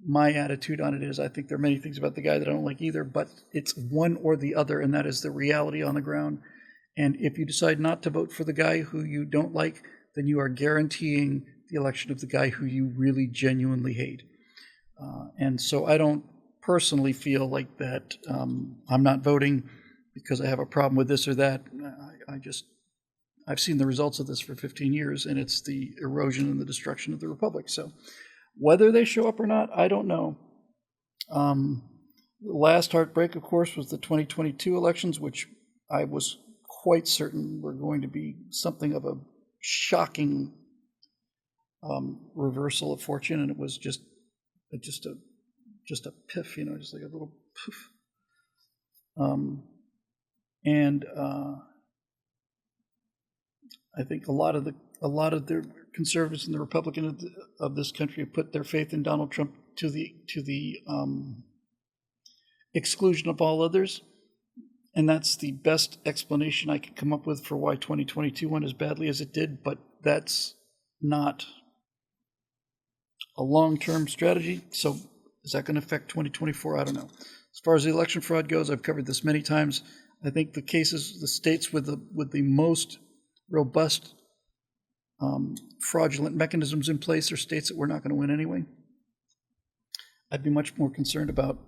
My attitude on it is I think there are many things about the guy that I don't like either, but it's one or the other, and that is the reality on the ground. And if you decide not to vote for the guy who you don't like, then you are guaranteeing the election of the guy who you really genuinely hate. And so I don't personally feel like that I'm not voting because I have a problem with this or that. I've seen the results of this for 15 years, and it's the erosion and the destruction of the republic. So whether they show up or not, I don't know. The last heartbreak, of course, was the 2022 elections, which I was quite certain were going to be something of a shocking reversal of fortune, and it was just a piff, you know, just like a little poof. I think a lot of the conservatives and the Republicans of this country have put their faith in Donald Trump to the exclusion of all others, and that's the best explanation I can come up with for why 2022 went as badly as it did. But that's not a long-term strategy. So is that going to affect 2024? I don't know. As far as the election fraud goes, I've covered this many times. I think the states with the most robust fraudulent mechanisms in place are states that we're not going to win anyway. I'd be much more concerned about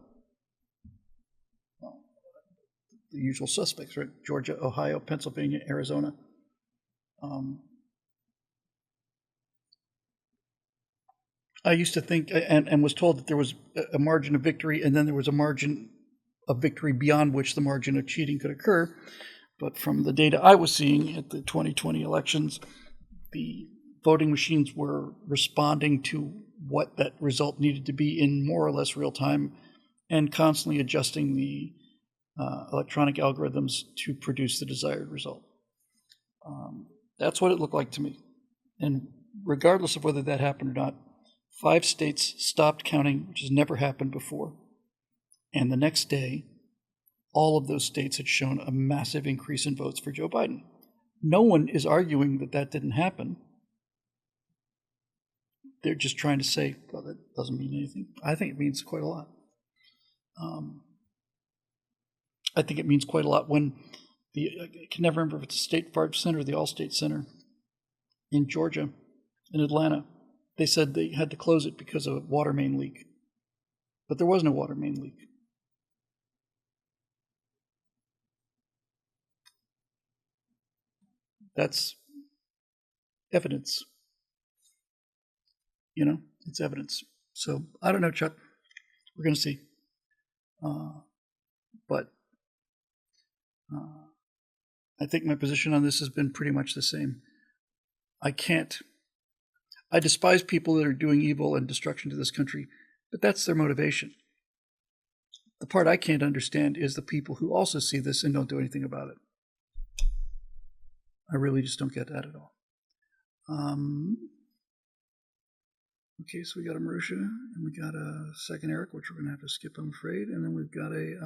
the usual suspects, right? Georgia, Ohio, Pennsylvania, Arizona. I used to think and was told that there was a margin of victory, and then there was a margin of victory beyond which the margin of cheating could occur. But from the data I was seeing at the 2020 elections, the voting machines were responding to what that result needed to be in more or less real time and constantly adjusting the electronic algorithms to produce the desired result. That's what it looked like to me. And regardless of whether that happened or not, 5 states stopped counting, which has never happened before. And the next day, all of those states had shown a massive increase in votes for Joe Biden. No one is arguing that that didn't happen. They're just trying to say, well, that doesn't mean anything. I think it means quite a lot. I think it means quite a lot when I can never remember if it's the State Farm Center or the Allstate Center in Georgia, in Atlanta. They said they had to close it because of a water main leak. But there was no water main leak. That's evidence. It's evidence. So I don't know, Chuck. We're going to see. But I think my position on this has been pretty much the same. I despise people that are doing evil and destruction to this country, but that's their motivation. The part I can't understand is the people who also see this and don't do anything about it. I really just don't get that at all. Okay, so we got a Marusha, and we got a second Eric, which we're going to have to skip, I'm afraid. And then we've got a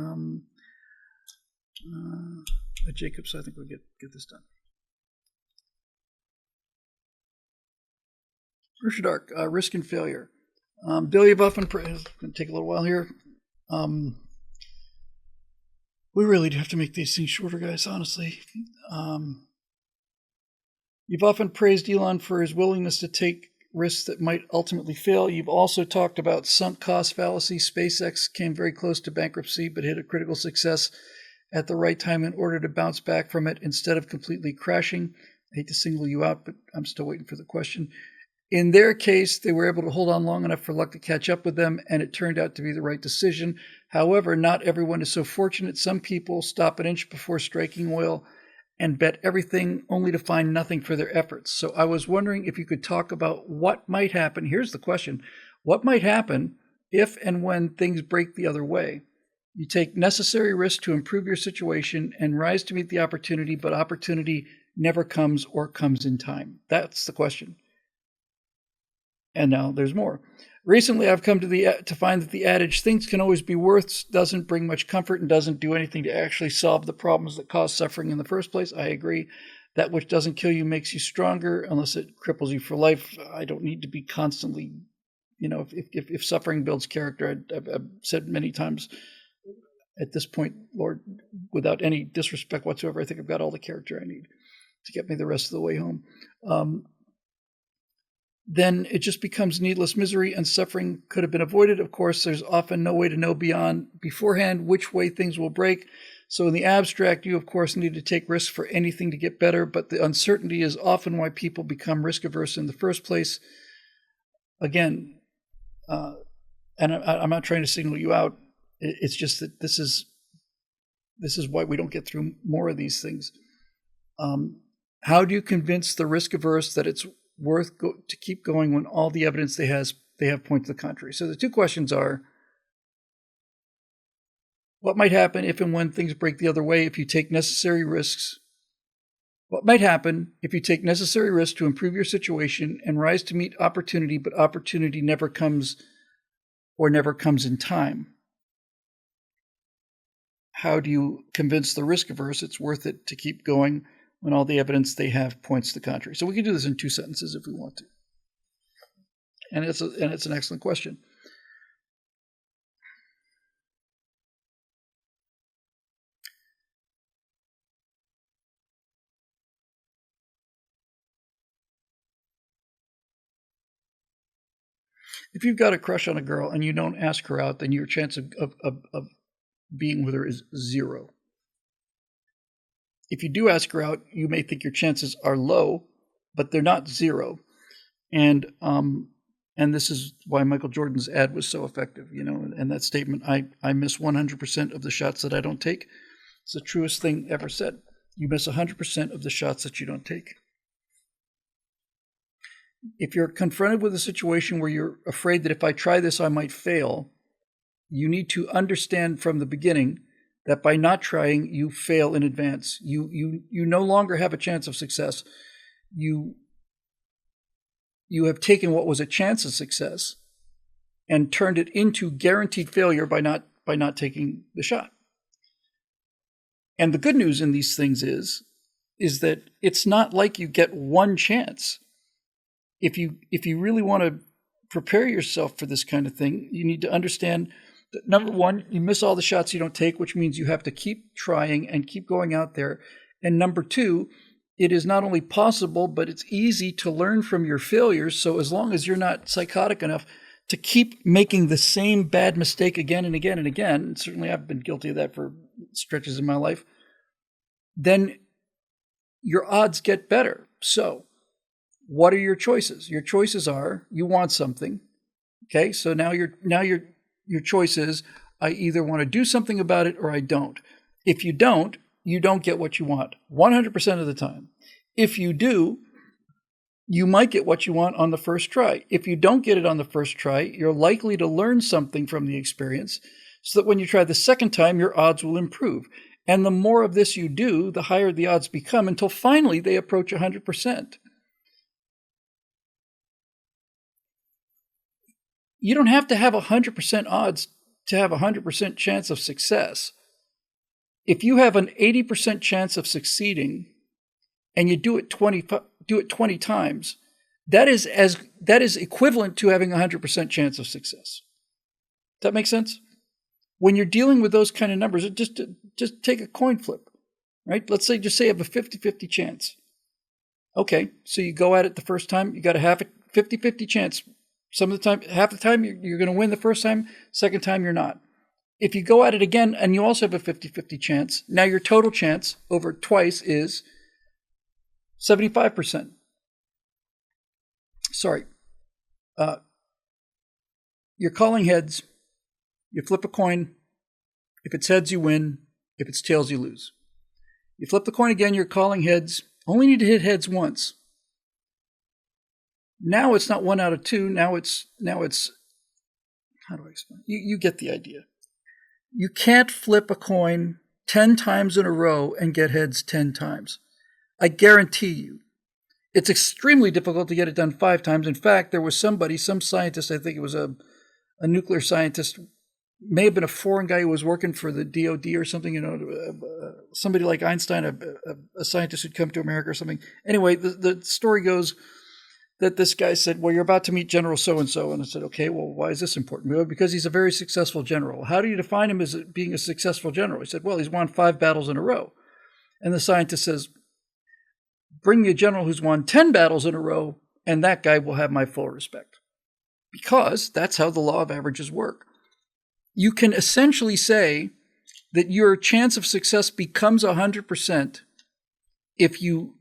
Jacob, so I think we'll get this done. Marusha Dark, risk and failure. Bill, you've often, it's going to take a little while here. We really do have to make these things shorter, guys, honestly. You've often praised Elon for his willingness to take risks that might ultimately fail. You've also talked about sunk cost fallacy. SpaceX came very close to bankruptcy, but hit a critical success at the right time in order to bounce back from it instead of completely crashing. I hate to single you out, but I'm still waiting for the question. In their case, they were able to hold on long enough for luck to catch up with them, and it turned out to be the right decision. However, not everyone is so fortunate. Some people stop an inch before striking oil and bet everything only to find nothing for their efforts. So I was wondering if you could talk about what might happen. Here's the question. What might happen if and when things break the other way? You take necessary risks to improve your situation and rise to meet the opportunity, but opportunity never comes or comes in time. That's the question. And now there's more. Recently, I've come to find that the adage, things can always be worse, doesn't bring much comfort and doesn't do anything to actually solve the problems that cause suffering in the first place. I agree. That which doesn't kill you makes you stronger unless it cripples you for life. I don't need to be constantly, if suffering builds character, I've said many times at this point, Lord, without any disrespect whatsoever, I think I've got all the character I need to get me the rest of the way home. Then it just becomes needless misery and suffering could have been avoided. Of course, there's often no way to know beforehand which way things will break. So in the abstract, you, of course, need to take risks for anything to get better, but the uncertainty is often why people become risk averse in the first place. Again, and I'm not trying to signal you out. It's just that this is why we don't get through more of these things. How do you convince the risk averse that it's worth to keep going when all the evidence they have points to the contrary? So the two questions are, what might happen if and when things break the other way if you take necessary risks? What might happen if you take necessary risks to improve your situation and rise to meet opportunity, but opportunity never comes or never comes in time? How do you convince the risk averse it's worth it to keep going when all the evidence they have points to the contrary? So we can do this in 2 sentences if we want to. And it's an excellent question. If you've got a crush on a girl and you don't ask her out, then your chance of being with her is 0. If you do ask her out, you may think your chances are low, but they're not 0. And this is why Michael Jordan's ad was so effective, and that statement, I miss 100% of the shots that I don't take. It's the truest thing ever said. You miss 100% of the shots that you don't take. If you're confronted with a situation where you're afraid that if I try this, I might fail, you need to understand from the beginning that by not trying, you fail in advance. You no longer have a chance of success. You you have taken what was a chance of success and turned it into guaranteed failure by not taking the shot. And the good news in these things is that it's not like you get one chance. If you really want to prepare yourself for this kind of thing, you need to understand that, number one, you miss all the shots you don't take, which means you have to keep trying and keep going out there. And number two, it is not only possible, but it's easy to learn from your failures. So as long as you're not psychotic enough to keep making the same bad mistake again and again and again, and certainly I've been guilty of that for stretches in my life, then your odds get better. So what are your choices? Your choices are, you want something. Okay, so now your choice is, I either want to do something about it or I don't. If you don't get what you want 100% of the time. If you do, you might get what you want on the first try. If you don't get it on the first try, you're likely to learn something from the experience so that when you try the second time, your odds will improve. And the more of this you do, the higher the odds become until finally they approach 100%. You don't have to have 100% odds to have a 100% chance of success. If you have an 80% chance of succeeding and you do it 20 times, that is equivalent to having a 100% chance of success. Does that make sense? When you're dealing with those kind of numbers, just take a coin flip, right? Let's say you have a 50-50 chance. Okay, so you go at it the first time, you got to have a 50-50 chance. Some of the time, half the time, you're going to win the first time. Second time, you're not. If you go at it again and you also have a 50-50 chance, now your total chance over twice is 75%. Sorry. You're calling heads. You flip a coin. If it's heads, you win. If it's tails, you lose. You flip the coin again, you're calling heads. Only need to hit heads once. Now it's not 1 out of 2. Now it's how do I explain? You get the idea. You can't flip a coin 10 times in a row and get heads 10 times. I guarantee you. It's extremely difficult to get it done 5 times. In fact, there was some scientist, I think it was a nuclear scientist, may have been a foreign guy who was working for the DOD or something, somebody like Einstein, a scientist who'd come to America or something. Anyway, the story goes that this guy said, well, you're about to meet General so-and-so. And I said, okay, well, why is this important? Well, because he's a very successful general. How do you define him as being a successful general? He said, well, he's won 5 battles in a row. And the scientist says, bring me a general who's won 10 battles in a row, and that guy will have my full respect. Because that's how the law of averages work. You can essentially say that your chance of success becomes 100% if you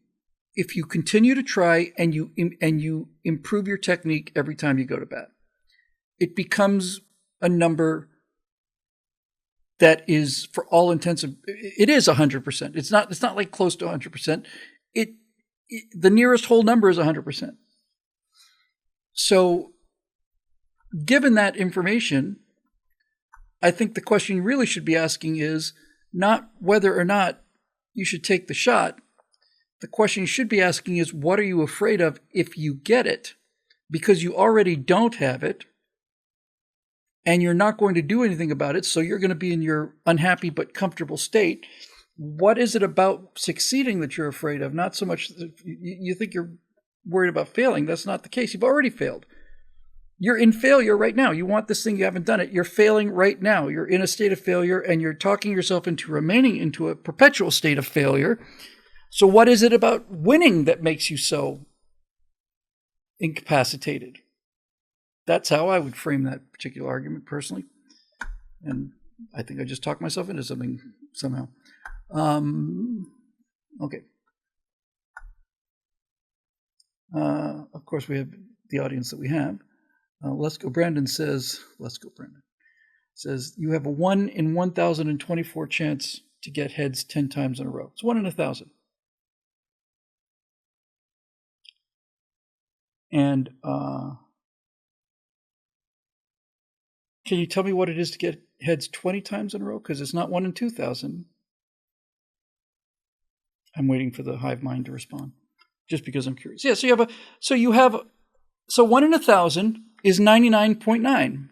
continue to try and you improve your technique every time you go to bat. It becomes a number that is, for all intents, it is 100%. It's not like close to 100%. The nearest whole number is 100%. So, given that information, I think the question you really should be asking is not whether or not you should take the shot. The question you should be asking is, what are you afraid of if you get it? Because you already don't have it, and you're not going to do anything about it, so you're going to be in your unhappy but comfortable state. What is it about succeeding that you're afraid of? Not so much that you think you're worried about failing. That's not the case. You've already failed. You're in failure right now. You want this thing, you haven't done it. You're failing right now. You're in a state of failure, and you're talking yourself into remaining into a perpetual state of failure. So what is it about winning that makes you so incapacitated? That's how I would frame that particular argument personally. And I think I just talked myself into something somehow. Okay. Of course, we have the audience that we have. Let's Go Brandon says, you have a 1 in 1,024 chance to get heads 10 times in a row. It's 1 in 1,000. And can you tell me what it is to get heads 20 times in a row? Because it's not 1 in 2,000. I'm waiting for the hive mind to respond, just because I'm curious. Yeah, so you have So 1 in 1,000 is 99.9.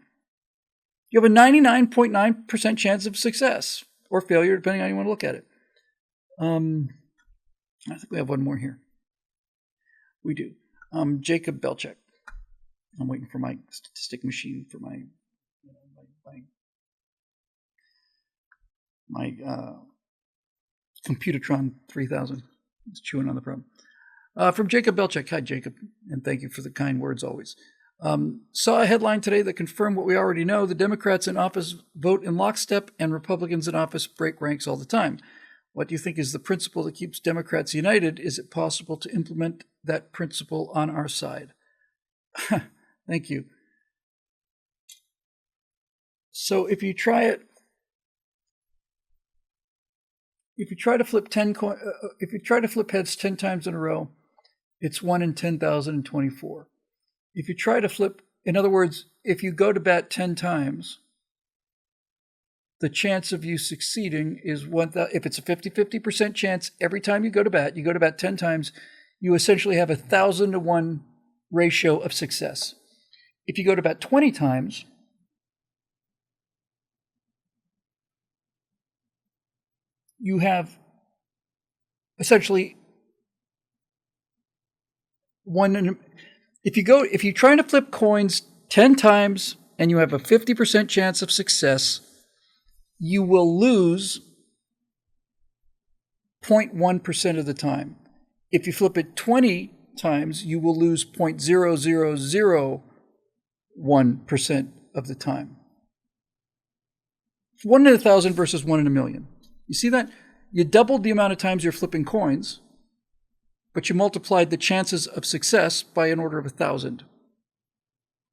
You have a 99.9% chance of success or failure, depending on how you want to look at it. I think we have one more here. We do. Jacob Belchek. I'm waiting for my statistic machine for my Computatron 3000. It's chewing on the problem. From Jacob Belchek. Hi, Jacob, and thank you for the kind words always. Saw a headline today that confirmed what we already know. The Democrats in office vote in lockstep, and Republicans in office break ranks all the time. What do you think is the principle that keeps Democrats united? Is it possible to implement that principle on our side? Thank you. So if you try it, if you try to flip heads 10 times in a row, it's 1 in 10,024. If you try to flip, in other words, if you go to bat 10 times, the chance of you succeeding is if it's a 50% chance every time you go to bat 10 times, you essentially have 1,000 to 1 ratio of success. If you go to bat 20 times, you have essentially if you're trying to flip coins 10 times and you have a 50% chance of success, you will lose 0.1% of the time. If you flip it 20 times, you will lose 0.0001% of the time. 1 in 1,000 versus 1 in a million. You see that? You doubled the amount of times you're flipping coins, but you multiplied the chances of success by an order of 1,000.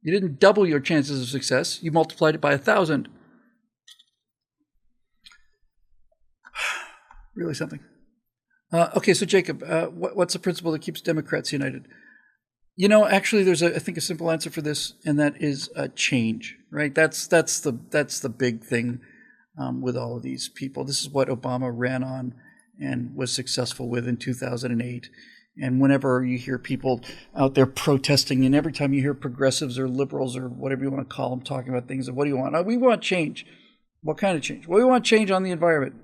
You didn't double your chances of success. You multiplied it by 1,000. Really something. Okay, so Jacob, what's the principle that keeps Democrats united? Actually, there's I think a simple answer for this, and that is change. Right? That's the big thing with all of these people. This is what Obama ran on and was successful with in 2008. And whenever you hear people out there protesting, and every time you hear progressives or liberals or whatever you want to call them talking about things, what do you want? We want change. What kind of change? Well, we want change on the environment.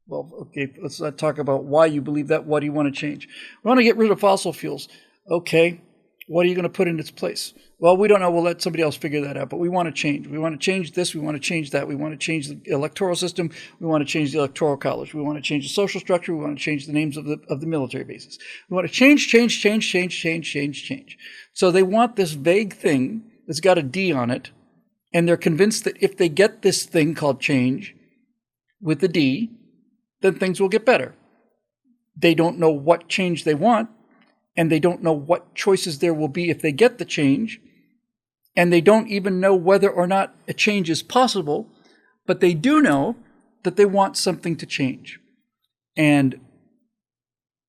Well, okay, let's not talk about why you believe that. What do you want to change? We want to get rid of fossil fuels. Okay, what are you going to put in its place? Well, we don't know. We'll let somebody else figure that out. But we want to change. We want to change this. We want to change that. We want to change the electoral system. We want to change the electoral college. We want to change the social structure. We want to change the names of the military bases. We want to change. So they want this vague thing that's got a D on it, and they're convinced that if they get this thing called change with the D, then things will get better. They don't know what change they want, and they don't know what choices there will be if they get the change, and they don't even know whether or not a change is possible, but they do know that they want something to change. And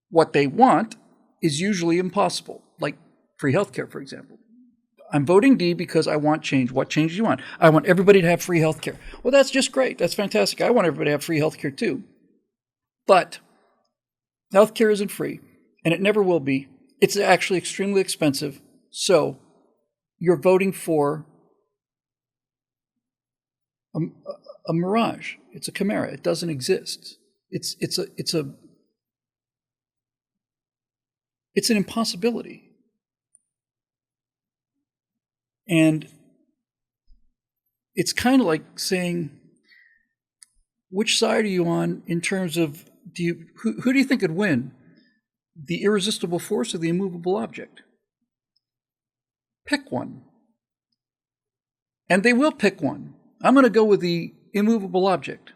what they want is usually impossible, like free healthcare, for example. I'm voting D because I want change. What change do you want? I want everybody to have free healthcare. Well, that's just great. That's fantastic. I want everybody to have free healthcare too. But healthcare isn't free, and it never will be. It's actually extremely expensive. So you're voting for a mirage. It's a chimera. It doesn't exist. It's an impossibility. And it's kind of like saying, which side are you on in terms of who do you think would win? The irresistible force or the immovable object? Pick one. And they will pick one. I'm going to go with the immovable object.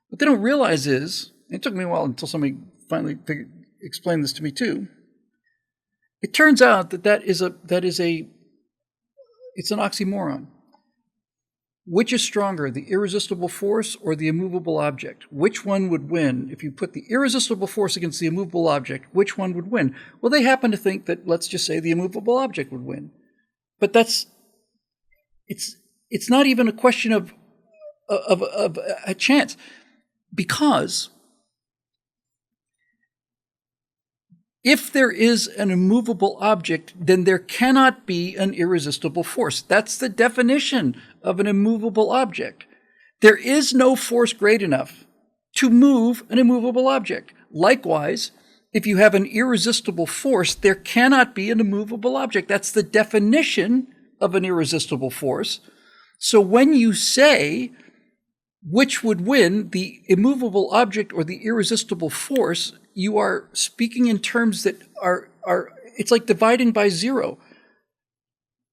What they don't realize is, it took me a while until somebody finally explained this to me too. It turns out it's an oxymoron. Which is stronger, the irresistible force or the immovable object? Which one would win? If you put the irresistible force against the immovable object, which one would win? Well, they happen to think that, let's just say, the immovable object would win. But it's not even a question of a chance, because If there is an immovable object, then there cannot be an irresistible force. That's the definition of an immovable object. There is no force great enough to move an immovable object. Likewise, if you have an irresistible force, there cannot be an immovable object. That's the definition of an irresistible force. So when you say which would win, the immovable object or the irresistible force, you are speaking in terms that are it's like dividing by zero.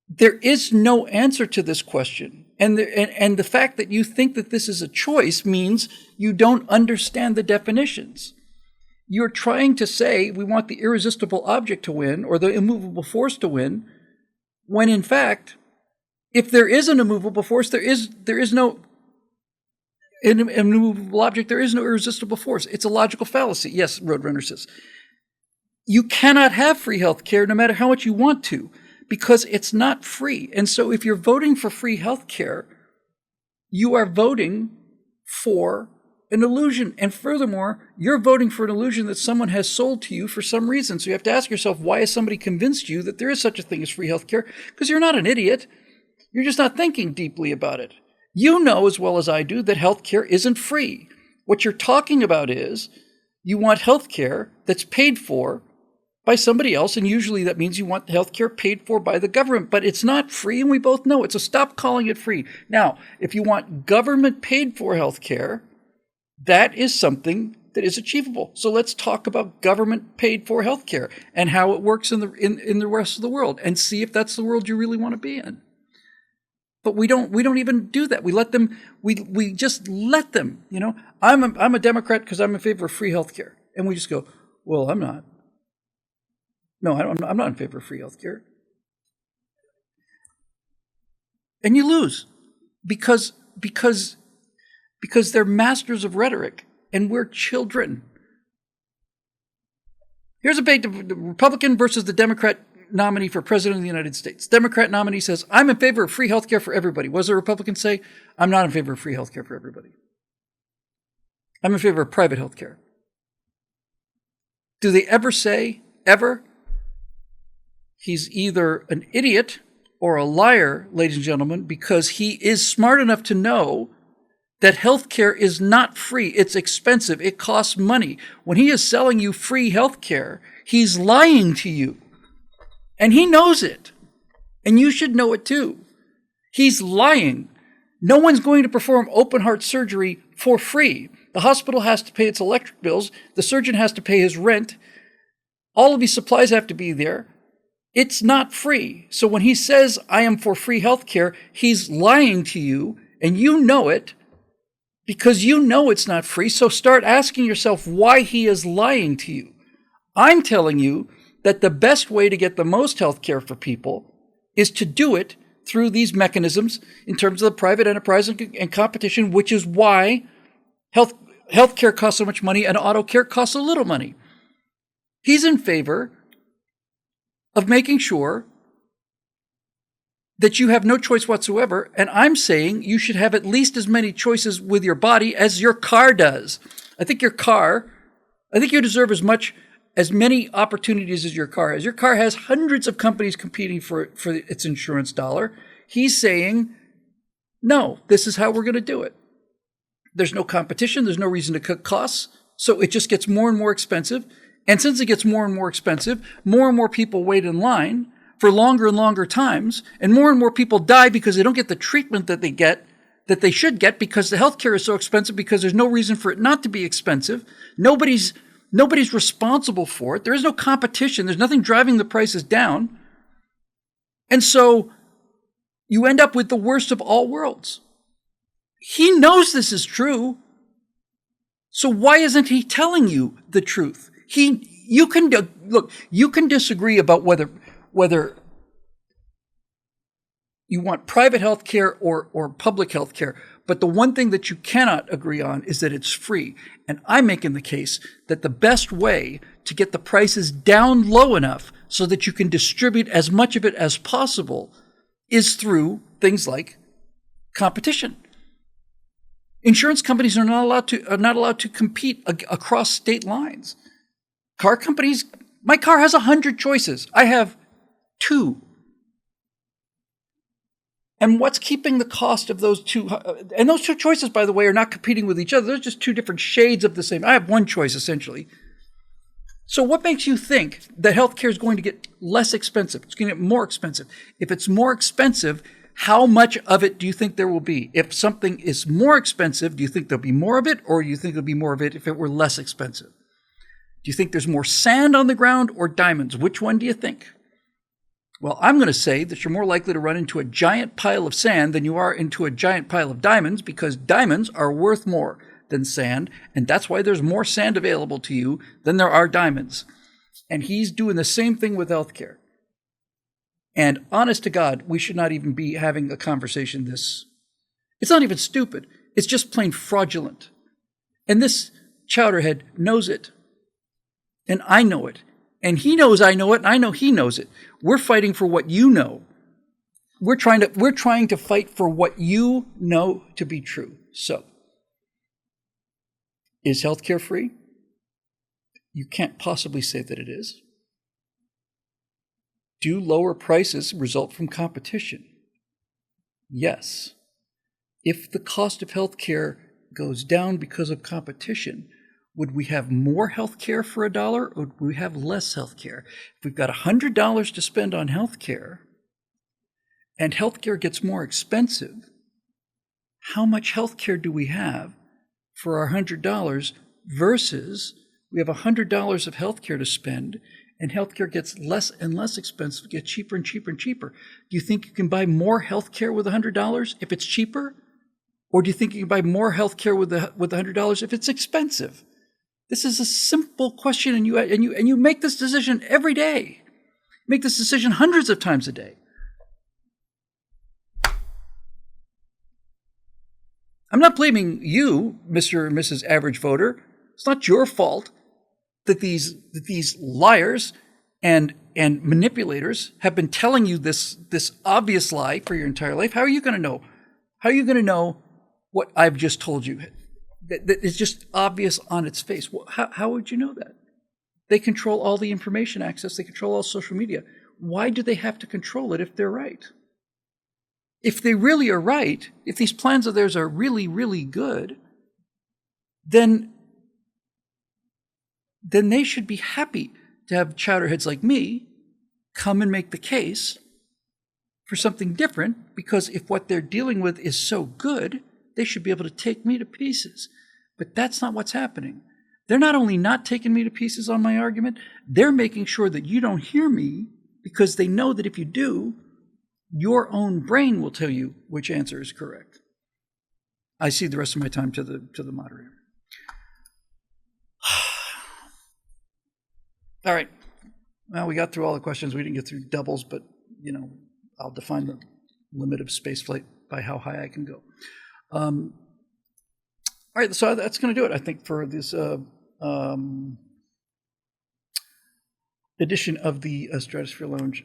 There is no answer to this question. And the fact that you think that this is a choice means you don't understand the definitions. You're trying to say we want the irresistible object to win or the immovable force to win, when in fact, if there is an immovable force, there is no immovable object, there is no irresistible force. It's a logical fallacy. Yes, Roadrunner says. You cannot have free health care no matter how much you want to, because it's not free. And so if you're voting for free health care, you are voting for an illusion. And furthermore, you're voting for an illusion that someone has sold to you for some reason. So you have to ask yourself, why has somebody convinced you that there is such a thing as free health care? Because you're not an idiot. You're just not thinking deeply about it. You know as well as I do that health care isn't free. What you're talking about is you want health care that's paid for by somebody else, and usually that means you want health care paid for by the government, but it's not free, and we both know it, so stop calling it free. Now, if you want government paid for health care, that is something that is achievable. So let's talk about government paid for health care and how it works in the rest of the world, and see if that's the world you really want to be in. But we don't even do that. We let them, we just let them, you know. I'm a Democrat because I'm in favor of free health care. And we just go, well, I'm not. No, I'm not in favor of free health care. And you lose because they're masters of rhetoric and we're children. Here's a debate, the Republican versus the Democrat nominee for president of the United States. Democrat nominee says, I'm in favor of free health care for everybody. What does the Republican say? I'm not in favor of free health care for everybody. I'm in favor of private health care. Do they ever say, ever? He's either an idiot or a liar, ladies and gentlemen, because he is smart enough to know that health care is not free. It's expensive. It costs money. When he is selling you free health care, he's lying to you. And he knows it. And you should know it too. He's lying. No one's going to perform open heart surgery for free. The hospital has to pay its electric bills. The surgeon has to pay his rent. All of these supplies have to be there. It's not free. So when he says, I am for free health care, he's lying to you, and you know it because you know it's not free. So start asking yourself why he is lying to you. I'm telling you that the best way to get the most health care for people is to do it through these mechanisms in terms of the private enterprise and competition, which is why health care costs so much money and auto care costs a little money. He's in favor of making sure that you have no choice whatsoever, and I'm saying you should have at least as many choices with your body as your car does. I think you deserve as many opportunities as your car has. Your car has hundreds of companies competing for its insurance dollar. He's saying, no, this is how we're going to do it. There's no competition. There's no reason to cut costs. So it just gets more and more expensive. And since it gets more and more expensive, more and more people wait in line for longer and longer times. And more people die because they don't get the treatment that they should get because the healthcare is so expensive because there's no reason for it not to be expensive. Nobody's responsible for it. There is no competition. There's nothing driving the prices down. And so you end up with the worst of all worlds. He knows this is true. So why isn't he telling you the truth? You can disagree about whether you want private health care or public health care. But the one thing that you cannot agree on is that it's free. And I'm making the case that the best way to get the prices down low enough so that you can distribute as much of it as possible is through things like competition. Insurance companies are not allowed to compete across state lines. Car companies, My car has 100 choices. I have 2. And what's keeping the cost of those 2? And those 2 choices, by the way, are not competing with each other. They're just 2 different shades of the same. I have 1 choice, essentially. So what makes you think that healthcare is going to get less expensive? It's going to get more expensive. If it's more expensive, how much of it do you think there will be? If something is more expensive, do you think there'll be more of it? Or do you think there'll be more of it if it were less expensive? Do you think there's more sand on the ground or diamonds? Which one do you think? Well, I'm going to say that you're more likely to run into a giant pile of sand than you are into a giant pile of diamonds, because diamonds are worth more than sand, and that's why there's more sand available to you than there are diamonds. And he's doing the same thing with healthcare. And honest to God, we should not even be having a conversation this. It's not even stupid. It's just plain fraudulent. And this chowderhead knows it. And I know it. And he knows I know it, and I know he knows it. We're fighting for what you know. We're trying to fight for what you know to be true. So, is healthcare free? You can't possibly say that it is. Do lower prices result from competition? Yes. If the cost of healthcare goes down because of competition, would we have more healthcare for $1, or would we have less healthcare? If we've got $100 to spend on healthcare, and healthcare gets more expensive, how much healthcare do we have for our $100 versus we have $100 of healthcare to spend, and healthcare gets less and less expensive, gets cheaper and cheaper and cheaper? Do you think you can buy more healthcare with $100 if it's cheaper? Or do you think you can buy more healthcare with $100 if it's expensive? This is a simple question, and you make this decision every day. Make this decision hundreds of times a day. I'm not blaming you, Mr. and Mrs. Average Voter. It's not your fault that these liars and manipulators have been telling you this obvious lie for your entire life. How are you going to know? How are you going to know what I've just told you? That is just obvious on its face. Well, how would you know that? They control all the information access. They control all social media. Why do they have to control it if they're right? If they really are right, if these plans of theirs are really, really good, then they should be happy to have chowderheads like me come and make the case for something different, because if what they're dealing with is so good, they should be able to take me to pieces. But that's not what's happening. They're not only not taking me to pieces on my argument, they're making sure that you don't hear me, because they know that if you do, your own brain will tell you which answer is correct. I cede the rest of my time to the moderator. All right. Well, we got through all the questions. We didn't get through doubles, but, I'll define the limit of spaceflight by how high I can go. All right, so that's going to do it, I think, for this edition of the Stratosphere Lounge,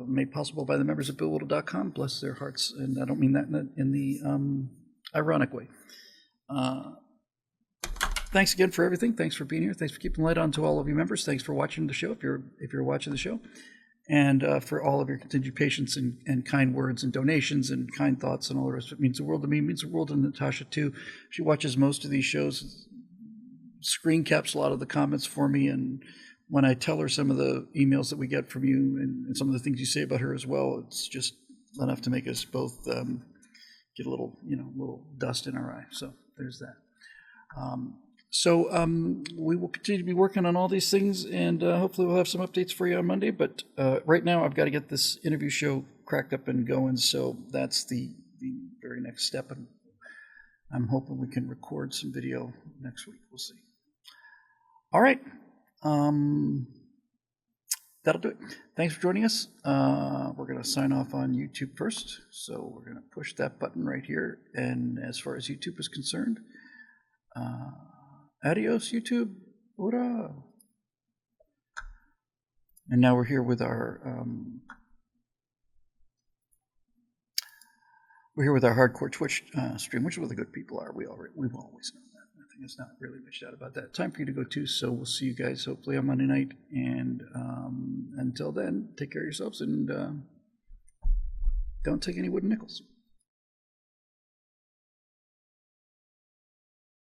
made possible by the members of BillWhittle.com. Bless their hearts, and I don't mean that in the ironic way. Thanks again for everything. Thanks for being here. Thanks for keeping the light on to all of you members. Thanks for watching the show, if you're watching the show, and for all of your continued patience and kind words and donations and kind thoughts and all the rest. It means the world to me. It means the world to Natasha too. She watches most of these shows, screen caps a lot of the comments for me, and when I tell her some of the emails that we get from you and some of the things you say about her as well, it's just enough to make us both get a little dust in our eye. So there's that. So we will continue to be working on all these things, and hopefully we'll have some updates for you on Monday. But right now I've got to get this interview show cracked up and going, so that's the very next step. And I'm hoping we can record some video next week. We'll see. All right. That'll do it. Thanks for joining us. We're going to sign off on YouTube first. So we're going to push that button right here. And as far as YouTube is concerned, adios, YouTube. Hoorah. And now we're here with our hardcore Twitch stream, which is where the good people are. We've always known that. There's not really much doubt about that. Time for you to go too, so we'll see you guys hopefully on Monday night. And until then, take care of yourselves and don't take any wooden nickels.